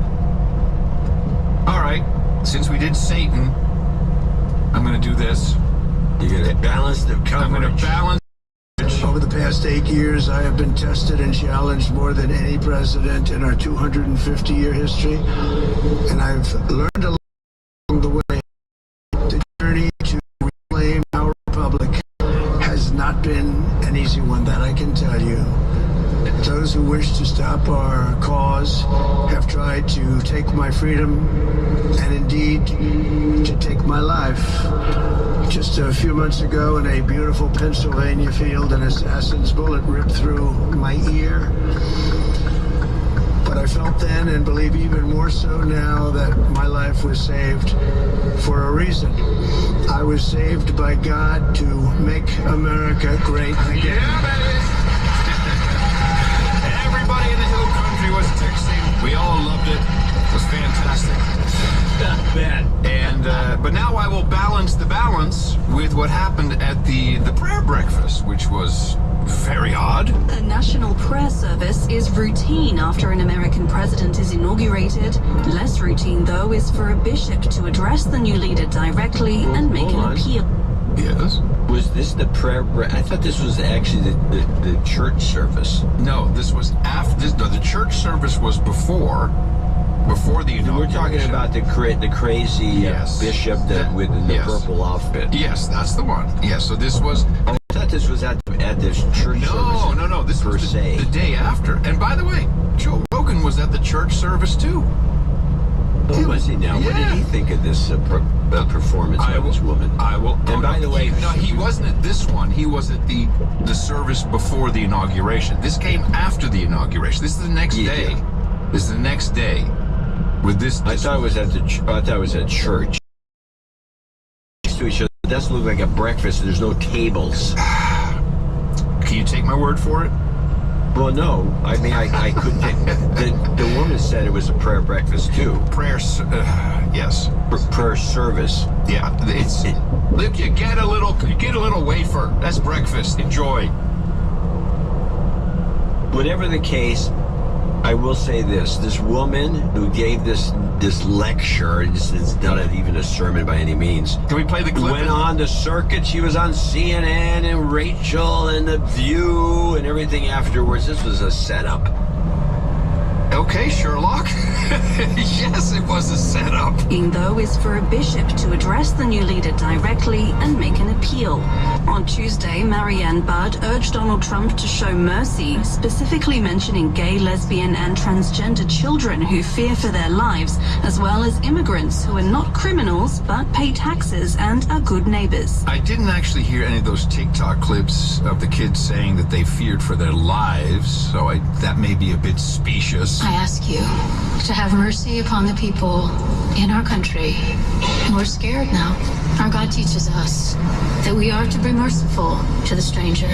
All right, since we did Satan, I'm going to do this. You're going to balance the coverage. I'm going to balance. Over the past 8 years, I have been tested and challenged more than any president in our 250-year history, and I've learned a lot along the way. The journey to reclaim our republic has not been an easy one, that I can tell you. Those who wish to stop our cause have tried to take my freedom and indeed to take my life. Just a few months ago in a beautiful Pennsylvania field, an assassin's bullet ripped through my ear. But I felt then, and believe even more so now, that my life was saved for a reason. I was saved by God to make America great again. Yeah, baby! Everybody in the hill country was texting. We all loved it. It was fantastic. Not bad. And but now I will balance the balance with what happened at the prayer breakfast, which was very odd. A national prayer service is routine after an American president is inaugurated. Less routine, though, is for a bishop to address the new leader directly and make an appeal. Yes. Was this the prayer? I thought this was actually the church service. No, this was after. The church service was before the inauguration. We're talking about the crazy bishop with the purple outfit. Yes, that's the one. Yes, so this was. I thought this was at this church service. No. This was the day after. And by the way, Joe Rogan was at the church service too. Oh, was he now? Yeah. What did he think of this performance by this woman? And by the way, no, he wasn't at this one. He was at the service before the inauguration. This came after the inauguration. This is the next day. This is the next day. With this, I thought it was at church. Next to each other. It doesn't look like a breakfast. There's no tables. Can you take my word for it? Well, no. I mean, I couldn't. The woman said it was a prayer breakfast too. Yes. Prayer service. Yeah. Look, you get a little wafer. That's breakfast. Enjoy. Whatever the case, I will say this: this woman who gave this lecture, it's not even a sermon by any means. Can we play the clip? Went on the circuit. She was on CNN and Rachel and The View and everything afterwards. This was a setup. Okay, Sherlock. Yes, it was a setup. Though is for a bishop to address the new leader directly and make an appeal. On Tuesday, Marianne Budd urged Donald Trump to show mercy, specifically mentioning gay, lesbian, and transgender children who fear for their lives, as well as immigrants who are not criminals but pay taxes and are good neighbors. I didn't actually hear any of those TikTok clips of the kids saying that they feared for their lives, so that may be a bit specious. I ask you to have mercy upon the people in our country who are scared now. Our God teaches us that we are to be merciful to the stranger,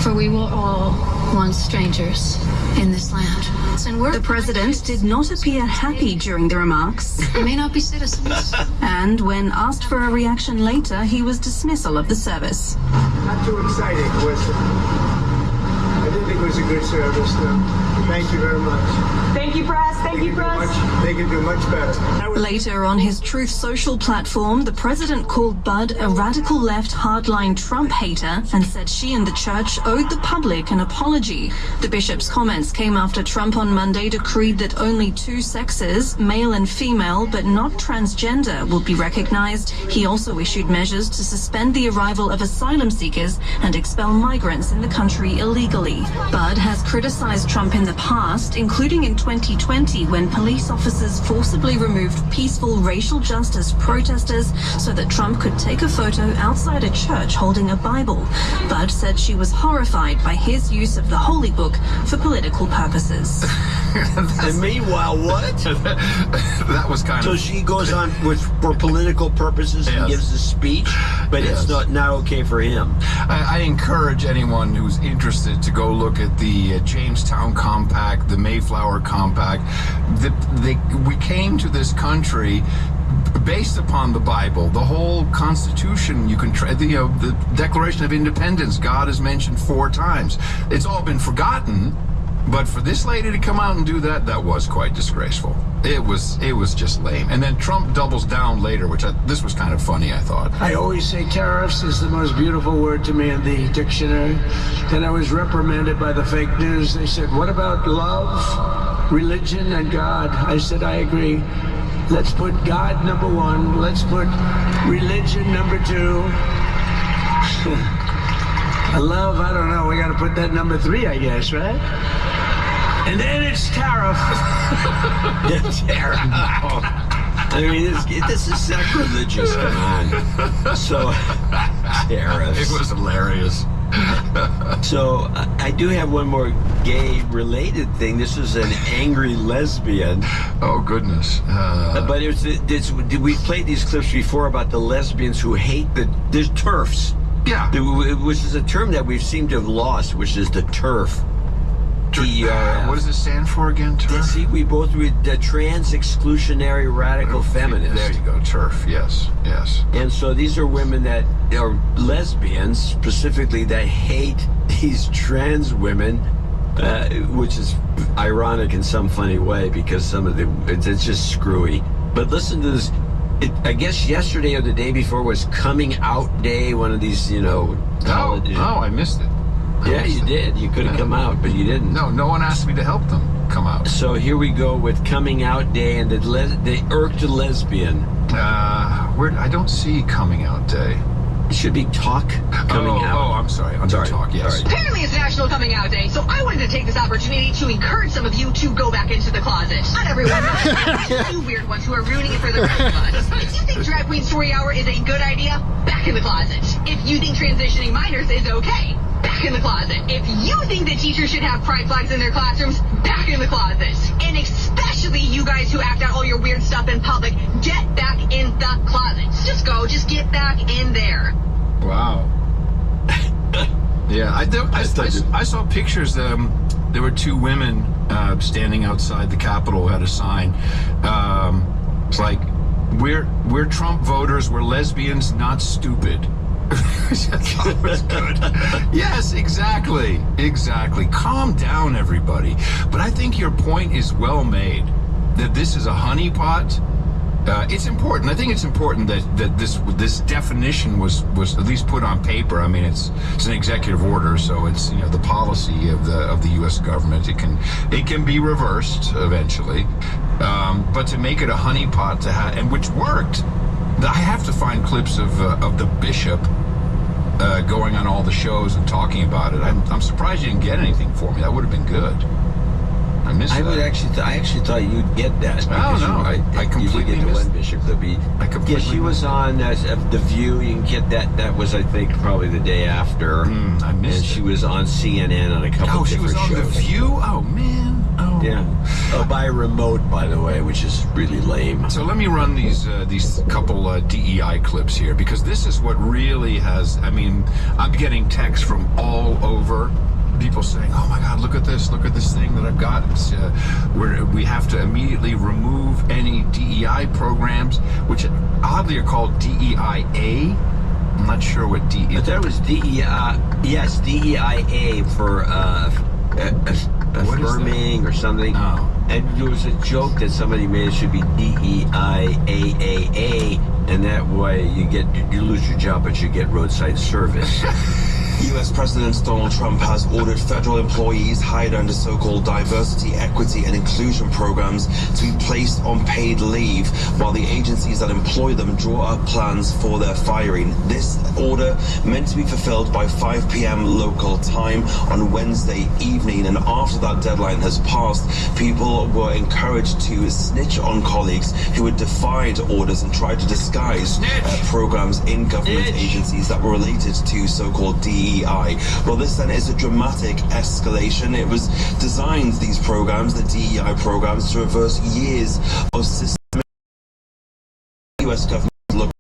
for we were all once strangers in this land. The president did not appear happy during the remarks. We may not be citizens. And when asked for a reaction later, he was dismissal of the service. Not too exciting, was it? I did think it was a good service, though. Thank you very much. Thank you, press. Thank you, press. They can do much better. Later on his Truth Social platform, the president called Bud a radical left hardline Trump hater and said she and the church owed the public an apology. The bishop's comments came after Trump on Monday decreed that only two sexes, male and female, but not transgender, will be recognized. He also issued measures to suspend the arrival of asylum seekers and expel migrants in the country illegally. Bud has criticized Trump in the past, including in 2020 when police officers forcibly removed peaceful racial justice protesters so that Trump could take a photo outside a church holding a Bible. Bud said she was horrified by his use of the Holy Book for political purposes. And meanwhile, what? That was kind so of... So she goes on for political purposes and gives a speech, but it's not okay for him. I encourage anyone who's interested to go look at the Jamestown Compact, the Mayflower Compact. We came to this country based upon the Bible, the whole Constitution. You can the Declaration of Independence. God is mentioned 4 times. It's all been forgotten. But for this lady to come out and do that, that was quite disgraceful. It was just lame. And then Trump doubles down later, this was kind of funny, I thought. I always say tariffs is the most beautiful word to me in the dictionary. Then I was reprimanded by the fake news. They said, what about love, religion, and God? I said, I agree. Let's put God number 1. Let's put religion number 2. Love, I don't know. We got to put that number 3, I guess, right? And then it's tariff. Tariff. I mean, this is sacrilegious. Come on. So, tariffs. It was hilarious. So, I do have one more gay-related thing. This is an angry lesbian. Oh, goodness. But we played these clips before about the lesbians who hate the TERFs. Yeah. Which is a term that we've seemed to have lost, which is the TERF. TERF. What does it stand for again, TERF? See, we both read the trans exclusionary radical feminist. There you go, TERF, yes. And so these are women that are lesbians, specifically, that hate these trans women, which is ironic in some funny way because it's just screwy. But listen to this. I guess yesterday or the day before was Coming Out Day, one of these, television. Oh, I missed it. You did. You could have come out, but you didn't. No one asked me to help them come out. So here we go with Coming Out Day and the irked lesbian. I don't see Coming Out Day. It should be Talk Coming Out. Oh, I'm sorry. Talk, yes. Apparently it's National Coming Out Day, so I wanted to take this opportunity to encourage some of you to go back into the closet. Not everyone, not you weird ones who are ruining it for the rest of us. If you think Drag Queen Story Hour is a good idea, back in the closet. If you think transitioning minors is okay, back in the closet. If you think that teachers should have pride flags in their classrooms, back in the closet. And especially you guys who act out all your weird stuff in public, get back in the closet. Just get back in there. Wow. Yeah, I saw pictures. There were 2 women standing outside the Capitol who had a sign. It's like, we're Trump voters, we're lesbians, not stupid. That was good. Yes, exactly. Calm down, everybody. But I think your point is well made, that this is a honeypot. It's important. I think it's important that this definition was at least put on paper. I mean, it's an executive order, so it's the policy of the U.S. government. It can be reversed eventually, but to make it a honeypot and which worked. I have to find clips of the bishop going on all the shows and talking about it. I'm surprised you didn't get anything for me. That would have been good. I missed that. I actually thought you'd get that. Oh, no. I completely get the missed one bishop. Yeah, she was on The View. You can get that. That was, I think, probably the day after. I missed it. And she was on CNN on a couple of different shows. Oh, she was on The View? Oh, man. Oh. Yeah. By remote, by the way, which is really lame. So let me run these couple DEI clips here, because this is what really has, I'm getting texts from all over. People saying, "Oh my God, look at this thing that I've got." It's, we have to immediately remove any DEI programs, which oddly are called DEIA. I'm not not sure what D. But that was DEI. Yes, DEIA for affirming or something. Oh. And there was a joke that somebody made. It should be DEIAAA, and that way you lose your job, but you get roadside service. U.S. President Donald Trump has ordered federal employees hired under so-called diversity, equity, and inclusion programs to be placed on paid leave while the agencies that employ them draw up plans for their firing. This order meant to be fulfilled by 5 p.m. local time on Wednesday evening, and after that deadline has passed, people were encouraged to snitch on colleagues who had defied orders and tried to disguise programs in government agencies that were related to so-called DEI. Well, this then is a dramatic escalation. It was designed, these programs, the DEI programs, to reverse years of systemic U.S. government look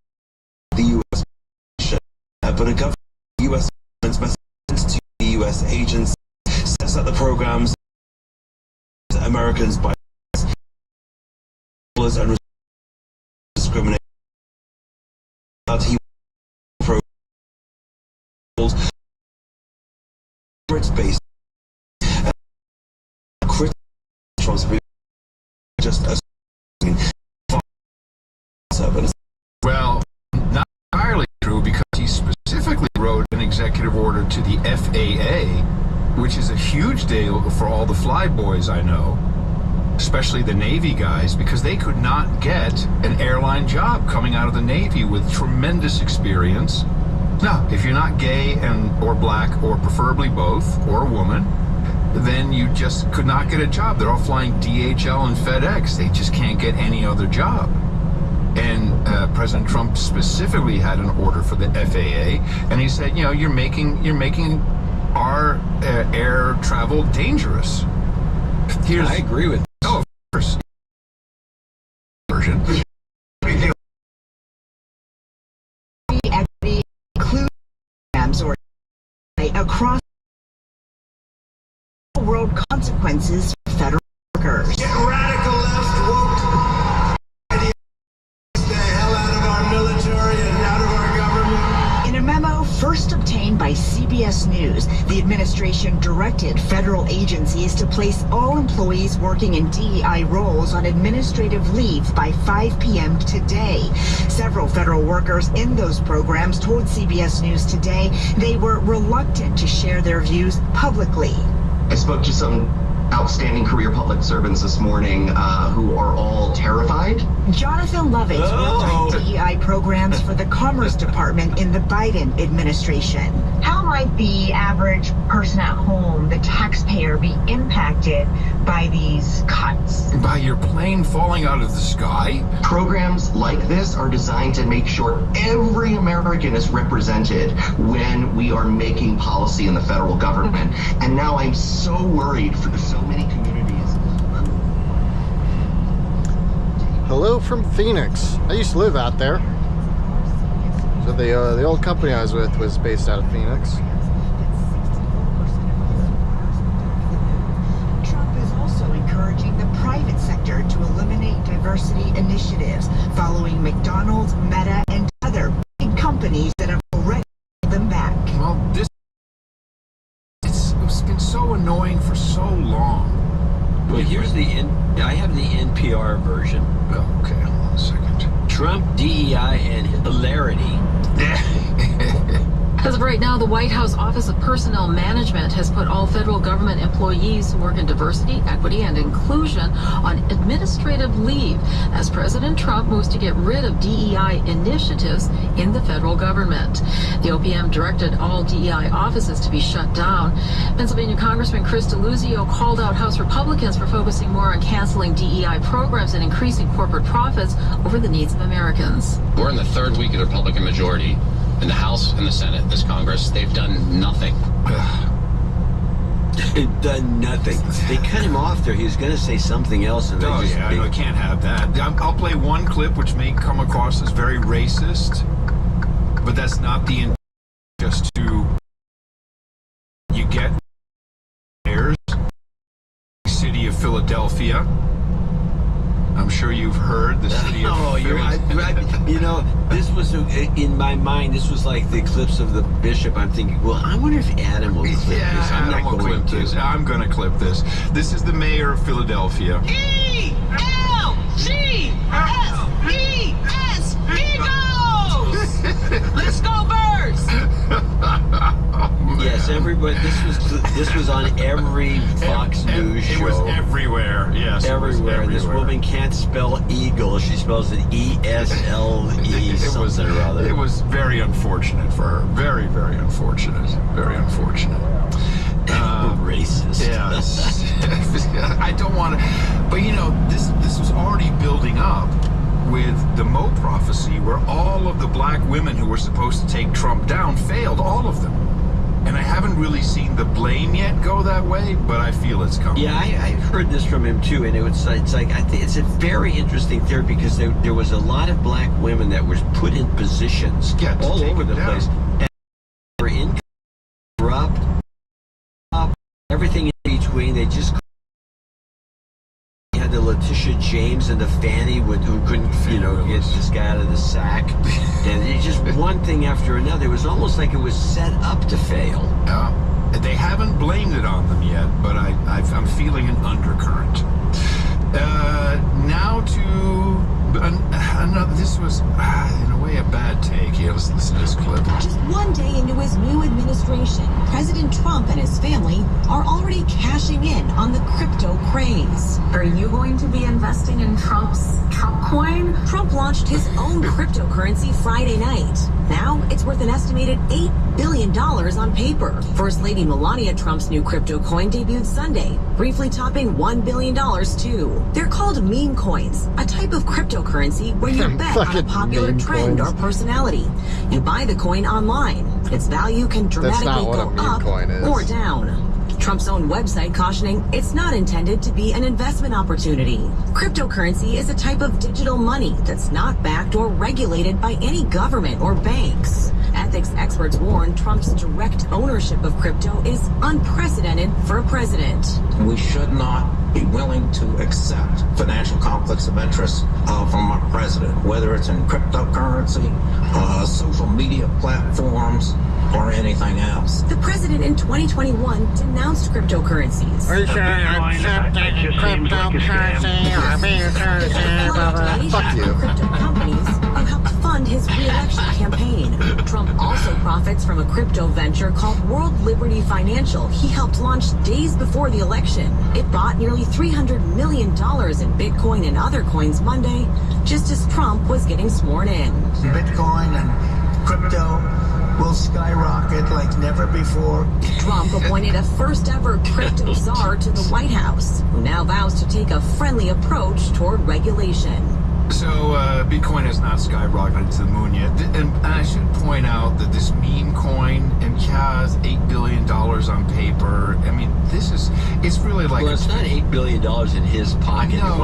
the U.S. but a U.S. government's message to the U.S. agents says that the programs Americans by and discrimination that he based just as well, not entirely true, because he specifically wrote an executive order to the FAA, which is a huge deal for all the flyboys I know, especially the Navy guys, because they could not get an airline job coming out of the Navy with tremendous experience. No, if you're not gay or black, or preferably both, or a woman, then you just could not get a job. They're all flying DHL and FedEx. They just can't get any other job. And President Trump specifically had an order for the FAA, and he said, you're making our air travel dangerous. I agree with. Oh, of course. Version. Or across the world consequences for federal workers. Get radical left woke. Get the hell out of our military and out of our government. In a memo first obtained by CBS News, the administration directed federal agencies to place all employees working in DEI roles on administrative leave by 5 p.m. today. Several federal workers in those programs told CBS News today they were reluctant to share their views publicly. I spoke to some outstanding career public servants this morning who are all terrified. Jonathan Lovett worked on DEI programs for the Commerce Department in the Biden administration. How might the average person at home, the taxpayer, be impacted by these cuts? By your plane falling out of the sky? Programs like this are designed to make sure every American is represented when we are making policy in the federal government. And now I'm so worried for so many communities. Hello from Phoenix. I used to live out there. So the old company I was with was based out of Phoenix. Trump is also encouraging the private sector to eliminate diversity initiatives, following McDonald's, Meta, and other big companies that have already held them back. Well, it's been so annoying for so long. Well, here's I have the NPR version. Oh, okay, hold on a second. Trump, DEI, and hilarity. As of right now, the White House Office of Personnel Management has put all federal government employees who work in diversity, equity, and inclusion on administrative leave as President Trump moves to get rid of DEI initiatives in the federal government. The OPM directed all DEI offices to be shut down. Pennsylvania Congressman Chris Deluzio called out House Republicans for focusing more on canceling DEI programs and increasing corporate profits over the needs of Americans. We're in the third week of the Republican majority. In the House and the Senate, this Congress, they've done nothing. They've done nothing. They cut him off there. He was going to say something else. And I can't have that. I'll play one clip which may come across as very racist, but that's not the intent. Just to you get mayors, city of Philadelphia, I'm sure you've heard the city of this was in my mind. This was like the clips of the bishop. I'm thinking, well, I wonder if Adam will clip this. I'm not going to. I'm going to clip this. This is the mayor of Philadelphia. E-L-G-S, Eagles! Let's go, Birds! Yes, everybody. This was on every Fox News show. It was everywhere. Yes, everywhere. This woman can't spell eagle. She spells it E-S-L-E something or other. It was very unfortunate for her. Very, very unfortunate. Very unfortunate. Racist. Yes. I don't want to. But this was already building up with the Mo prophecy, where all of the black women who were supposed to take Trump down failed, all of them. And I haven't really seen the blame yet go that way, but I feel it's coming. Yeah, I've heard this from him too, and it's like I think it's a very interesting theory, because there was a lot of black women that were put in positions all over the place, and were in corrupt, everything in between. They just had the Letitia James and the Fanny who couldn't, get this guy out of the sack, and it just one thing after another. It was almost like it was set up to fail. They haven't blamed it on them yet, but I'm feeling an undercurrent. Now to another. This was, in a way, a bad take. Here, let's listen to this clip. Just one day into his new administration, President Trump and his family are already cashing in on the crypto craze. Are you going to be investing in Trump's Trump coin? Trump launched his own cryptocurrency Friday night. Now it's worth an estimated $8 billion on paper. First Lady Melania Trump's new crypto coin debuted Sunday, briefly topping $1 billion too. They're called meme coins, a type of cryptocurrency where you bet on a popular trend or personality. You buy the coin online. Its value can dramatically go up or down. Trump's own website cautioning it's not intended to be an investment opportunity. Cryptocurrency is a type of digital money that's not backed or regulated by any government or banks. Ethics experts warn Trump's direct ownership of crypto is unprecedented for a president. We should not be willing to accept financial conflicts of interest from our president, whether it's in cryptocurrency, social media platforms, or anything else. The president in 2021 denounced cryptocurrencies. Are you sure I accept cryptocurrency? Fuck you. Crypto companies who helped fund his re-election campaign. Trump also profits from a crypto venture called World Liberty Financial he helped launch days before the election. It bought nearly $300 million in Bitcoin and other coins Monday, just as Trump was getting sworn in. Bitcoin and crypto will skyrocket like never before. Trump appointed a first-ever crypto czar to the White House, who now vows to take a friendly approach toward regulation. So, Bitcoin has not skyrocketed to the moon yet. And I should point out that this meme coin, and it's $8 billion on paper. I mean, it's really like... Well, it's not $8 billion in his pocket. No,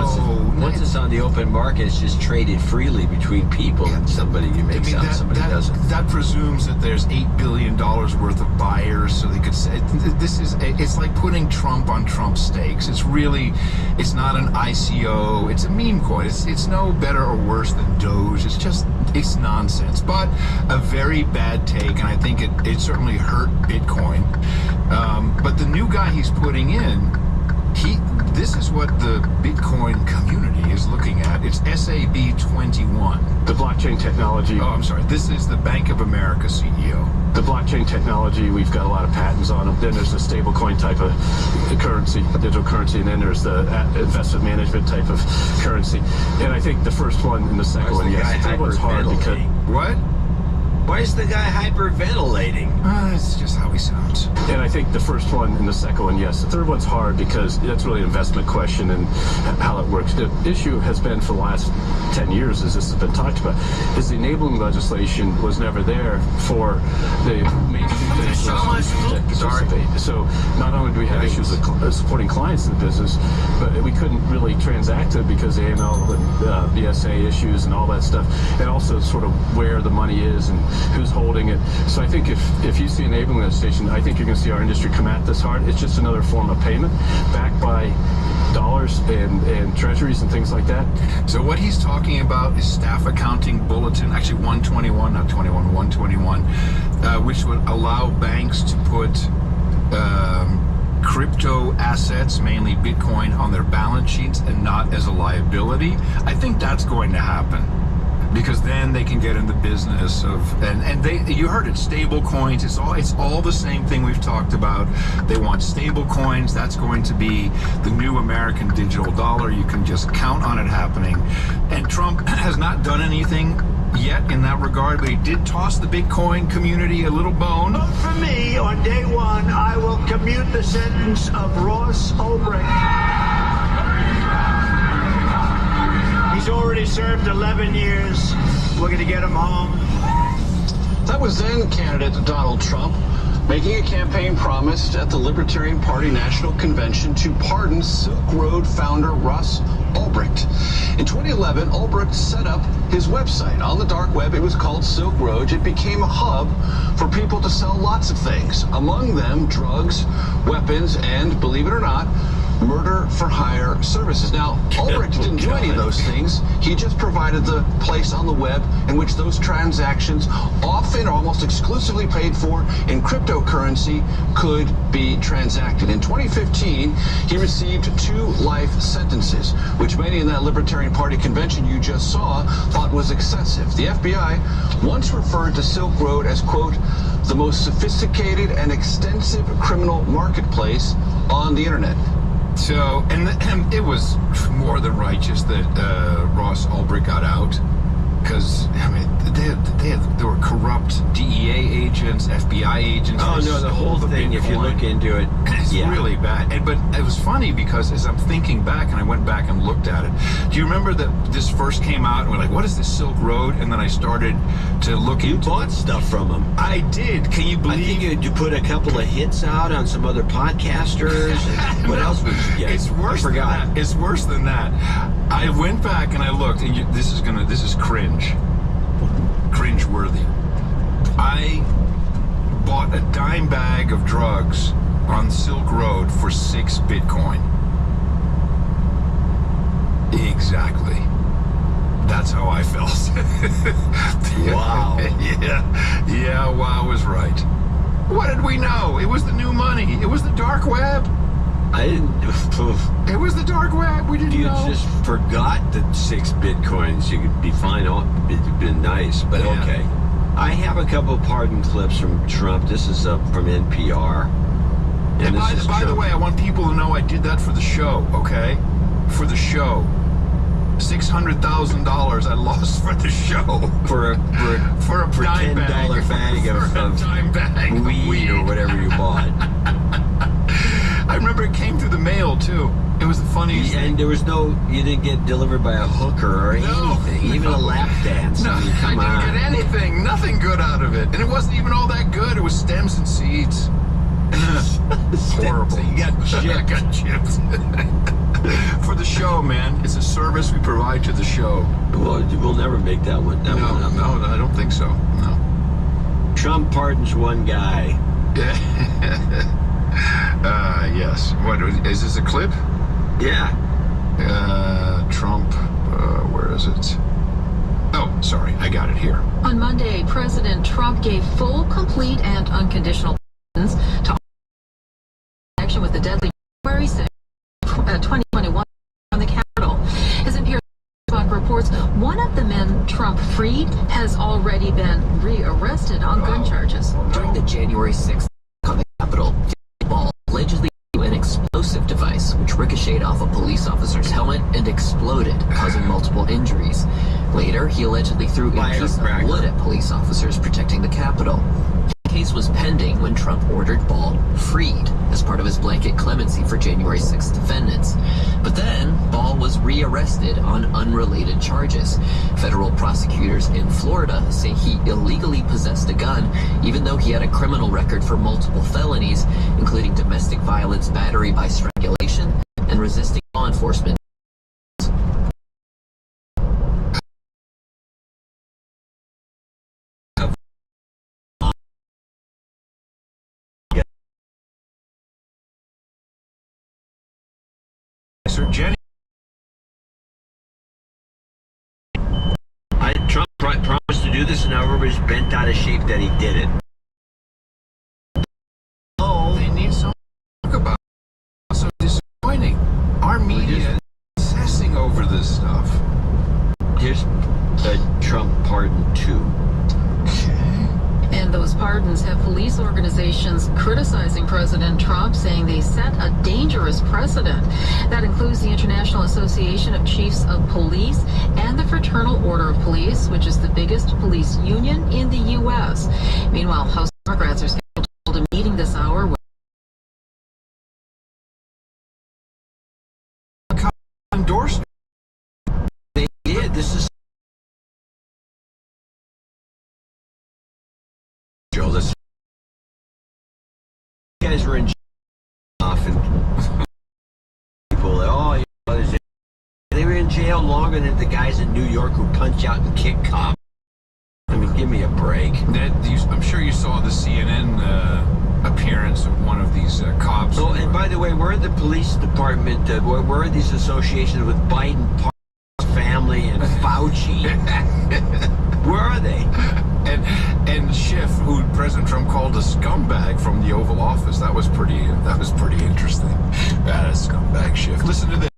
once it's on the open market, it's just traded freely between people, and somebody makes out, somebody doesn't. That presumes that there's $8 billion worth of buyers, so they could say, it's like putting Trump on Trump stakes. It's not an ICO, it's a meme coin. It's no better or worse than Doge. It's nonsense, but a very bad take, and I think it certainly hurt Bitcoin. But the new guy he's putting in, this is what the Bitcoin community is looking at. It's SAB 21. The blockchain technology. Oh, I'm sorry. This is the Bank of America CEO. The blockchain technology, we've got a lot of patents on them. Then there's the stablecoin type of currency, digital currency, and then there's the investment management type of currency. And I think the first one and the second one, yes. The third one's hard because... What? Why is the guy hyperventilating? It's just how he sounds. And I think the first one and the second one, yes. The third one's hard because that's really an investment question and how it works. The issue has been for the last 10 years, as this has been talked about, is the enabling legislation was never there for the mainstream financial institutions to participate. So not only do we have issues of supporting clients in the business, but we couldn't really transact it because of AML and BSA issues and all that stuff, and also sort of where the money is and who's holding it. So I think if you see enabling legislation, I think you're going to see our industry come at this hard. It's just another form of payment backed by dollars and treasuries and things like that. So what he's talking about is staff accounting bulletin, actually 121, not 21, 121, which would allow banks to put crypto assets, mainly Bitcoin, on their balance sheets and not as a liability. I think that's going to happen, because then they can get in the business of, and you heard it, stable coins. It's all the same thing we've talked about. They want stable coins. That's going to be the new American digital dollar. You can just count on it happening. And Trump has not done anything yet in that regard, but he did toss the Bitcoin community a little bone. Vote for me on day one. I will commute the sentence of Ross Ulbricht. He's already served 11 years. We're going to get him home. That was then candidate Donald Trump making a campaign promise at the Libertarian Party National Convention to pardon Silk Road founder Ross Ulbricht. In 2011, Ulbricht set up his website. On the dark web, it was called Silk Road. It became a hub for people to sell lots of things, among them drugs, weapons, and, believe it or not, murder for hire services. Now, Ulbricht didn't do any of those things. He just provided the place on the web in which those transactions, often almost exclusively paid for in cryptocurrency, could be transacted. In 2015, he received 2 life sentences, which many in that Libertarian Party convention you just saw thought was excessive. The FBI once referred to Silk Road as, quote, the most sophisticated and extensive criminal marketplace on the internet. So, and it was more than righteous that Ross Ulbricht got out, because I mean there were corrupt DEA agents, FBI agents. Oh no, the whole thing. If you look into it, it's really bad. But it was funny because as I'm thinking back, and I went back and looked at it. Do you remember that this first came out and we're like, what is this Silk Road? And then I started to look into. You bought stuff from them. I did. Can you believe? I think you put a couple of hits out on some other podcasters. What else would you get? It's worse than that. It's worse than that. I went back and I looked, and this is cringe-worthy. I bought a dime bag of drugs on Silk Road for 6 Bitcoin. Exactly. That's how I felt. Wow. Yeah, wow was right. What did we know? It was the new money. It was the dark web. I didn't. It was the dark web. We didn't know. You just forgot that 6 Bitcoins. You could be fine. It'd been nice, but okay. I have a couple pardon clips from Trump. This is from NPR. And by the way, I want people to know I did that for the show, okay? For the show. $600,000 I lost for the show. For a $10 bag of weed or whatever you bought. I remember it came through the mail too. It was the funniest thing. And there was you didn't get delivered by a hooker or anything, even a lap dance. No, I mean, come on. I didn't get anything, nothing good out of it. And it wasn't even all that good. It was stems and seeds. Horrible. You got chipped. I got chipped. For the show, man. It's a service we provide to the show. Well, we'll never make that one. No, I don't think so. No. Trump pardons one guy. Yes. What is this a clip? Yeah. Trump. Where is it? Oh, sorry. I got it here. On Monday, President Trump gave full, complete, and unconditional pardons to connection with the deadly January 6, 2021 on the Capitol. As NPR reports, one of the men Trump freed has already been rearrested on gun charges. During the January 6th on the Capitol, Ball allegedly threw an explosive device which ricocheted off a police officer's helmet and exploded, causing multiple injuries. Later, he allegedly threw a piece of wood at police officers protecting the Capitol. The case was pending when Trump ordered Ball freed as part of his blanket clemency for January 6th defendants. But then, Ball was rearrested on unrelated charges. Federal prosecutors in Florida say he illegally possessed a gun, even though he had a criminal record for multiple felonies, including domestic violence, battery by strangulation, and resisting law enforcement. Officer Jenny. Trump promised to do this, and now everybody's bent out of shape that he did it. Oh, they need something to talk about. So disappointing. Our media is obsessing over this stuff. Here's the Trump pardon 2. And those pardons have police organizations criticizing President Trump, saying they set a dangerous precedent. That includes the International Association of Chiefs of Police and the Fraternal Order of Police, which is the biggest police union in the U.S. Meanwhile, House Democrats are scheduled to hold a meeting this hour with endorsement. They did. This is Joe. This guys were in jail often. People, oh, you know, they were in jail longer than the guys in New York who punch out and kick cops. I mean, give me a break. I'm sure you saw the CNN appearance of one of these cops. Oh, and by the way, where are the police department? Where are these associations with Biden, family, and Fauci? Where are they? And Schiff, who President Trump called a scumbag from the Oval Office. That was pretty interesting. That is scumbag Schiff. Listen to this.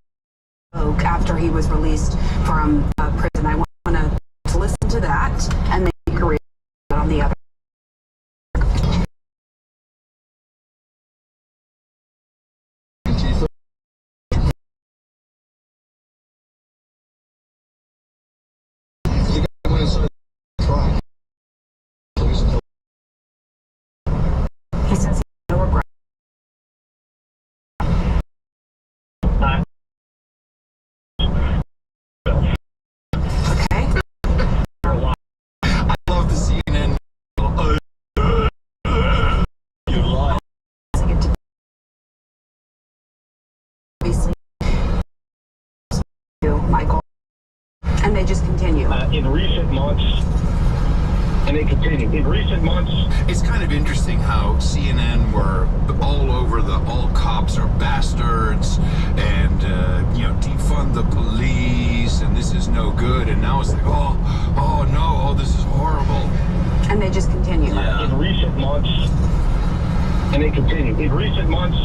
After he was released from prison, I want to listen to that and then agree on the other. He says no regret. I love the CNN. You lie. Michael, and they just continue. In recent months, and they continue. In recent months, it's kind of interesting how CNN were all over all cops are bastards, and defund the police, and this is no good, and now it's like, oh no, this is horrible. And they just continue. In recent months, and they continue. In recent months,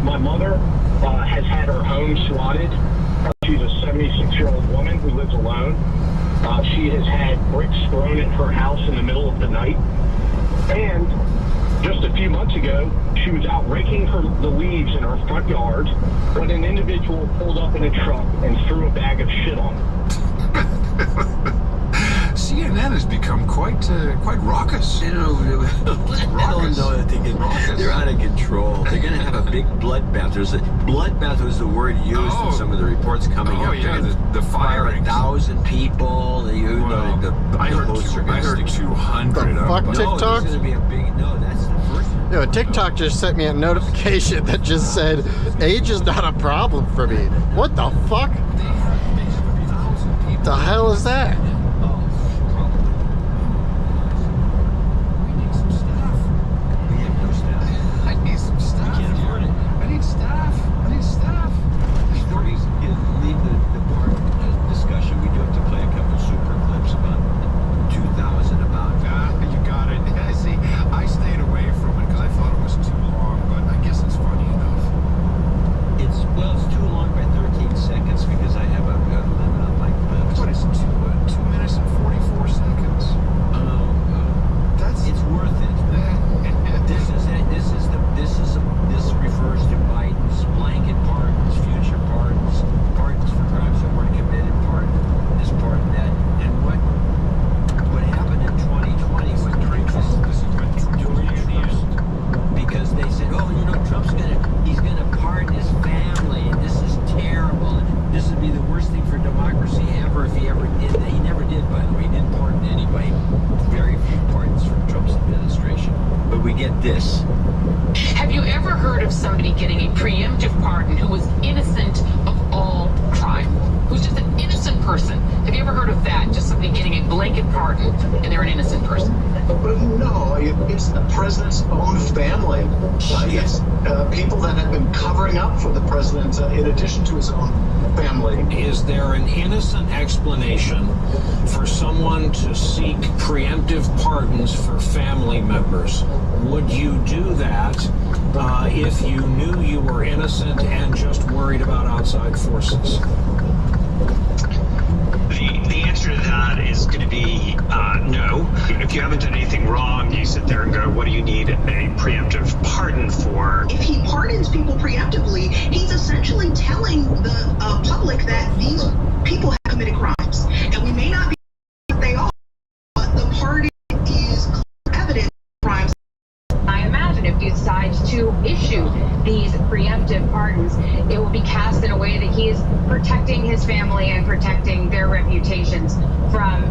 my mother has had her home swatted. She's a 76-year-old woman who lives alone. She has had bricks thrown at her house in the middle of the night. And just a few months ago, she was out raking the leaves in her front yard when an individual pulled up in a truck and threw a bag of shit on her. CNN has become quite raucous. I don't know that they're out of control. They're going to have a big bloodbath. Bloodbath was the word used in some of the reports coming up. Yeah, the firing. 1,000 people. I heard 200. The fuck, TikTok? There's going to be a big, that's the first one. Yo, TikTok just sent me a notification that just said, age is not a problem for me. What the fuck? The hell is that? Have you ever heard of somebody getting a preemptive pardon who was innocent of all crime? Who's just an innocent person. Have you ever heard of that? Just somebody getting a blanket pardon and they're an innocent person. But no, it's the president's own family. It's people that have been covering up for the president in addition to his own family. Is there an innocent explanation for someone to seek preemptive pardons for family members? Would you do that if you knew you were innocent and just worried about outside forces? The answer to that is going to be no. If you haven't done anything wrong, you sit there and go, what do you need a preemptive pardon for? If he pardons people preemptively, he's essentially telling the public that these people have committed crimes. And we may not be what they are, but the pardon is evidence of crimes. I imagine if he decides to issue these preemptive pardons, it will be cast in a way that he is protecting his family and protecting their reputations from,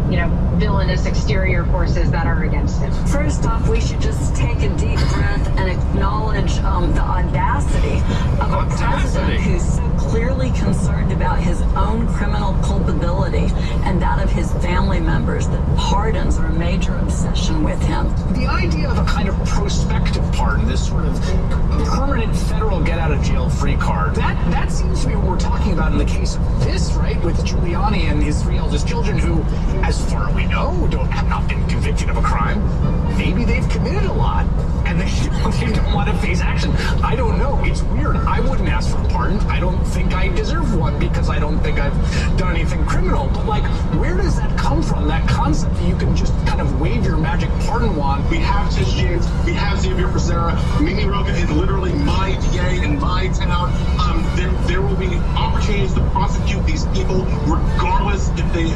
villainous exterior forces that are against him. First off, we should just take a deep breath and acknowledge the audacity of a president who's so clearly concerned about his own criminal culpability and that of his family members, that pardons are a major obsession with him. The idea of a kind of prospective pardon, this sort of permanent federal get-out-of-jail-free card, that seems to be what we're talking about in the case of this, right, with Giuliani and his 3 eldest children who, as far as we know, have not been convicted of a crime. Maybe they've committed a lot, and they don't want to face action. I don't know. It's weird. I wouldn't ask for a pardon. I don't think I deserve one because I don't think I've done anything criminal. But, where does that come from, that concept that you can just kind of wave your magic pardon wand? We have Tish James, we have Xavier Becerra, Mimi Rocha is literally my DA in my town. There will be opportunities to prosecute these people regardless if they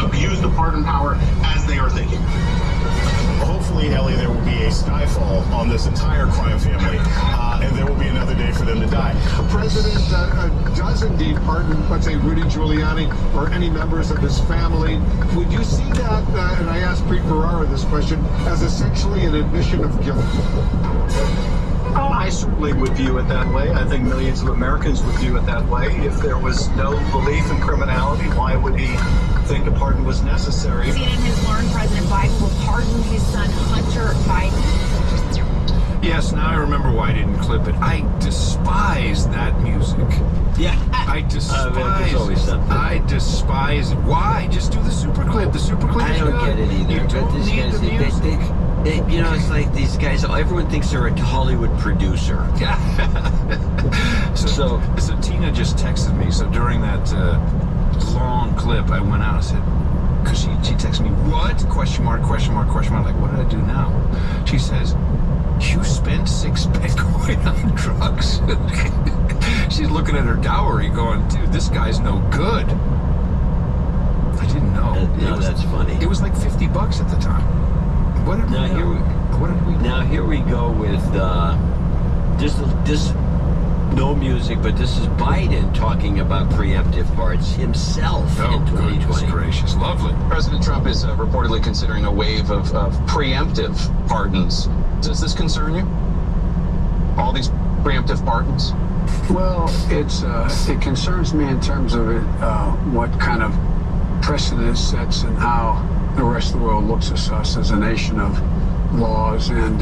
abuse the pardon power as they are thinking. Hopefully, Ellie, there will be a skyfall on this entire crime family, and there will be another day for them to die. The president does indeed pardon, let's say, Rudy Giuliani or any members of his family. Would you see that, and I asked Preet Bharara this question, as essentially an admission of guilt? I certainly would view it that way. I think millions of Americans would view it that way. If there was no belief in criminality, why would he think a pardon was necessary? CNN has learned President Biden will pardon his son Hunter Biden. Yes, now I remember why I didn't clip it. I despise that music. Yeah. I despise there's always something. I despise it. Why? Just do the super clip. The super clip I don't get it either. You don't but need the music. It's like these guys, everyone thinks they're a Hollywood producer. So Tina just texted me. So during that long clip, I went out and said, because she texted me, what? Question mark, question mark, question mark. Like, what did I do now? She says, you spent 6 Bitcoin on drugs? She's looking at her dowry going, dude, this guy's no good. I didn't know. That's funny. It was like $50 at the time. Here we go with this no music, but this is Biden talking about preemptive pardons himself in 2020. Goodness gracious, lovely. President Trump is reportedly considering a wave of preemptive pardons. Does this concern you? All these preemptive pardons? Well, it concerns me in terms of what kind of precedent sets and how the rest of the world looks at us as a nation of laws and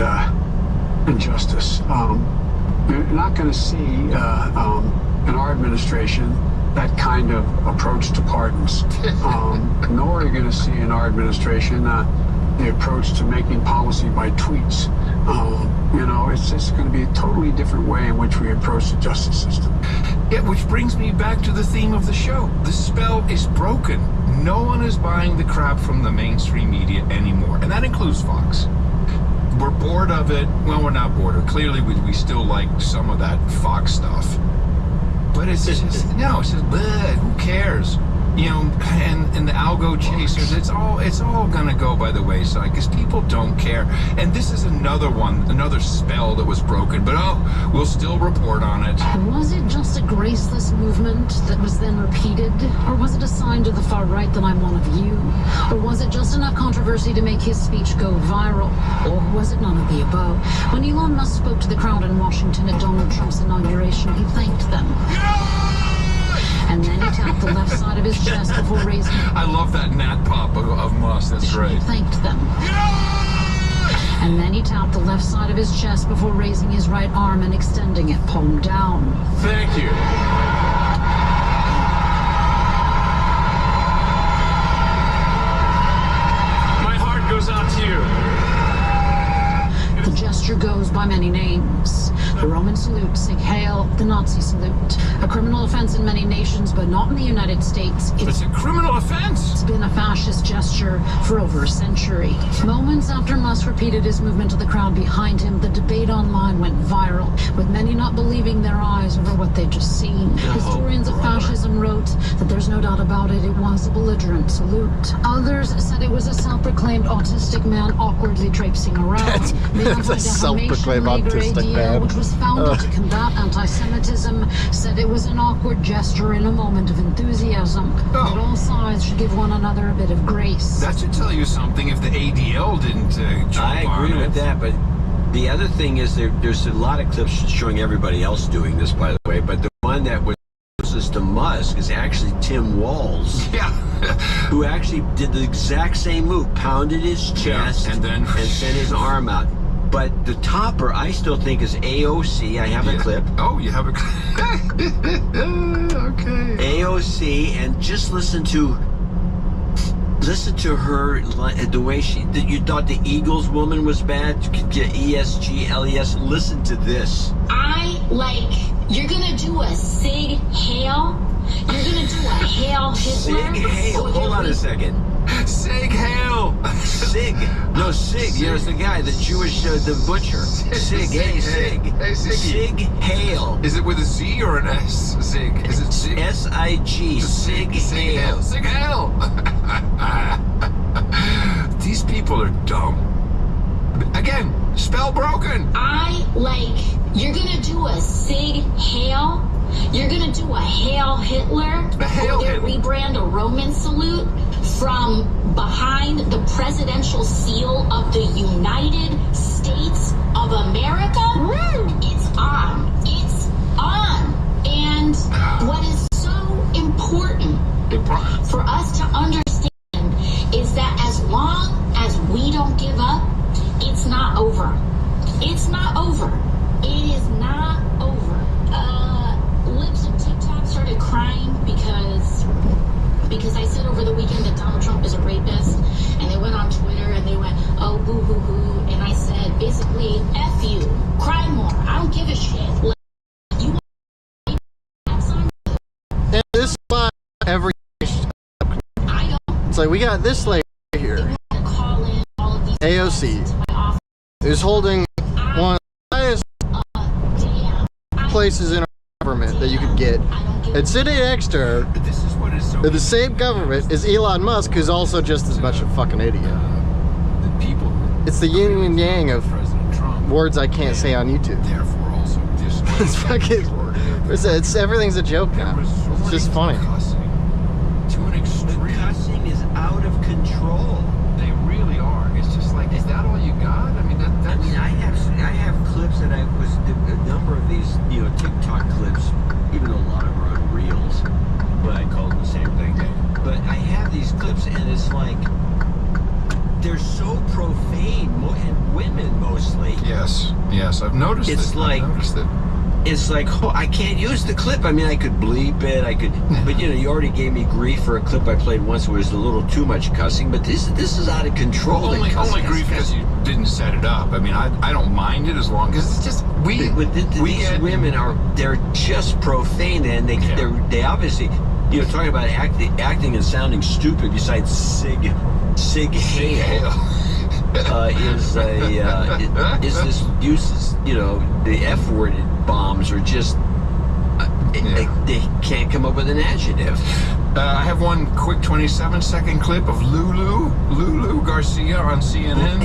justice. You're not going to see in our administration that kind of approach to pardons. Nor are you going to see in our administration the approach to making policy by tweets. It's just going to be a totally different way in which we approach the justice system. Yeah, which brings me back to the theme of the show. The spell is broken. No one is buying the crap from the mainstream media anymore, and that includes Fox. We're bored of it. Well, we're not bored. Clearly, we still like some of that Fox stuff. But it's just, it's just, bleh, who cares? And the algo chasers, it's all gonna go by the wayside because people don't care. And this is another spell that was broken, but we'll still report on it. Was it just a graceless movement that was then repeated? Or was it a sign to the far right that I'm one of you? Or was it just enough controversy to make his speech go viral? Or was it none of the above? When Elon Musk spoke to the crowd in Washington at Donald Trump's inauguration, he thanked them. And then he tapped the left side of his chest before raising. I love that nat pop of Musk. That's great. He thanked them. And then he tapped the left side of his chest before raising his right arm and extending it palm down. Thank you. My heart goes out to you. The gesture goes by many names. The Roman salute, Sig Heil, the Nazi salute. A criminal offense in many nations, but not in the United States. It's a criminal offense. It's been a fascist gesture for over a century. Moments after Musk repeated his movement to the crowd behind him, the debate online went viral, with many not believing their eyes over what they'd just seen. Historians of fascism wrote that there's no doubt about it, it was a belligerent salute. Others said it was a self-proclaimed autistic man awkwardly traipsing around. It's a self-proclaimed autistic man. Which was founded to combat anti-Semitism, said it was an awkward gesture in a moment of enthusiasm. That all sides should give one another a bit of grace. That should tell you something if the ADL didn't jump I agree on with it. that, but the other thing is there's a lot of clips showing everybody else doing this, by the way, but the one that was closest to Musk is actually Tim Walz. Yeah. Who actually did the exact same move, pounded his chest and sent his arm out. But the topper, I still think, is AOC. I have a clip. Oh, you have a clip. Okay. AOC, and just listen to her, the way you thought the Eagles woman was bad, ESGLES. Listen to this. You're gonna do a Sig Heil? You're gonna do a Hail Hitler? Sig Heil. Hold on a second. Sig Heil. Sig. No, Sig. You know, it's the guy, the Jewish, the butcher. Sig. Hey, Sig. Hey, Sig Heil. Is it with a Z or an S? Sig. Is it Sig? S-I-G. Sig Heil. Sig Heil. These people are dumb. Again, spell broken. You're gonna do a Sig Heil? You're gonna do a Hail Hitler? The Hail Hitler. Rebrand a Roman salute from behind the presidential seal of the United States of America? It's on. It's on. And what is so important for us to understand is that as long as we don't give up, it's not over. It's not over. It is not over. Lips of Tik Tok started crying because I said over the weekend that Donald Trump is a rapist, and they went on Twitter and they went, oh, boo hoo hoo, and I said basically, F you, cry more, I don't give a shit. And this is why every it's like we got this lady here, AOC, who's holding one of the highest places in our government that you could get, and sitting next to her in the same government is Elon Musk, who's also just as much a fucking idiot. It's the yin and yang of words I can't say on YouTube. It's fucking. Everything's a joke now. It's just funny. To an extreme. Cussing is out of control. They really are. It's just like, is that all you got? I mean, I have clips that a number of these, TikTok clips, even though a lot of them are on Reels, but I call them the same thing. But I have these clips, and it's like, they're so profane, and women mostly. Yes, I've noticed it. It's like, oh, I can't use the clip. I mean, I could bleep it, but you already gave me grief for a clip I played once where it was a little too much cussing, but this is out of control. Only grief because you didn't set it up. I mean, I don't mind it as long as it's just, these women they're just profane, and they obviously, talking about acting and sounding stupid besides Sig Heil. Is this uses, the F-worded bombs are just, they can't come up with an adjective. I have one quick 27-second clip of Lulu Garcia on CNN.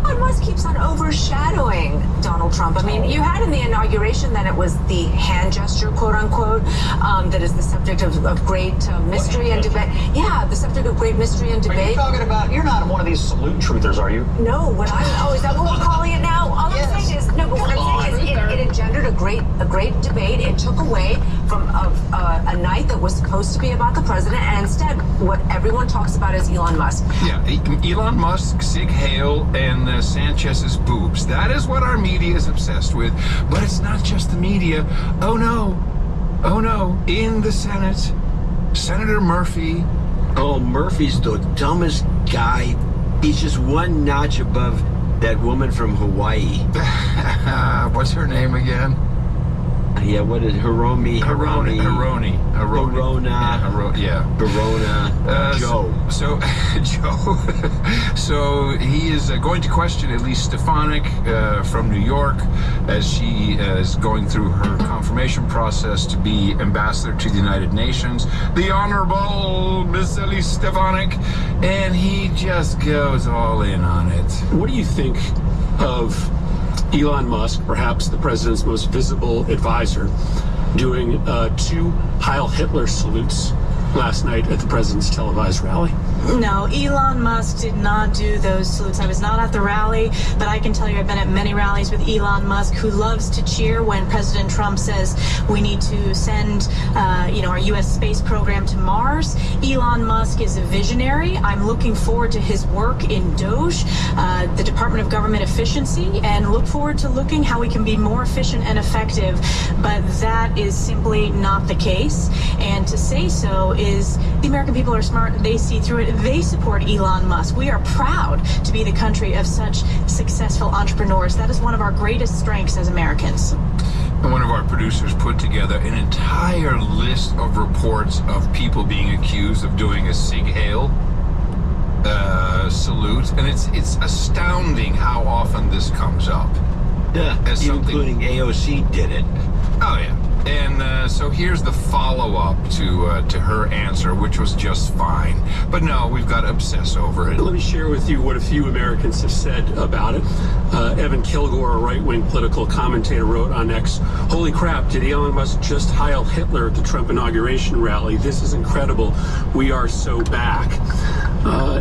Elon Musk keeps on overshadowing Donald Trump. I mean, you had in the inauguration that it was the hand gesture, quote unquote, that is the subject of great mystery and debate. Yeah, the subject of great mystery and debate. Are you talking about, you're not one of these salute truthers, are you? No, is that what we're calling it now? All I'm saying is, no, but what I'm saying is it engendered a great great debate. It took away from a night that was supposed to be about the president, and instead, what everyone talks about is Elon Musk. Yeah, Elon Musk, Sig Heil, and Sanchez's boobs. That is what our media is obsessed with. But it's not just the media. Oh no, in the Senate, Senator Murphy. Oh, Murphy's the dumbest guy. He's just one notch above that woman from Hawaii. What's her name again? Yeah, what is Hironi? Joe. So he is going to question Elise Stefanik from New York as she is going through her confirmation process to be ambassador to the United Nations. The Honorable Miss Elise Stefanik, and he just goes all in on it. What do you think of Elon Musk, perhaps the president's most visible advisor, doing 2 Heil Hitler salutes last night at the president's televised rally? No, Elon Musk did not do those salutes. I was not at the rally, but I can tell you I've been at many rallies with Elon Musk, who loves to cheer when President Trump says we need to send, our U.S. space program to Mars. Elon Musk is a visionary. I'm looking forward to his work in DOGE, the Department of Government Efficiency, and look forward to looking how we can be more efficient and effective. But that is simply not the case. And to say so is the American people are smart. They see through it. They support Elon Musk. We are proud to be the country of such successful entrepreneurs. That is one of our greatest strengths as Americans. And one of our producers put together an entire list of reports of people being accused of doing a Sig Heil salute, and it's astounding how often this comes up. Yeah, including AOC did it. Oh yeah. And so here's the follow-up to her answer, which was just fine. But no, we've got to obsess over it. Let me share with you what a few Americans have said about it. Evan Kilgore, a right-wing political commentator, wrote on X, "Holy crap, did Elon Musk just Heil Hitler at the Trump inauguration rally? This is incredible. We are so back."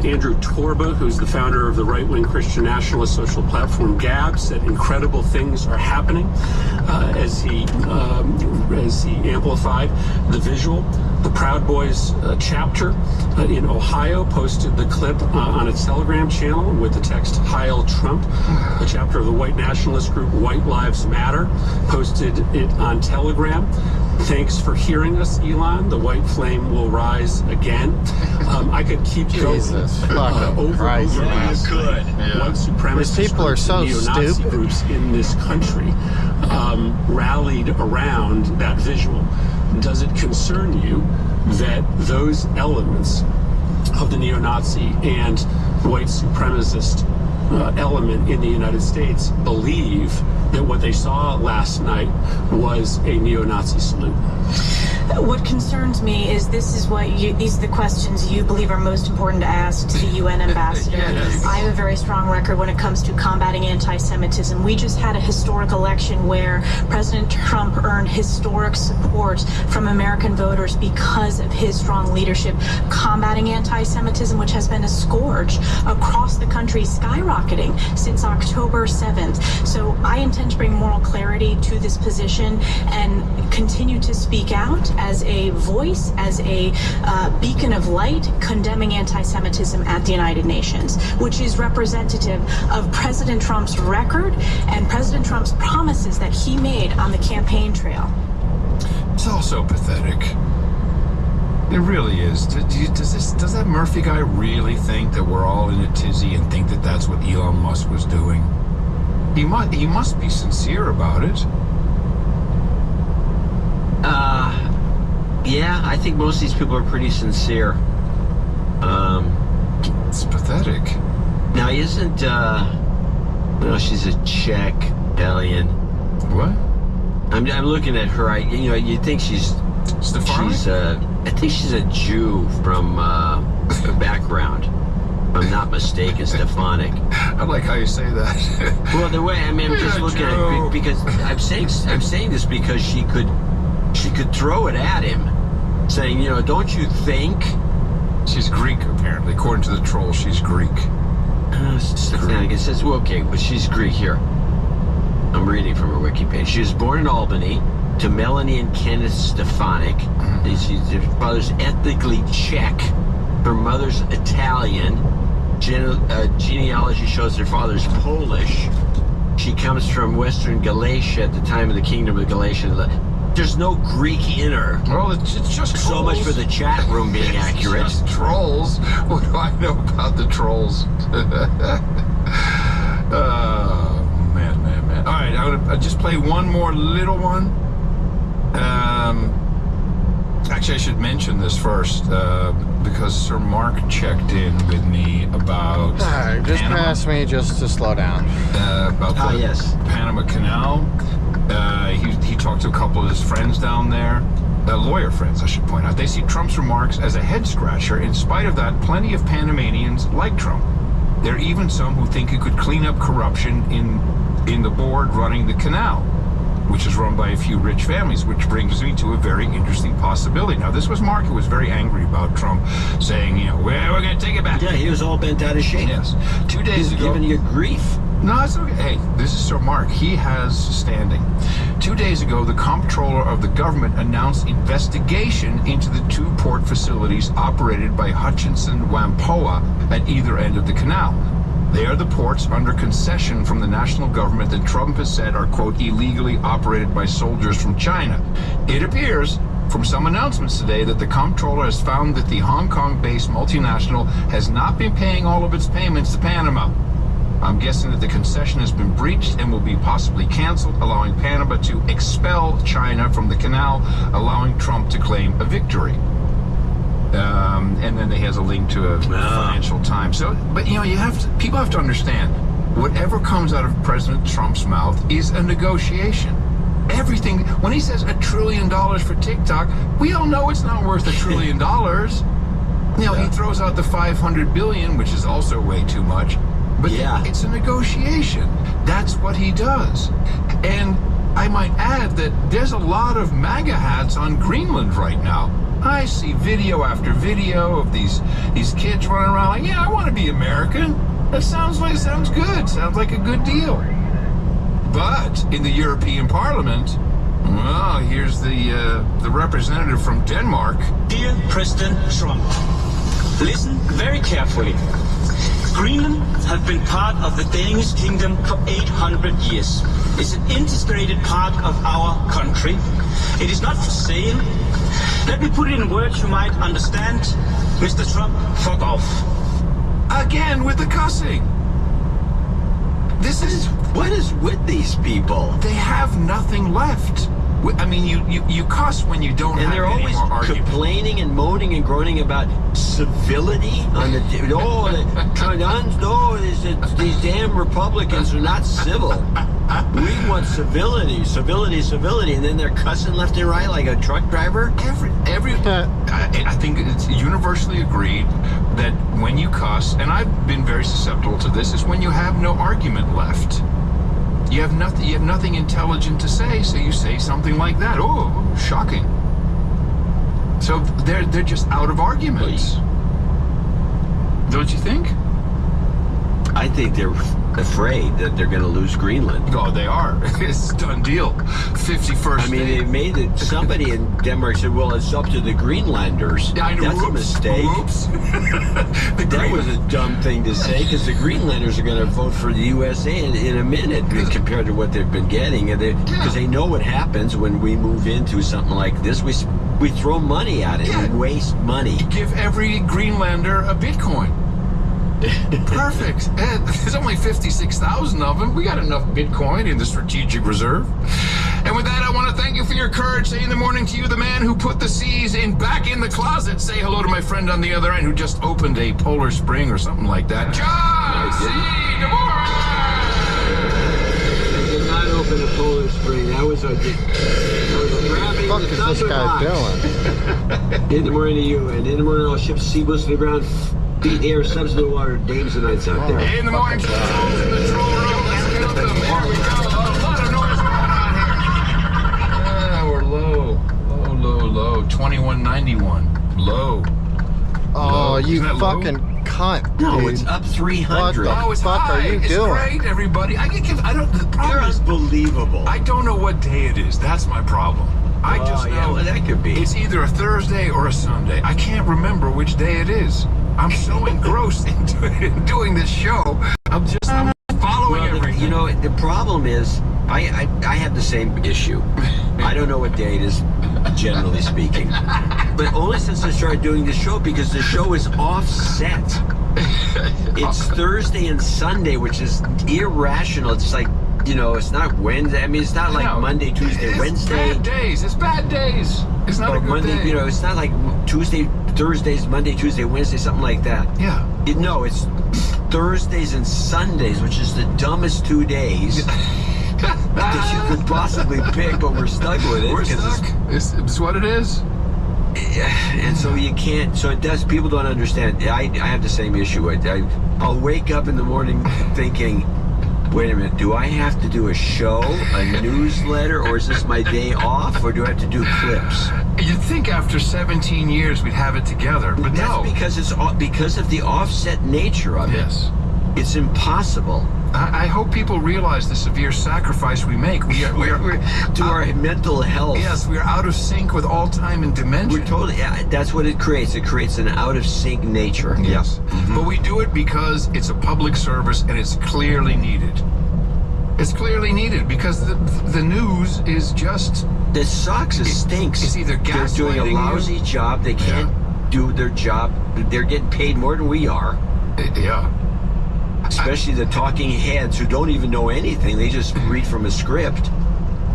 Andrew Torba, who's the founder of the right-wing Christian nationalist social platform Gab, said incredible things are happening as he amplified the visual. The Proud Boys chapter in Ohio posted the clip on its Telegram channel with the text "Heil Trump." A chapter of the white nationalist group White Lives Matter posted it on Telegram. "Thanks for hearing us, Elon. The white flame will rise again." I could keep going. White supremacist These people are so neo-Nazi stupid. groups in this country rallied around that visual. Does it concern you that those elements of the neo-Nazi and white supremacist element in the United States believe that what they saw last night was a neo-Nazi salute? What concerns me is these are the questions you believe are most important to ask to the UN ambassador. Yes. I have a very strong record when it comes to combating anti-Semitism. We just had a historic election where President Trump earned historic support from American voters because of his strong leadership combating anti-Semitism, which has been a scourge across the country, skyrocketing since October 7th. So I intend to bring moral clarity to this position and continue to speak out as a voice, as a beacon of light, condemning anti-Semitism at the United Nations, which is representative of President Trump's record and President Trump's promises that he made on the campaign trail. It's also pathetic. It really is. Does that Murphy guy really think that we're all in a tizzy and think that that's what Elon Musk was doing? He must be sincere about it. Yeah, I think most of these people are pretty sincere. It's pathetic. Now, isn't, she's a Czech alien. What? I'm looking at her. You think she's Stefanik? I think she's a Jew from background. If I'm not mistaken, Stefanik. I like how you say that. Well, the way I'm just looking at it because I'm saying this because she could throw it at him, saying, don't you think? She's Greek, apparently. According to the troll, she's Greek. Stefanik, it says, well, okay, but she's Greek here. I'm reading from her wiki page. She was born in Albany, to Melanie and Kenneth Stefanik. Their father's ethnically Czech. Her mother's Italian. Genealogy shows their father's Polish. She comes from Western Galatia at the time of the Kingdom of Galatia. There's no Greek in her. Well, it's just trolls. So much for the chat room being accurate. It's just trolls. What do I know about the trolls? Man. All right, I'll just play one more little one. Actually, I should mention this first because Sir Mark checked in with me about just Panama. pass me just to slow down. About the Panama Canal. He talked to a couple of his friends down there, lawyer friends, I should point out. They see Trump's remarks as a head-scratcher. In spite of that, plenty of Panamanians like Trump. There are even some who think he could clean up corruption in the board running the canal, which is run by a few rich families, which brings me to a very interesting possibility. Now, this was Mark who was very angry about Trump saying, we're going to take it back. Yeah, he was all bent out of shape. Yes. 2 days ago. Giving you grief. No, it's okay. Hey, this is Sir Mark. He has standing. 2 days ago, the comptroller of the government announced investigation into the 2 port facilities operated by Hutchinson Whampoa at either end of the canal. They are the ports under concession from the national government that Trump has said are, quote, illegally operated by soldiers from China. It appears from some announcements today that the comptroller has found that the Hong Kong-based multinational has not been paying all of its payments to Panama. I'm guessing that the concession has been breached and will be possibly canceled, allowing Panama to expel China from the canal, allowing Trump to claim a victory. And then he has a link to a Financial Times. So, but people have to understand, whatever comes out of President Trump's mouth is a negotiation. Everything, when he says $1 trillion for TikTok, we all know it's not worth $1 trillion. He throws out the $500 billion, which is also way too much. But it's a negotiation. That's what he does. And I might add that there's a lot of MAGA hats on Greenland right now. I see video after video of these kids running around like, I want to be American. That sounds good. Sounds like a good deal. But in the European Parliament, well, here's the representative from Denmark. Dear President Trump, listen very carefully. Greenland has been part of the Danish kingdom for 800 years. It's an integrated part of our country. It is not for sale. Let me put it in words you might understand. Mr. Trump, fuck off. Again with the cussing. What is with these people? They have nothing left. I mean, you cuss when you don't have any more argument. And they're always complaining and moaning and groaning about civility. These damn Republicans are not civil. We want civility, and then they're cussing left and right like a truck driver. I think it's universally agreed that when you cuss, and I've been very susceptible to this, is when you have no argument left. You have nothing intelligent to say, so you say something like that. Oh, shocking. So they're just out of arguments. Don't you think? I think they're afraid that they're going to lose Greenland. Oh, they are. It's a done deal. 51st. I mean, they made it. Somebody in Denmark said, "Well, it's up to the Greenlanders." That's a mistake. Oops. That was a dumb thing to say because the Greenlanders are going to vote for the USA in a minute compared to what they've been getting, because they know what happens when we move into something like this. We throw money at it and waste money. Give every Greenlander a Bitcoin. Perfect. There's only 56,000 of them. We got enough Bitcoin in the strategic reserve. And with that, I want to thank you for your courage. Say in the morning to you, the man who put the C's back in the closet. Say hello to my friend on the other end who just opened a Polar Spring or something like that. John C. DeMora! I did not open a Polar Spring. That was a... What the fuck is this guy doing? In the morning to you, and in the morning I'll ship seaboots to the ground, feet air, subs to the water, days and nights out there. In the morning, trolls in the troll room. Let's kill them. There we go. A lot of noise going on here. We're low. 2191. Low. Oh, you fucking cunt. No, dude. it's up 300. What the Oh, it's fuck high. are you It's doing? great, everybody. The problem You're is, unbelievable. I don't know what day it is. That's my problem. I just know yeah, well, that could be. it's either a Thursday or a Sunday. I can't remember which day it is. I'm so engrossed in doing this show. I'm following everything. You know, the problem is, I have the same issue. I don't know what day it is, generally speaking. But only since I started doing this show, because the show is offset. It's Thursday and Sunday, which is irrational. It's like, you know, it's not Wednesday. I mean, it's not like Monday, Tuesday, Wednesday. It's bad days. It's bad days. It's not a good Monday, day. you know, it's not like Tuesday, Thursdays, Monday, Tuesday, Wednesday, something like that. Yeah. No, it's Thursdays and Sundays, which is the dumbest 2 days that you could possibly pick, but we're stuck with it. We're stuck. It's what it is. And so you can't, so it does, people don't understand. I have the same issue. I'll wake up in the morning thinking, wait a minute, do I have to do a show, a newsletter, or is this my day off, or do I have to do clips? You'd think after 17 years we'd have it together, but that's no. because of the offset nature of it. Yes. It's impossible. I hope people realize the severe sacrifice we make. We're to our mental health. Yes, we're out of sync with all time and dimension. We're totally. That's what it creates. It creates an out of sync nature. Yes, but we do it because it's a public service and it's clearly needed. It's clearly needed because the news is just. It sucks. It stinks. It's either gaslighting. They're doing a lousy job. They can't do their job. They're getting paid more than we are. Yeah. Especially the talking heads who don't even know anything. They just read from a script.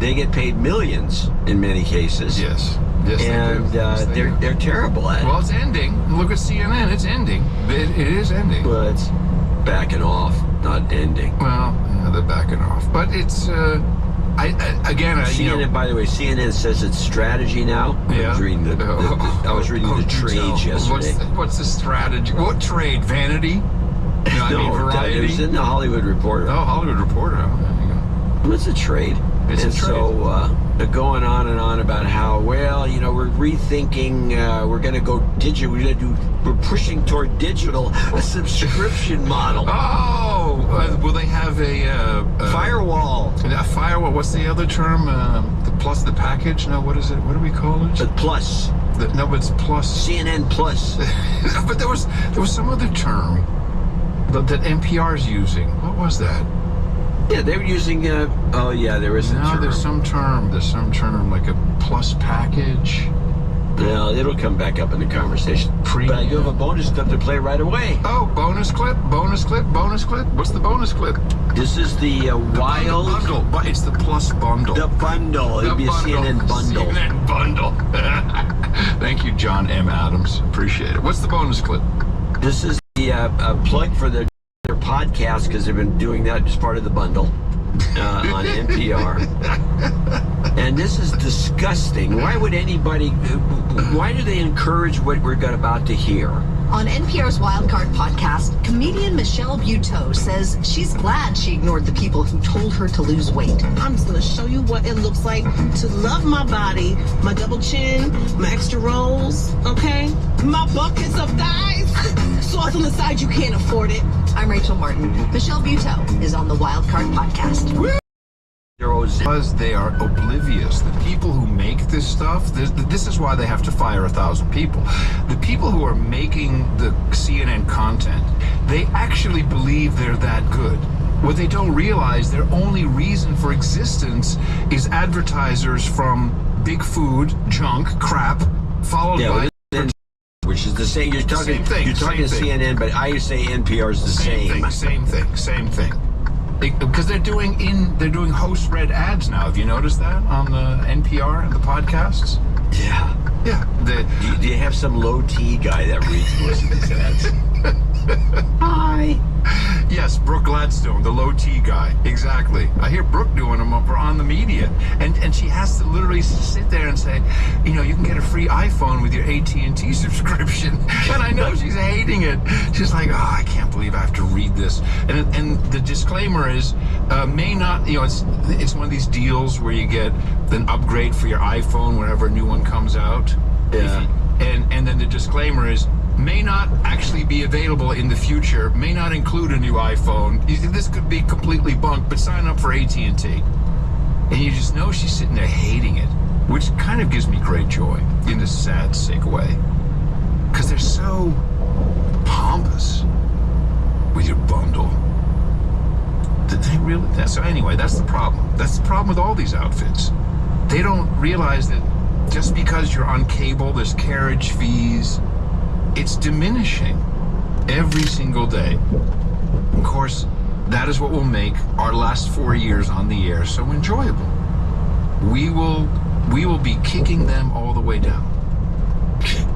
They get paid millions in many cases. Yes. Yes, and they do. they're terrible at it. Well, it's ending. Look at CNN. It's ending. It is ending. Well, it's backing off, not ending. Well, they're backing off. But it's, CNN, by the way, CNN says it's strategy now. Yeah. I was reading the trades yesterday. What's the strategy? What trade? Vanity? No, I mean Variety. It was in the Hollywood Reporter. Oh, Hollywood Reporter. Oh, there you go. It's a trade. It's a trade. So they're going on and on about how, well, you know, we're rethinking, we're going to go digital. We're pushing toward digital, a subscription model. Oh, will they have a firewall? A firewall. What's the other term? The package? No, what is it? What do we call it? The plus. No, but it's plus. CNN Plus. But there was some other term that NPR's using. What was that? Yeah, they were using. There was a term. There's some term like a plus package. Well, it'll come back up in the conversation. But I do have a bonus clip to play right away. Oh, bonus clip. What's the bonus clip? This is the wild bundle. But it's the plus bundle. The bundle. It'll be a CNN bundle. CNN bundle. Thank you, John M. Adams. Appreciate it. What's the bonus clip? This is the plug for their podcast, because they've been doing that as part of the bundle on NPR. And this is disgusting. Why would anybody? Why do they encourage what we're about to hear? On NPR's Wildcard podcast, comedian Michelle Buteau says she's glad she ignored the people who told her to lose weight. I'm just going to show you what it looks like to love my body, my double chin, my extra rolls, okay? My buckets of thighs. Sauce on the side, you can't afford it. I'm Rachel Martin. Michelle Buteau is on the Wildcard podcast. Because they are oblivious. The people who make this stuff, this is why they have to fire 1,000 people. The people who are making the CNN content, they actually believe they're that good. What they don't realize, their only reason for existence is advertisers from big food, junk, crap, followed by... Which is the same. You're talking CNN, but I say NPR is the same. Same thing. Because they're doing host read ads now. Have you noticed that on the NPR and the podcasts? Yeah. Yeah. Do you have some low T guy that reads these ads? Hi. Yes, Brooke Gladstone, the low T guy. Exactly. I hear Brooke doing them over on the media, and she has to literally sit there and say, you know, you can get a free iPhone with your AT&T subscription. And I know she's hating it. She's like, oh, I can't believe I have to read this. And the disclaimer is, may not, you know, it's one of these deals where you get an upgrade for your iPhone whenever a new one comes out. Yeah. And then the disclaimer is, may not actually be available in the future, may not include a new iPhone. This could be completely bunk, but sign up for AT&T. And you just know she's sitting there hating it, which kind of gives me great joy in this sad, sick way. Because they're so pompous with your bundle. Did they really? So anyway, that's the problem. That's the problem with all these outfits. They don't realize that just because you're on cable, there's carriage fees. It's diminishing every single day. Of course, that is what will make our last 4 years on the air so enjoyable. We will be kicking them all the way down.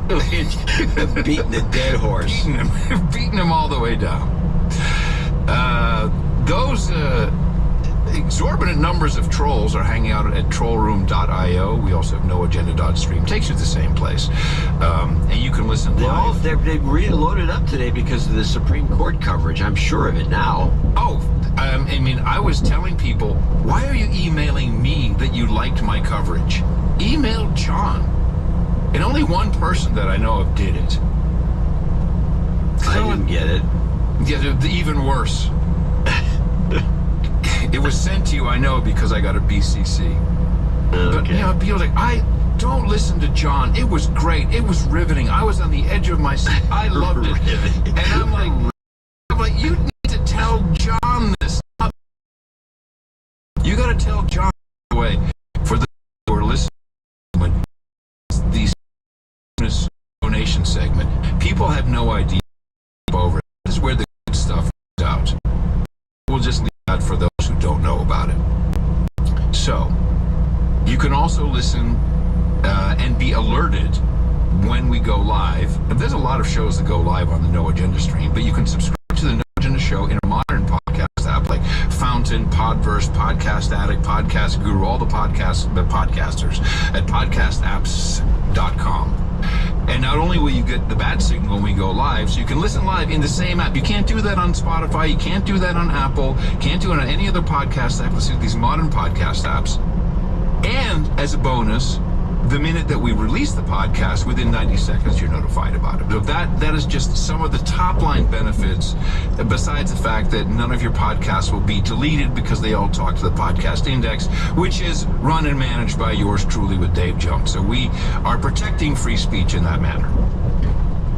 Beating the dead horse. Beating them all the way down. Those exorbitant numbers of trolls are hanging out at trollroom.io. We also have noagenda.stream. Takes you to the same place. And you can listen live. They reloaded up today because of the Supreme Court coverage. I'm sure of it now. Oh, I mean, I was telling people, why are you emailing me that you liked my coverage? Email John. And only one person that I know of did it. I didn't get it. Yeah, even worse. It was sent to you, I know, because I got a BCC. Okay. But, you know, people are like, I don't listen to John. It was great. It was riveting. I was on the edge of my seat. I loved it. And I'm like, you need to tell John this. You got to tell John, by the way, for the who are listening, the donation segment. People have no idea over it. This is where the good stuff is out. We'll just leave that for those who don't know about it. So, you can also listen and be alerted when we go live. And there's a lot of shows that go live on the No Agenda stream, but you can subscribe to the No Agenda show in a modern podcast app like Fountain, Podverse, Podcast Addict, Podcast Guru, all the podcasters at podcastapps.com. And not only will you get the bad signal when we go live, so you can listen live in the same app. You can't do that on Spotify. You can't do that on Apple. Can't do it on any other podcast app. Listen to these modern podcast apps. And as a bonus, the minute that we release the podcast, within 90 seconds, you're notified about it. So that is just some of the top line benefits, besides the fact that none of your podcasts will be deleted because they all talk to the podcast index, which is run and managed by yours truly with Dave Jones. So we are protecting free speech in that manner.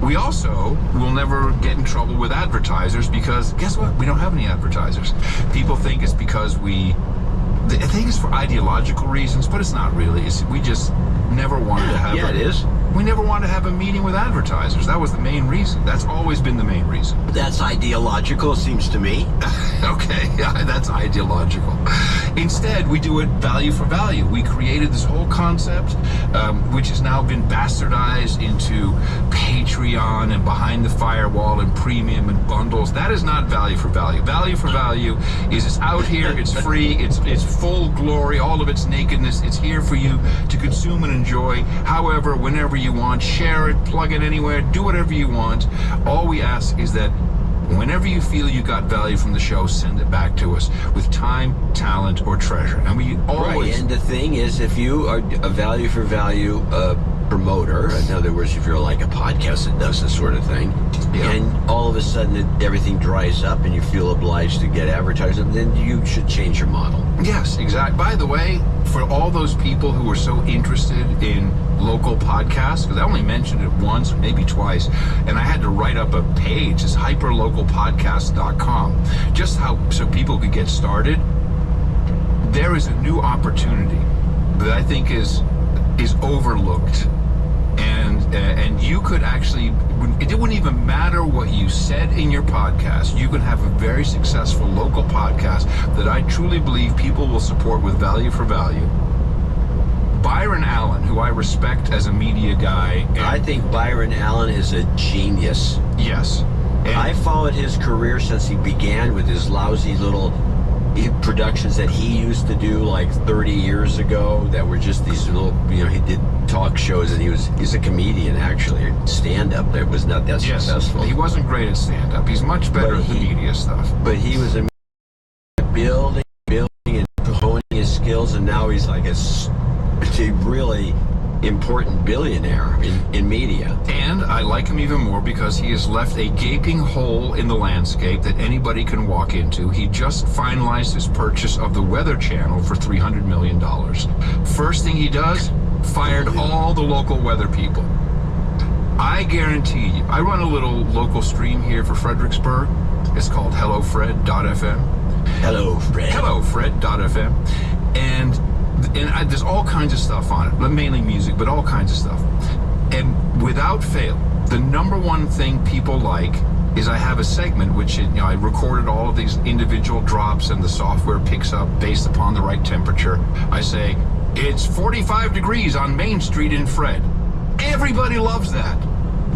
We also will never get in trouble with advertisers because guess what? We don't have any advertisers. People think it's because I think it's for ideological reasons, but it's not really. We just never wanted to have it is. We never wanted to have a meeting with advertisers. That was the main reason. That's always been the main reason. That's ideological, seems to me. Okay, yeah, that's ideological. Instead, we do it value for value. We created this whole concept, which has now been bastardized into Patreon and Behind the Firewall and Premium and bundles. That is not value for value. Value for value is it's out here, it's free, it's full glory, all of its nakedness. It's here for you to consume and enjoy, however, whenever you want. Share it, plug it anywhere, do whatever you want. All we ask is that whenever you feel you got value from the show, send it back to us with time, talent, or treasure. And we always... Right, and the thing is, if you are a value for value promoter, in other words, if you're like a podcast that does this sort of thing, and all of a sudden everything dries up and you feel obliged to get advertising, then you should change your model. Yes, exactly. By the way, for all those people who are so interested in local podcasts, because I only mentioned it once, maybe twice, and I had to write up a page, it's hyperlocalpodcast.com, just so people could get started. There is a new opportunity that I think is overlooked. And you could actually, it wouldn't even matter what you said in your podcast. You could have a very successful local podcast that I truly believe people will support with value for value. Byron Allen, who I respect as a media guy. I think Byron Allen is a genius. Yes. And I followed his career since he began with his lousy little productions that he used to do like 30 years ago that were just these little, he did talk shows, and he's a comedian, actually. Stand-up that was not that successful. He wasn't great at stand-up. He's much better at the media stuff. But he was building and honing his skills, and now he's like he really important billionaire in media. And I like him even more because he has left a gaping hole in the landscape that anybody can walk into. He just finalized his purchase of the Weather Channel for $300 million. First thing he does, fired all the local weather people. I guarantee you, I run a little local stream here for Fredericksburg. It's called HelloFred.fm. HelloFred.fm. And there's all kinds of stuff on it, mainly music, but all kinds of stuff. And without fail, the number one thing people like is I have a segment which I recorded all of these individual drops and the software picks up based upon the right temperature. I say, it's 45 degrees on Main Street in Fred. Everybody loves that.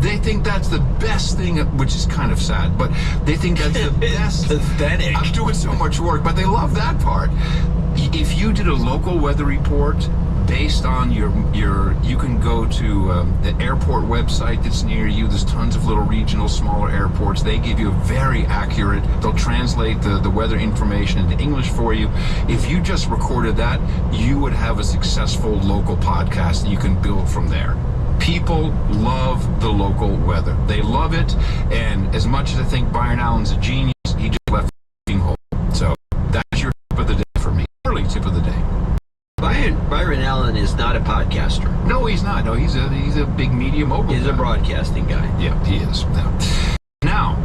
They think that's the best thing, which is kind of sad, but they think that's the best. Pathetic. I'm doing so much work, but they love that part. If you did a local weather report based on you can go to the airport website that's near you. There's tons of little regional, smaller airports. They give you a very accurate, they'll translate the weather information into English for you. If you just recorded that, you would have a successful local podcast and you can build from there. People love the local weather. They love it, and as much as I think Byron Allen's a genius, he just left the hole. So that's your tip of the day for me. Early tip of the day. Byron Allen is not a podcaster. No, he's not. No, he's a big media mogul. He's a broadcasting guy. Yeah, he is. Now,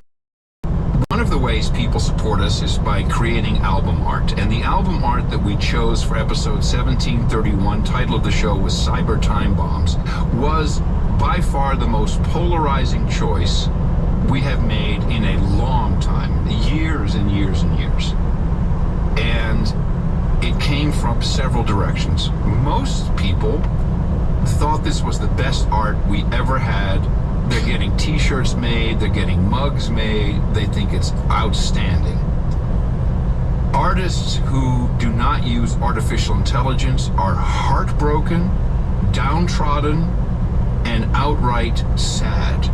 one of the ways people support us is by creating album art. And the album art that we chose for episode 1731, title of the show was Cyber Time Bombs, was by far the most polarizing choice we have made in a long time. Years and years and years. And it came from several directions. Most people thought this was the best art we ever had. They're getting t-shirts made, they're getting mugs made, they think it's outstanding. Artists who do not use artificial intelligence are heartbroken, downtrodden, and outright sad.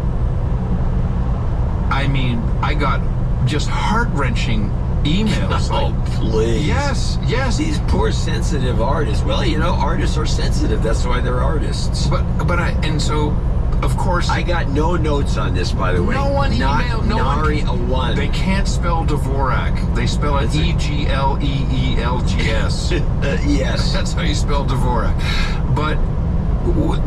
I mean, I got just heart-wrenching emails. Oh, please. Yes. These poor sensitive artists. Well, artists are sensitive. That's why they're artists. So, of course, I got no notes on this, by the way. No one emailed. No Nary a one. They can't spell Dvorak. They spell it E-G-L-E-E-L-G-S. Yes. That's how you spell Dvorak. But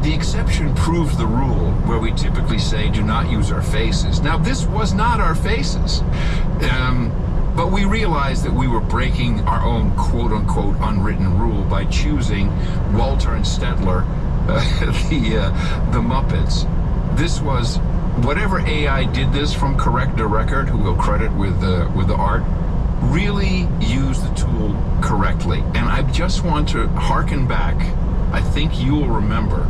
the exception proves the rule, where we typically say do not use our faces. Now, this was not our faces. But we realized that we were breaking our own quote-unquote unwritten rule by choosing Walter and Stettler, the Muppets. This was, whatever AI did this from Correct the Record, who will credit with the art, really used the tool correctly. And I just want to harken back. I think you will remember.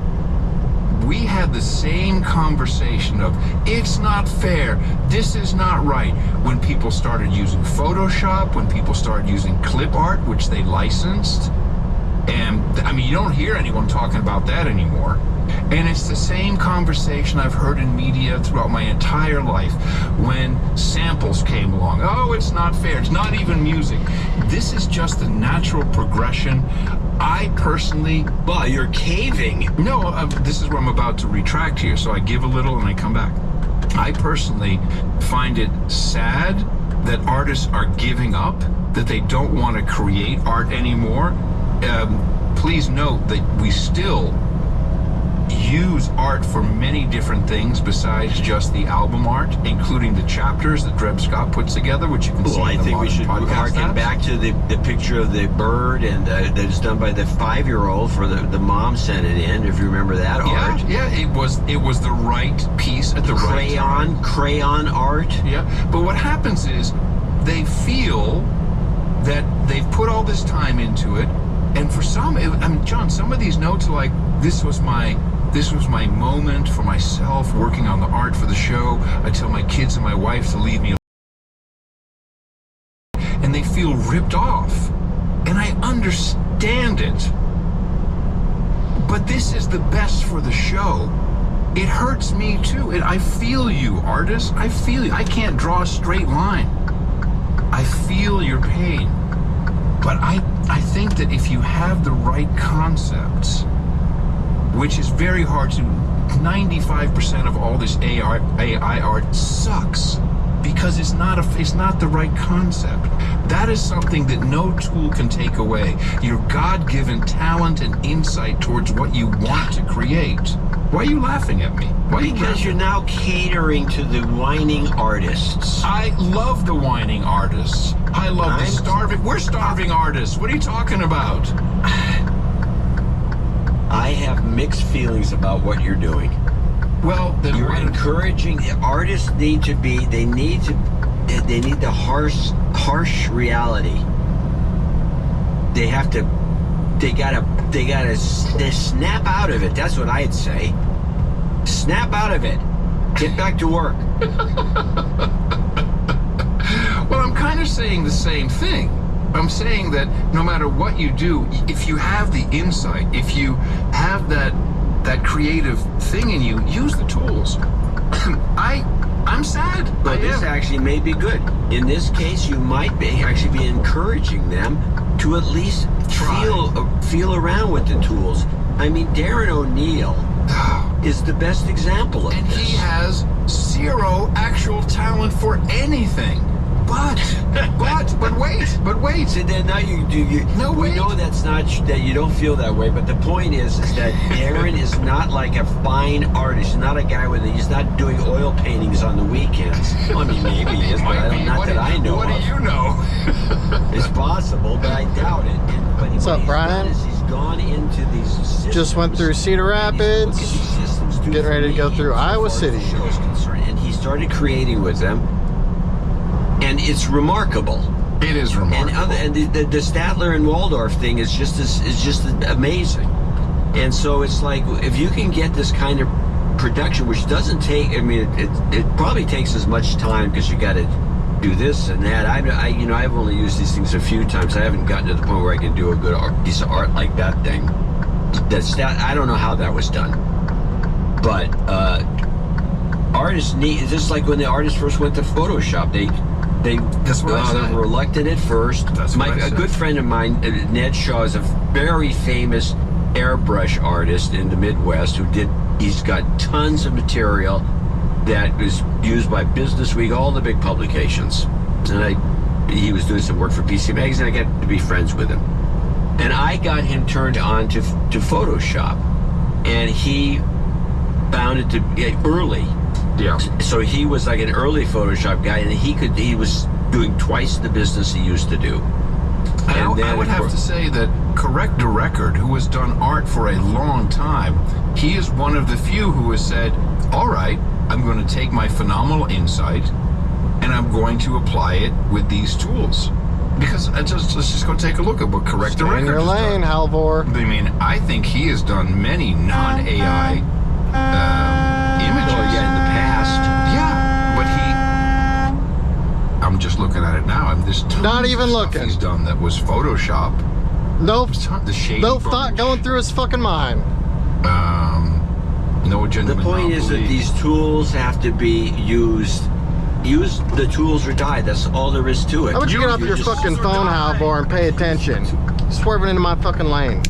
We had the same conversation of, it's not fair, this is not right, when people started using Photoshop, when people started using clip art, which they licensed. And, I mean, you don't hear anyone talking about that anymore. And it's the same conversation I've heard in media throughout my entire life when samples came along. Oh, it's not fair, it's not even music. This is just the natural progression. I personally... Well, you're caving. No, this is where I'm about to retract here, so I give a little and I come back. I personally find it sad that artists are giving up, that they don't want to create art anymore. Please note that we still use art for many different things besides just the album art, including the chapters that Dred Scott puts together, which you can see in the I think we should harken back to the picture of the bird and that is done by the 5-year-old for the mom sent it in, if you remember that art. Yeah, it was the right piece at the right time. Crayon art. Yeah, but what happens is they feel that they've put all this time into it, and for some, John, some of these notes are like, this was my moment for myself working on the art for the show. I tell my kids and my wife to leave me alone. And they feel ripped off. And I understand it. But this is the best for the show. It hurts me too. I feel you, artists. I feel you. I can't draw a straight line. I feel your pain. But I think that if you have the right concepts, which is very hard to. 95% of all this AI art sucks because it's not the right concept. That is something that no tool can take away. Your God-given talent and insight towards what you want to create. Why are you laughing at me? Because you're now catering to the whining artists. I love the whining artists. I love the starving. We're starving artists. What are you talking about? I have mixed feelings about what you're doing. Well, you're encouraging artists. They need the harsh reality. They gotta snap out of it. That's what I'd say. Snap out of it. Get back to work. Well, I'm kind of saying the same thing. I'm saying that no matter what you do, if you have the insight, if you have that creative thing in you, use the tools. I'm sad. But this actually may be good. In this case, you might actually be encouraging them to at least feel around with the tools. I mean, Darren O'Neill is the best example of this. And he has zero actual talent for anything. But wait. So then now we know that's not, that you don't feel that way, but the point is that Darren is not like a fine artist. He's not a guy he's not doing oil paintings on the weekends. Well, I mean, maybe he is, but I know. What do you know? It's possible, but I doubt it. What's up, Brian? He's gone into these systems. Just went through Cedar Rapids, getting ready to go through Iowa City. And he started creating with them. And it's remarkable. It is remarkable. And the Statler and Waldorf thing is just amazing. And so it's like, if you can get this kind of production, which doesn't take, I mean, it probably takes as much time because you got to do this and that. I've only used these things a few times. I haven't gotten to the point where I can do a good piece of art like that thing. I don't know how that was done. But artists need, just like when the artists first went to Photoshop, they were reluctant at first. A good friend of mine, Ned Shaw, is a very famous airbrush artist in the Midwest he's got tons of material that was used by Business Week, all the big publications. And he was doing some work for PC Magazine. I got to be friends with him. And I got him turned on to Photoshop. And he found it to be early. Yeah. So he was like an early Photoshop guy, and he was doing twice the business he used to do. And I would have to say that Correct the Record, who has done art for a long time, he is one of the few who has said, all right, I'm going to take my phenomenal insight and I'm going to apply it with these tools. Because let's just go take a look at what Correct the Record in your lane, Halvor. I mean, I think he has done many non-AI images. Oh, yeah, in the past. Yeah, but I'm just looking at it now. There's tons not even of looking. Stuff he's done that was Photoshop. No thought going through his fucking mind. No agenda. The point is that these tools have to be used. Use the tools or die. That's all there is to it. How about you get off your fucking phone, Halvor, and pay attention? Swerving into my fucking lane.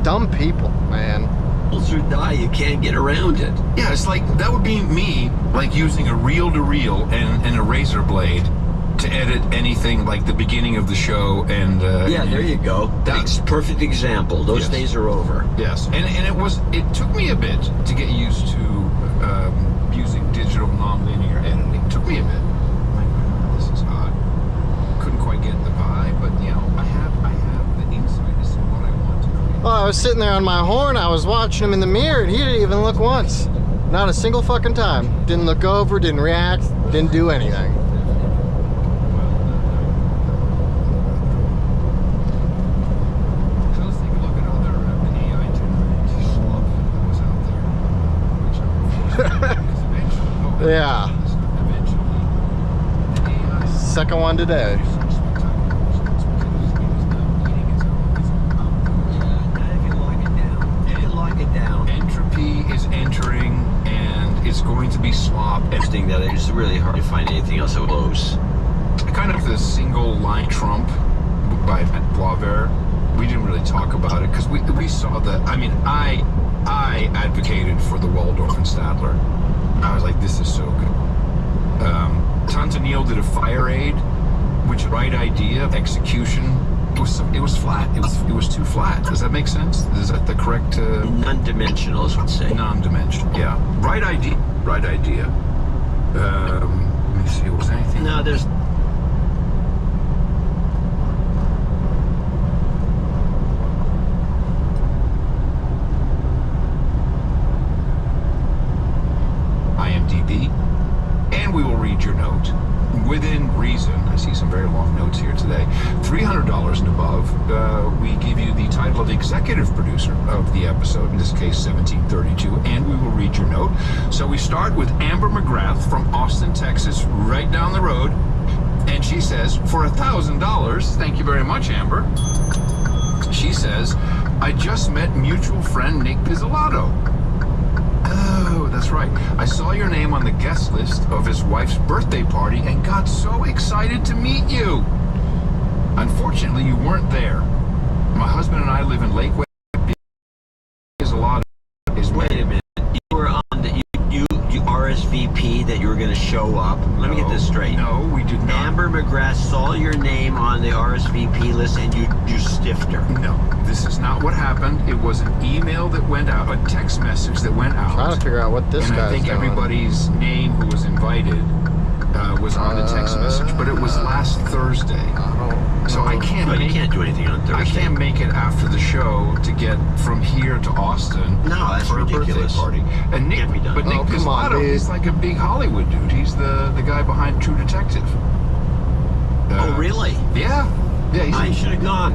Dumb people, man. Tools or die, you can't get around it. Yeah, it's like, that would be me, like using a reel-to-reel and a razor blade to edit anything like the beginning of the show and yeah, there you go. That's perfect example. Those days are over. Yes, and it took me a bit to get used to using digital non-linear editing. It took me a bit. I'm like, oh, this is odd. Couldn't quite get the vibe, but you know, I have the insight as to what I want to create. Well, I was sitting there on my horn, I was watching him in the mirror, and he didn't even look once. Not a single fucking time. Didn't look over, didn't react, didn't do anything. Yeah. Second one today. Entropy is entering, and going to be slop. Interesting that it's really hard to find anything else that was close. Kind of the single line Trump by Boisvert. We didn't really talk about it because we saw that. I mean, I advocated for the Waldorf and Stadler. I was like, this is so good. Tantanil did a fire aid, which right idea, execution. It was flat. It was too flat. Does that make sense? Is that the correct? Non-dimensional, as would say. Non-dimensional. Yeah. Right idea. Right idea. Let me see. Was there anything? No, there's. IMDb, and we will read your note within reason. I see some very long notes here today. $300 and above, we give you the title of executive producer of the episode, in this case 1732, and we will read your note. So we start with Amber McGrath from Austin, Texas, right down the road, and she says, for $1,000, thank you very much, Amber. She says, I just met mutual friend Nick Pizzolatto. Oh, that's right. I saw your name on the guest list of his wife's birthday party and got so excited to meet you. Unfortunately, you weren't there. My husband and I live in Lakeway. Wait a minute. You were on the you RSVP that you were going to show up. Let me get this straight. No, we did not. Amber McGrath saw your name on the RSVP list and you stiffed her. No, this is not what happened. It was an email that went out, a text message that went out. I'm trying to figure out what this guy's doing. And I think everybody's name who was invited was on the text message, but it was last Thursday. So I can't. You can't do anything on Thursday. I can't make it after the show to get from here to Austin. No, that's for ridiculous. A birthday party. And Nick, but Nick Pizzolatto, he's like a big Hollywood dude. He's the guy behind True Detective. Oh, really? Yeah. Yeah, I should have gone.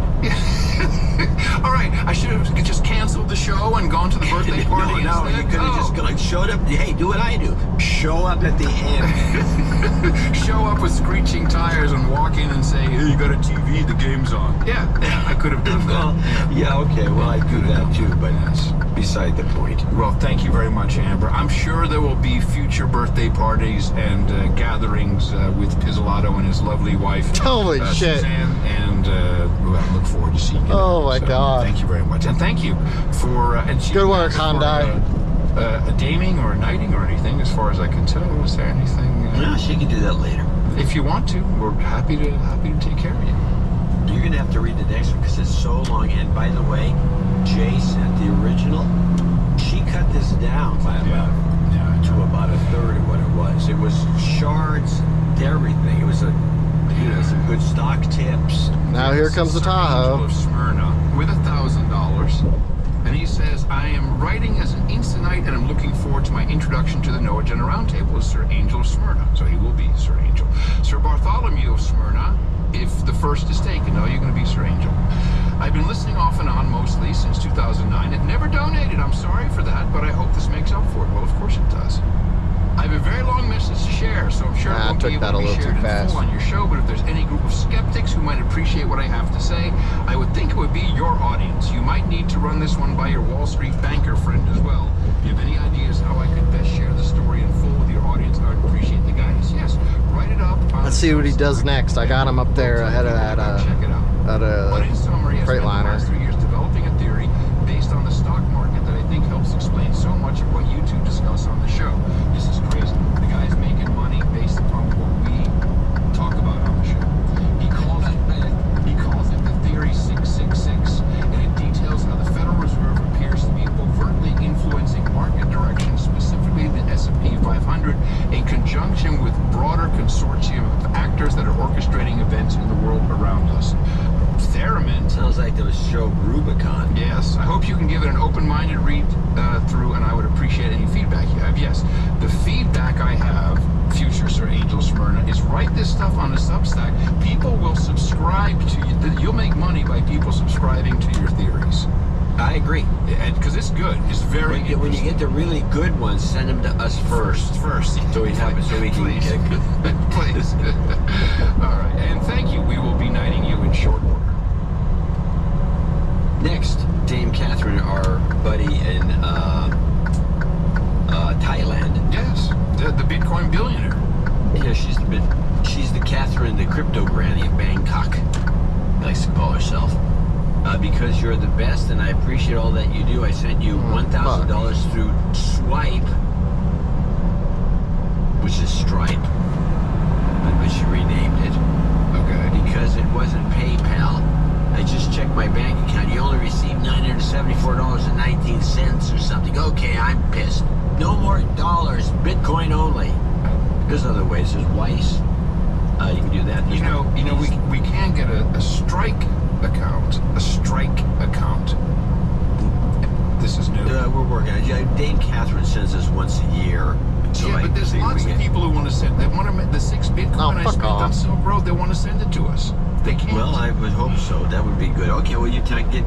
All right, I should have just canceled the show and gone to the birthday party. No, you could have just gone, showed up. Hey, do what I do. Show up at the end. Show up with screeching tires and walk in and say, hey, you got a TV, the game's on. Yeah, I could have done that. Yeah, okay, well, I do that too, but that's beside the point. Well, thank you very much, Amber. I'm sure there will be future birthday parties and gatherings with Pizzolatto and his lovely wife. Holy shit. Suzanne, and I look forward to seeing you. Oh my God. Thank you very much. And thank you for... good work, Hyundai. A daming or a knighting or anything, as far as I can tell. Is there anything? No, she can do that later. If you want to, we're happy to take care of you. You're going to have to read the next one because it's so long. And by the way, Jay sent the original. She cut this down by to about a third of what it was. It was shards, everything. It was some good stock tips. Now here comes the Tahoe. Of Smyrna with $1,000. And he says, I am writing as an Instanite and I'm looking forward to my introduction to the Noah Agenda Roundtable as Sir Angel of Smyrna. So he will be Sir Angel. Sir Bartholomew of Smyrna, if the first is taken. No, you're going to be Sir Angel. I've been listening off and on mostly since 2009. I've never donated. I'm sorry for that, but I hope this makes up for it. Well, of course it does. I have a very long message to share, so I'm sure it won't be able to be shared in full on your show, but if there's any group of skeptics who might appreciate what I have to say, I would think it would be your audience. You might need to run this one by your Wall Street banker friend as well. If you have any ideas how I could best share the story in full with your audience, I would appreciate the guidance. Yes, write it up. Let's see what he does next. I got him up there ahead of that Freightliner. 3 years developing a theory based on the stock market that I think helps explain so much of what you two discuss on the show. This is crazy. The guy's making money based upon what we talk about on the show. He calls it the Theory 666, and it details how the Federal Reserve appears to be overtly influencing market direction, specifically the S&P 500, in conjunction with broader consortium of actors that are orchestrating events in the world around us. Theremin. Sounds like there was show Rubicon. Yes. I hope you can give it an open-minded read through, and I would appreciate any feedback you have. Yes. The feedback I have, future Sir Angel Smyrna, is write this stuff on a Substack. People will subscribe to you. You'll make money by people subscribing to your theories. I agree. Because it's good. It's very good. When you get the really good ones, send them to us first. So we have it, so we can Please. Please. All right. And thank you. We will be knighting you in short order. Next, Dame Catherine, our buddy in Thailand. Yes. I sent you $1,000 through Swipe, which is Stripe, but she renamed it. Okay. Because it wasn't PayPal. I just checked my bank account. You only received $974.19 or something. Okay, I'm pissed. No more dollars. Bitcoin only. There's other ways. There's Weiss. You can do that. You know, we can get a Strike account. A Strike account. This is new. We're working on it. Dame Catherine sends us once a year. So yeah, but there's lots of people who want to send. They want to the 6 Bitcoin I spent on Silk Road. They want to send it to us. They can't. Well, I would hope so. That would be good. Okay, well,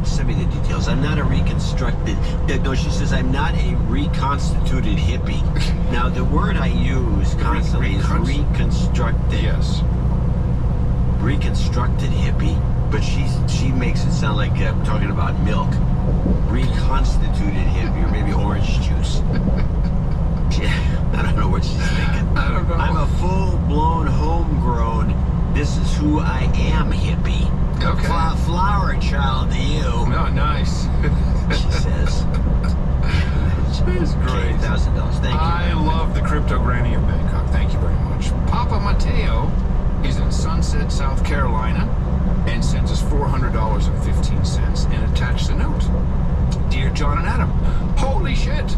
send me the details. I'm not a reconstructed. No, she says I'm not a reconstituted hippie. Now, the word I use constantly is reconstructed. Yes. Reconstructed hippie, but she makes it sound like I'm talking about milk. Reconstituted hippie, or maybe orange juice. Yeah, I don't know what she's thinking. I don't know. I'm a full-blown, homegrown. This is who I am, hippie. Okay. Flower child to you. No, nice. She says. It's great. $1,000. Thank you. I love the crypto granny of Bangkok. Thank you very much. Papa Mateo is in Sunset, South Carolina, and sends us $400.15 and attached a note. Dear John and Adam, holy shit!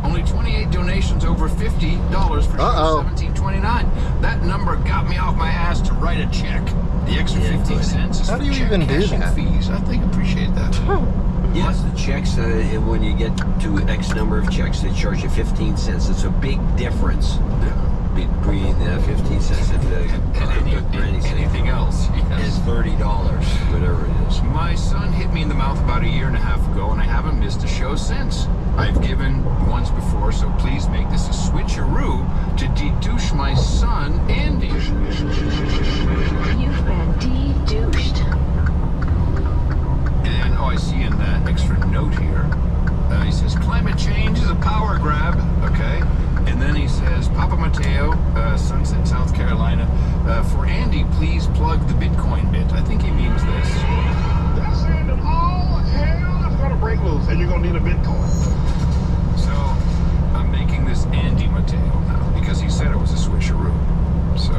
Only 28 donations over $50 for $17.29. That number got me off my ass to write a check. The extra 15 cents is How for do you check even do cashing that? fees. I think appreciate that. Yes, the checks, when you get to X number of checks, they charge you 15 cents. It's a big difference between 15 cents and anything else. Yes. And $30, whatever it is. My son hit me in the mouth about 1.5 years ago, and I haven't missed a show since. I've given once before, so please make this a switcheroo to de-douche my son, Andy. You've been de-douched. And, I see in that extra note here, he says, climate change is a power grab, okay? And then he says, Papa Mateo, Sunset, South Carolina, for Andy, please plug the Bitcoin bit. I think he means this. That's saying that all hell is going to break loose, and you're going to need a Bitcoin. So, I'm making this Andy Mateo now, because he said it was a switcheroo. So,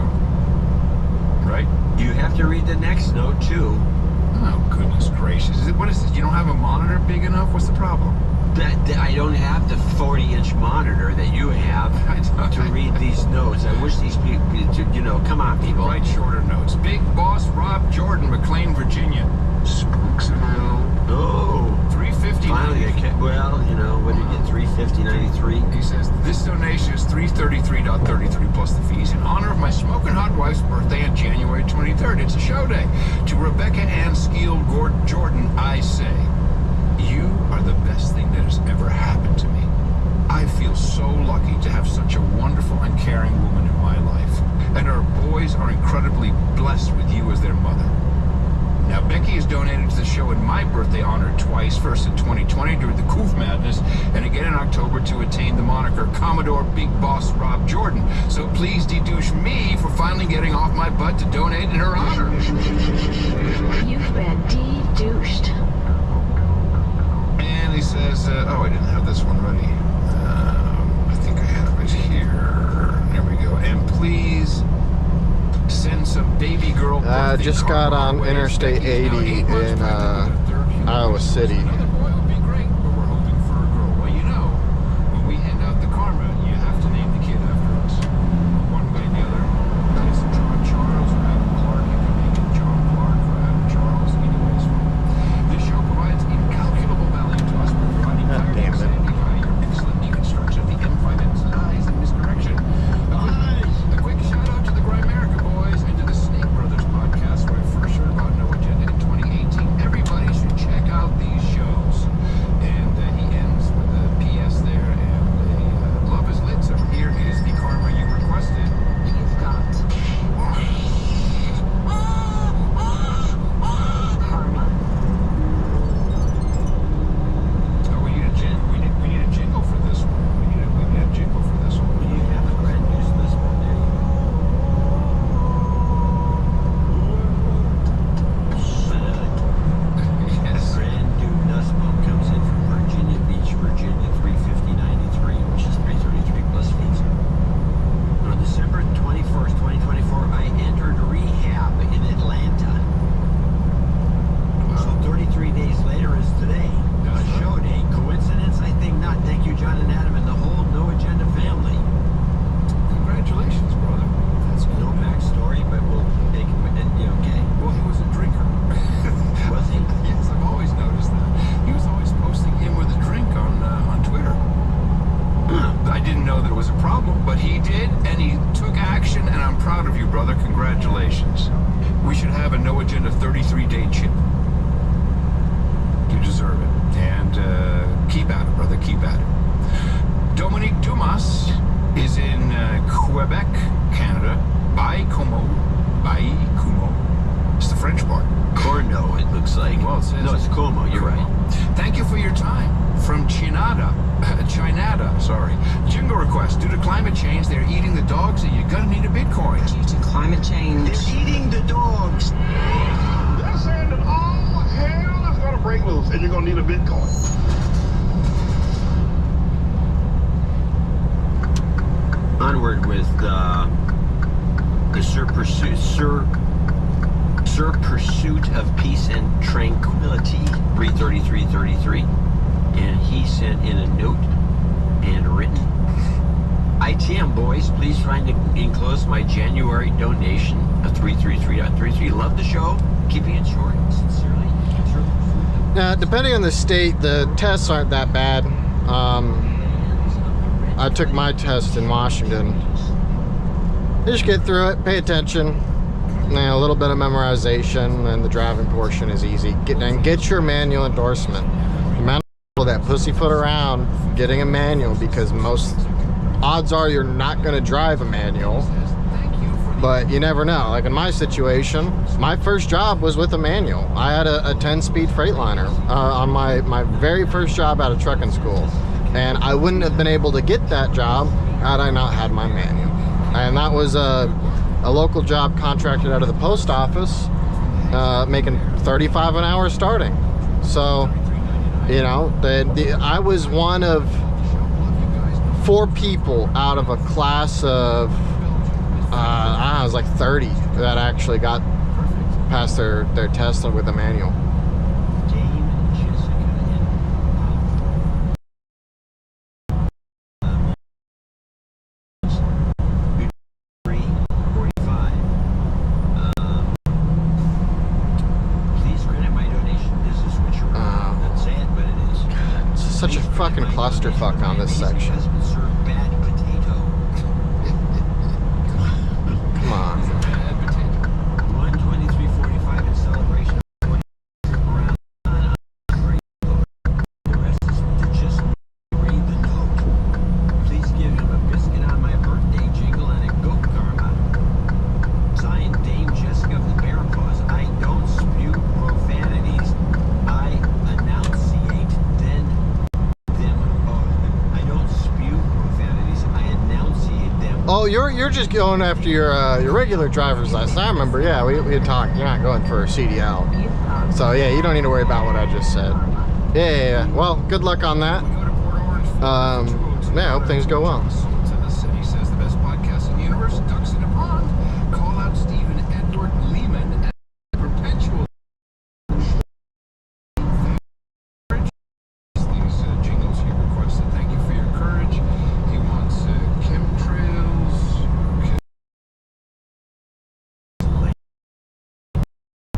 right? You have to read the next note, too. Oh, goodness gracious. What is this? You don't have a monitor big enough? What's the problem? I don't have the 40-inch monitor that you have to read these notes. I wish these people, come on, people. Write shorter notes. Big Boss Rob Jordan, McLean, Virginia. Spooksville. Oh. 350. Finally, what do you get? 350.93. He says, this donation is $333.33 plus the fees in honor of my smoking hot wife's birthday on January 23rd. It's a show day. To Rebecca Ann Skeel Jordan, I say, you are the best thing that has ever happened to me. I feel so lucky to have such a wonderful and caring woman in my life. And our boys are incredibly blessed with you as their mother. Now, Becky has donated to the show in my birthday honor twice, first in 2020 during the Coof Madness, and again in October to attain the moniker Commodore Big Boss Rob Jordan. So please de-douche me for finally getting off my butt to donate in her honor. You've been de-douched. And he says, I didn't have this one ready. I think I have it here. There we go. And please send some baby girl. Just got on Interstate 80 in Iowa City. Another boy would be great, but we're hoping for a girl. Well, when we hand out the karma, you have to name the kid after us. One way or the other. It's John Charles or Adam Clark. You can make it John Clark or Adam Charles. Anyways, this show provides incalculable value to us by providing clarity via your excellent deconstruction of the M5M's lies and misdirection. A quick shout out to the Grimerica boys and to the Snake Brothers podcast, where I first heard about No Agenda in 2018. Everybody should check out these shows. was a problem, but he did, and he took action, and I'm proud of you, brother. Congratulations. We should have a no agenda 33-day chip. You deserve it. And keep at it, brother, keep at it. Dominique Dumas is in Quebec, Canada. Baie-Comeau. It's the French part. Corno, it looks like. Well, it says no, it's Como, you're right. Thank you for your time. From Chinada, sorry. Jingle request. Due to climate change, they're eating the dogs and you're gonna need a Bitcoin. Due to climate change. They're eating the dogs. They're saying that all hell is gonna break loose and you're gonna need a Bitcoin. Onward with the pursuit of peace and tranquility, 33333. And he sent in a note and written, ITM boys, please find enclosed my January donation of 333.33. Love the show. Keeping it short. Sincerely. Now, depending on the state, the tests aren't that bad. I took my test in Washington. You just get through it, pay attention. A little bit of memorization, and the driving portion is easy. Get your manual endorsement. The amount of people that pussyfoot around getting a manual, because most odds are you're not going to drive a manual, but you never know. Like in my situation, my first job was with a manual. I had a 10-speed Freightliner on my very first job out of trucking school, and I wouldn't have been able to get that job had I not had my manual. And that was a local job contracted out of the post office, making $35 an hour starting. So, you know, I was one of 4 people out of a class of, I was like 30 that actually got past their test with a manual. Such a fucking clusterfuck on this section. Come on. 123.45 in celebration. Just read the note. Please give him a biscuit on my birthday jingle and a goat karma. Signed, Dame Jessica of the Bear Paws. I don't spew profanities. I enunciate them. I don't spew profanities. I enunciate them. Oh, you're just going after your regular driver's license. I remember, yeah, we had talked. You're not going for a CDL. So yeah, you don't need to worry about what I just said. Yeah. Well, good luck on that. Yeah, I hope things go well. He says the best podcast in the universe, Ducks in a Pond. Call out Stephen Edward Lehman and Perpetual. These jingles he requested. Thank you for your courage. He wants chemtrails.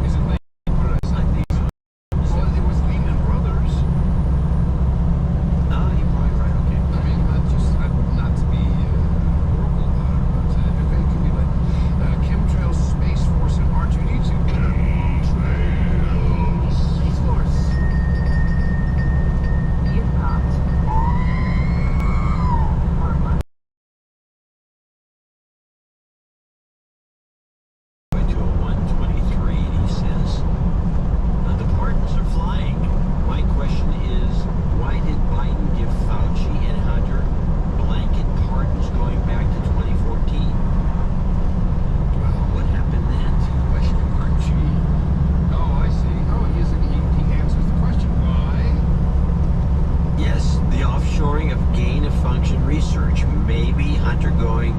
Is it late? What did I say? Well, it was Lehman Brothers. Oh, you're probably right. Okay. I mean, not to be horrible about it, but okay, it could be like chemtrails, Space Force, and R2D2. Space Force. You've got To a 123, and he says, the pardons are flying. My question is, why did Biden give Fauci and Hunter blanket pardons going back to 2014? Well, what happened then? Question mark. Gee. Oh, I see. Oh, he answers the question. Why? Yes, the offshoring of gain-of-function research. Maybe Hunter doing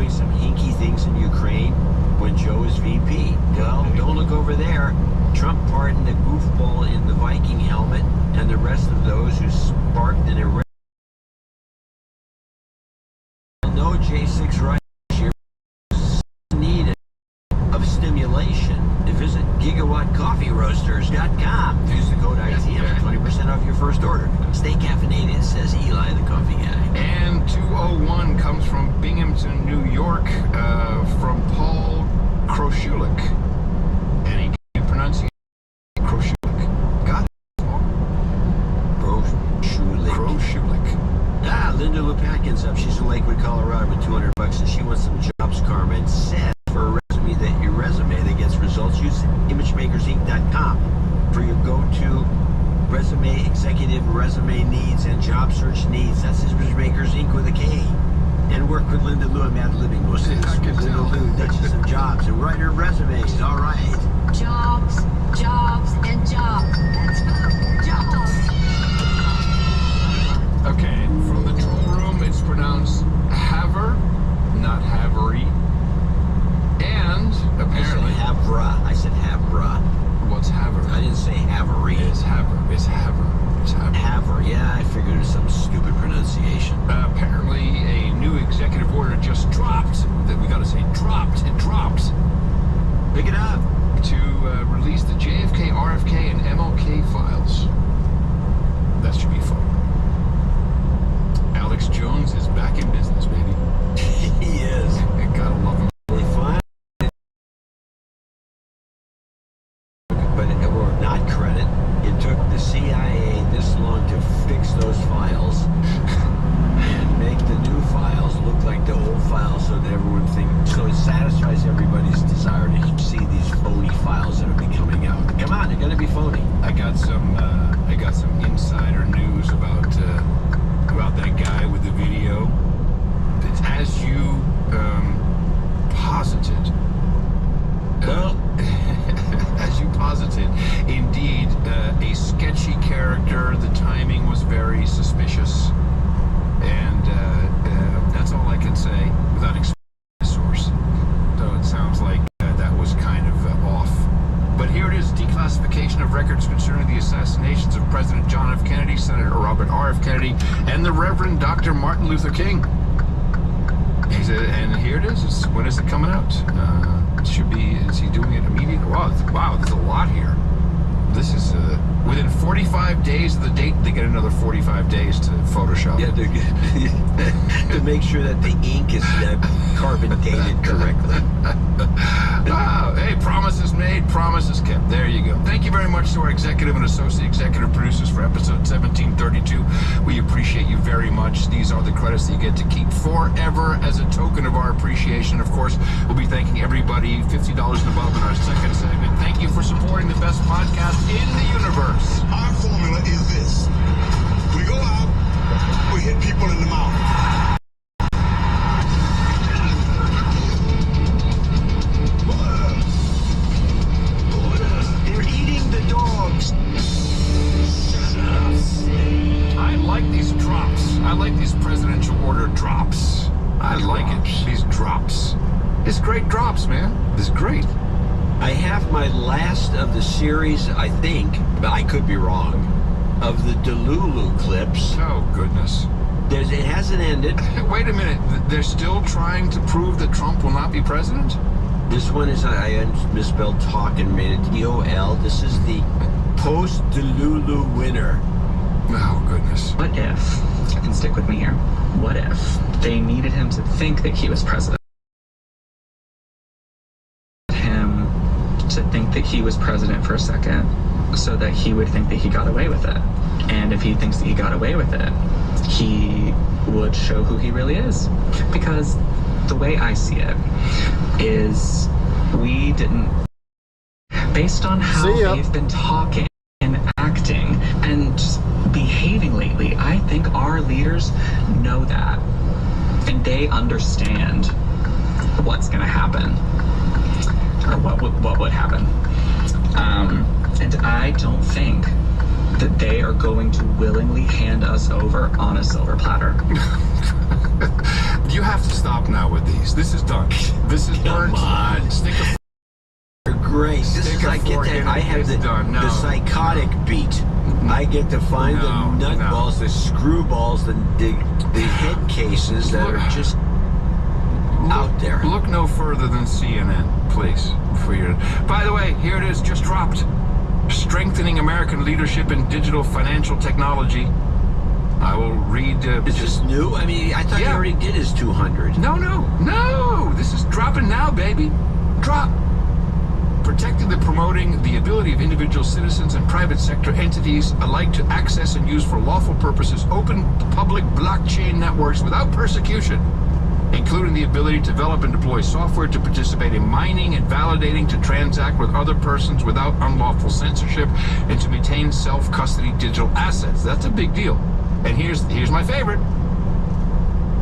some hinky things in Ukraine when Joe is VP. Well, don't look over there. Trump pardoned the goofball in the Viking helmet and the rest of those who sparked an irregular. No J6 right here. Need of stimulation. Visit gigawattcoffeeroasters.com. Use the code ITM for 20% off your first order. Stay caffeinated, says Eli, the coffee guy. And 201 1 comes from Binghamton, New York, from Paul Kroshulik. Any pronunciation? Kroshulik. Got it? Kroshulik. Ah, Linda Lupakin's up. She's in Lakewood, Colorado with $200, and she wants some jobs karma. It says for your resume that gets results, use imagemakersinc.com for your go-to resume, executive resume needs, and job search needs. That's Imagemakers Inc. with a K. And work with Linda Lou. I'm ad-libbing most of this. Linda Lou, Duchess of Jobs, and write her resumes. All right. Jobs, jobs, and jobs. Let's go. Jobs. Okay, from the troll room, it's pronounced haver, not havery. And apparently... I said havra. What's haver? I didn't say havery. It's haver. It's haver. It's haver. Haver. Yeah, I figured it was some stupid pronunciation. Apparently, a new executive order just dropped. That we gotta say dropped. It dropped. Pick it up. To release the JFK, RFK, and MLK files. That should be fun. Alex Jones is back in business, baby. He is. I gotta love him. Fine. But it will not credit. It took the CIA this long to fix those files and make the new files look like the old files, so that everyone thinks, so it satisfies everybody's desire to see these phony files that are coming out. Come on, they're gonna be phony. I got some insider news about that guy with the video. It's as you posited. Well, as you posited, indeed, a sketchy character. The timing was very suspicious, and that's all I can say without explaining the source. So it sounds like that was kind of off. But here it is: declassification of records concerning the assassinations of President John F. Kennedy, Senator Robert R. F. Kennedy, and the Reverend Dr. Martin Luther King. And here it is. When is it coming out? It should be. Is he doing it immediately? Wow, there's a lot here. This is within 45 days of the date. They get another 45 days to Photoshop. Yeah, to make sure that the ink is carbon dated correctly. Hey, promises made, promises kept. There you go. Thank you very much to our executive and associate executive producers for episode 1732. We appreciate you very much. These are the credits that you get to keep forever as a token of our appreciation. Of course, we'll be thanking everybody $50 and above in our second segment. Thank you for supporting the best podcast in the universe. Our formula is this. We go out, we hit people in the mouth. They're eating the dogs. I like these drops. I like these presidential order drops. I like it. These drops. It's great drops, man. It's great. I have my last of the series, I think, but I could be wrong, of the Delulu clips. Oh, goodness. It hasn't ended. Wait a minute. They're still trying to prove that Trump will not be president? This one is, I misspelled talk and made it DOL. This is the post-Delulu winner. Oh, goodness. What if, and stick with me here, what if they needed him to think that he was president? To think that he was president for a second so that he would think that he got away with it. And if he thinks that he got away with it, he would show who he really is. Because the way I see it is we didn't, based on how they've been talking and acting and just behaving lately, I think our leaders know that. And they understand what's going to happen. Or what would happen. And I don't think that they are going to willingly hand us over on a silver platter. You have to stop now with these. This is done. This is burnt. Come on. Stick a great. This is, I get that. I have the psychotic beat. I get to find the nutballs, the screwballs, the head cases that are just out there. Look no further than CNN, please. By the way, here it is, just dropped. Strengthening American leadership in digital financial technology. I will read... Is this new? I mean, I thought he already did his 200. No! This is dropping now, baby. Drop. Protecting and promoting the ability of individual citizens and private sector entities alike to access and use for lawful purposes open public blockchain networks without persecution, including the ability to develop and deploy software to participate in mining and validating, to transact with other persons without unlawful censorship, and to maintain self-custody digital assets. That's a big deal. And here's my favorite.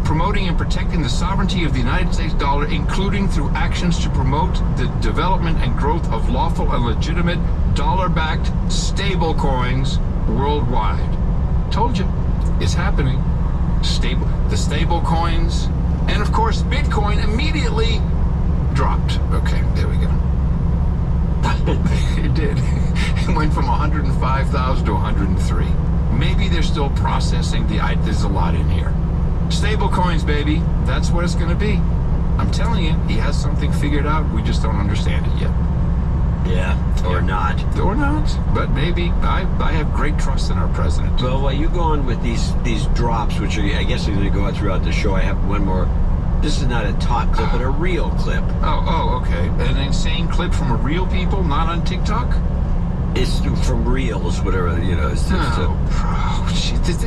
Promoting and protecting the sovereignty of the United States dollar, including through actions to promote the development and growth of lawful and legitimate dollar-backed stable coins worldwide. Told you, it's happening. The stable coins, and of course, Bitcoin immediately dropped. Okay, there we go. It did. It went from 105,000 to 103. Maybe they're still processing there's a lot in here. Stable coins, baby. That's what it's going to be. I'm telling you, he has something figured out. We just don't understand it yet. Yeah, or not. Or not. But maybe. I have great trust in our president. Well, while you go on with these drops, which I guess are going to go out throughout the show, I have one more. This is not a talk clip, but a real clip. Oh, okay. An insane clip from a real people, not on TikTok? It's from Reels, whatever, you know.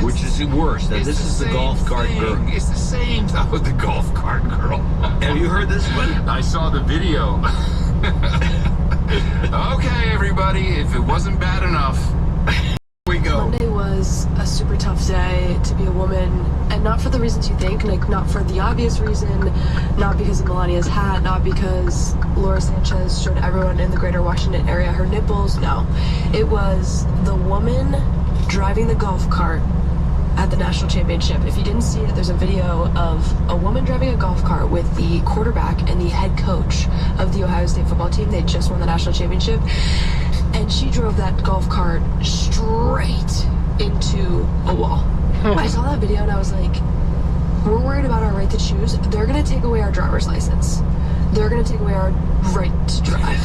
Which is worse. Now, this is the golf cart girl. It's the same. Oh, the golf cart girl. Have you heard this one? I saw the video. Okay, everybody, if it wasn't bad enough, here we go. Monday was a super tough day to be a woman, and not for the reasons you think, like not for the obvious reason, not because of Melania's hat, not because Laura Sanchez showed everyone in the greater Washington area her nipples. No, it was the woman driving the golf cart at the national championship. If you didn't see it, there's a video of a woman driving a golf cart with the quarterback and the head coach of the Ohio State football team. They just won the national championship, and she drove that golf cart straight into a wall. I saw that video and I was like, we're worried about our right to choose. They're gonna take away our driver's license. They're gonna take away our right to drive.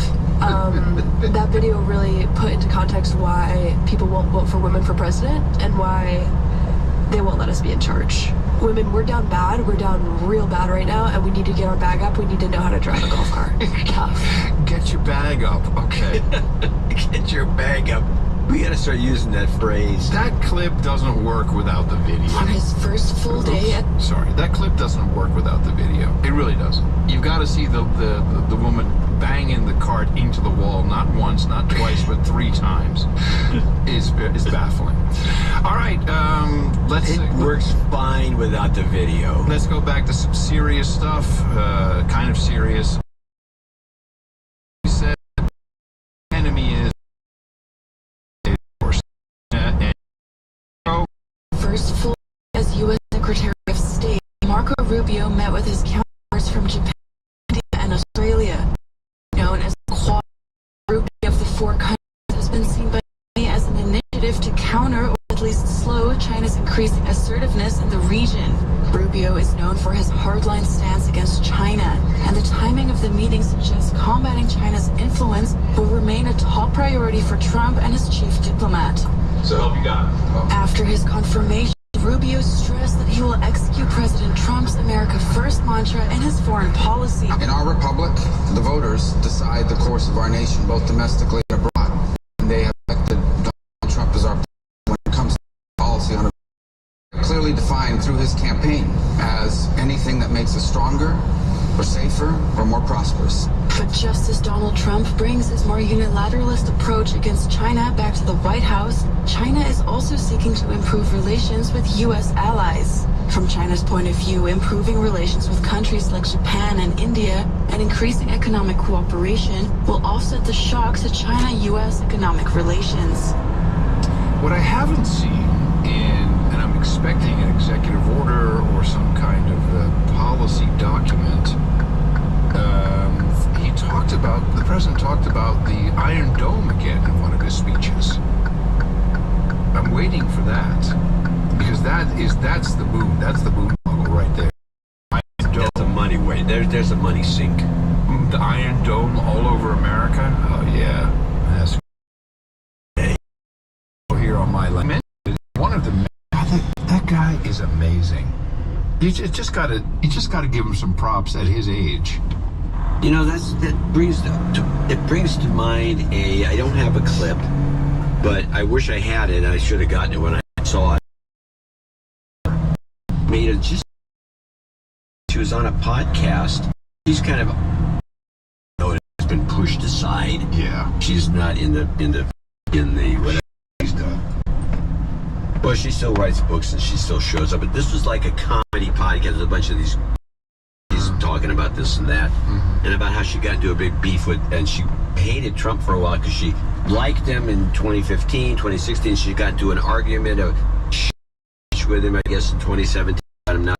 That video really put into context why people won't vote for women for president and why they won't let us be in charge. Women, we're down bad. We're down real bad right now, and we need to get our bag up. We need to know how to drive a golf cart. Tough. Get your bag up, okay. Get your bag up. We gotta start using that phrase. That clip doesn't work without the video. On his first full day at... Sorry, that clip doesn't work without the video. It really doesn't. You've got to see the woman banging the cart into the wall, not once, not twice, but 3 times. Is baffling. All right, It works fine without the video. Let's go back to some serious stuff, kind of serious. He said, enemy is first full as U.S. Secretary of State, Marco Rubio met with his counterparts from Japan, India, and Australia. Known as the Quad, Rubio of the 4 countries has been seen by many as an initiative to counter or at least slow China's increasing assertiveness in the region. Rubio is known for his hardline stance against China, and the timing of the meeting suggests combating China's influence will remain a top priority for Trump and his chief diplomat. So help you God. After his confirmation, Rubio stressed that he will execute President Trump's America First mantra in his foreign policy. In our republic, the voters decide the course of our nation, both domestically and abroad. And they have elected Donald Trump as our president when it comes to policy on clearly defined through his campaign as anything that makes us stronger or safer or more prosperous. But just as Donald Trump brings his more unilateralist approach against China back to the White House, China is also seeking to improve relations with U.S. allies. From China's point of view, improving relations with countries like Japan and India and increasing economic cooperation will offset the shocks to China-U.S. economic relations. What I haven't seen and I'm expecting an executive order or some kind of policy document. The president talked about the Iron Dome again in one of his speeches. I'm waiting for that because that's the boom. That's the boom right there. That's a money way. There's a money sink. The Iron Dome all over America. Oh yeah, that's here on my land. One of the is amazing. You just gotta give him some props at his age. You know, that brings to mind I don't have a clip, but I wish I had it. I should have gotten it when I saw it. She was on a podcast. She's kind of has been pushed aside. Yeah. She's not in the whatever she's done. Well, she still writes books and she still shows up. But this was like a comedy podcast. There's a bunch of these talking about this and that, and about how she got into a big beef with, and she hated Trump for a while because she liked him in 2015, 2016. She got into an argument with him, I guess, in 2017. About him now.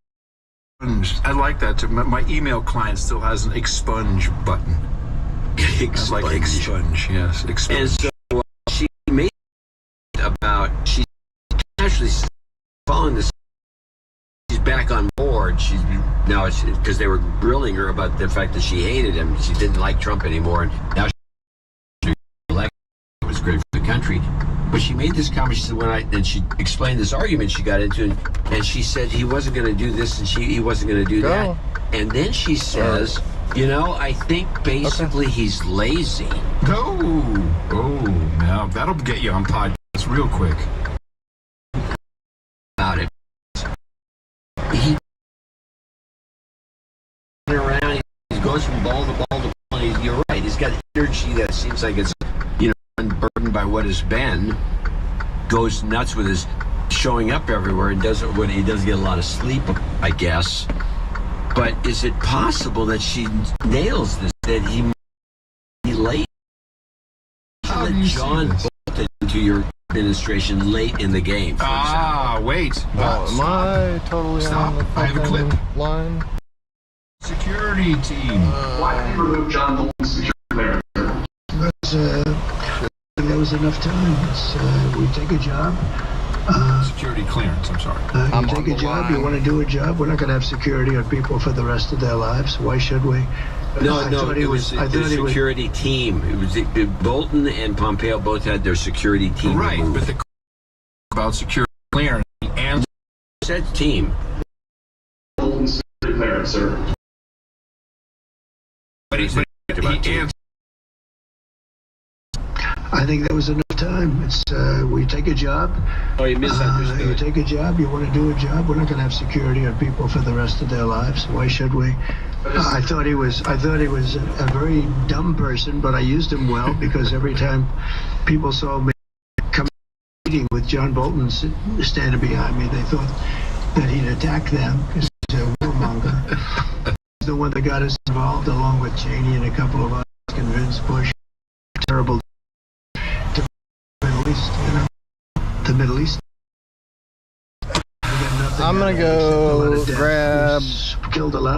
I like that too. My email client still has an expunge button. Expunge. I like expunge, yes, expunge. And so she made about, she's actually following this. She's back on board. She's now, because they were grilling her about the fact that she hated him. She didn't like Trump anymore, and now she elected. It was great for the country. But she made this comment. She said and she explained this argument she got into, and she said he wasn't going to do this, and he wasn't going to do that. And then she says, you know, I think basically he's lazy. Oh, now that'll get you on podcast real quick. About it. He around, he goes from ball to ball to ball, and you're right, he's got energy that seems like it's, you know, unburdened by what has been, goes nuts with his showing up everywhere, and he doesn't get a lot of sleep, I guess. But is it possible that she nails this, that he might be late? John Bolton into your administration late in the game. Wait. Am I totally Stop. on the I have a clip. line? Security team. Why did you remove John Bolton's security clearance? There was enough time. We take a job. Security clearance, I'm sorry. You take a job, you want to do a job. We're not going to have security on people for the rest of their lives. Why should we? No, it was the security team. It was Bolton and Pompeo both had their security team. Right, removed. but the about security clearance and said team. Bolton's security clearance, sir. But he answered. I think there was enough time. It's we take a job. Oh, you misunderstood. You take a job. You want to do a job. We're not going to have security on people for the rest of their lives. Why should we? I thought he was a very dumb person, but I used him well because every time people saw me come meeting with John Bolton standing behind me, they thought that he'd attack them because he's a warmonger. He's the one that got us involved, along with Cheney and a couple of others, convinced Bush. Terrible. The Middle East. I'm gonna go grab. Killed a lot.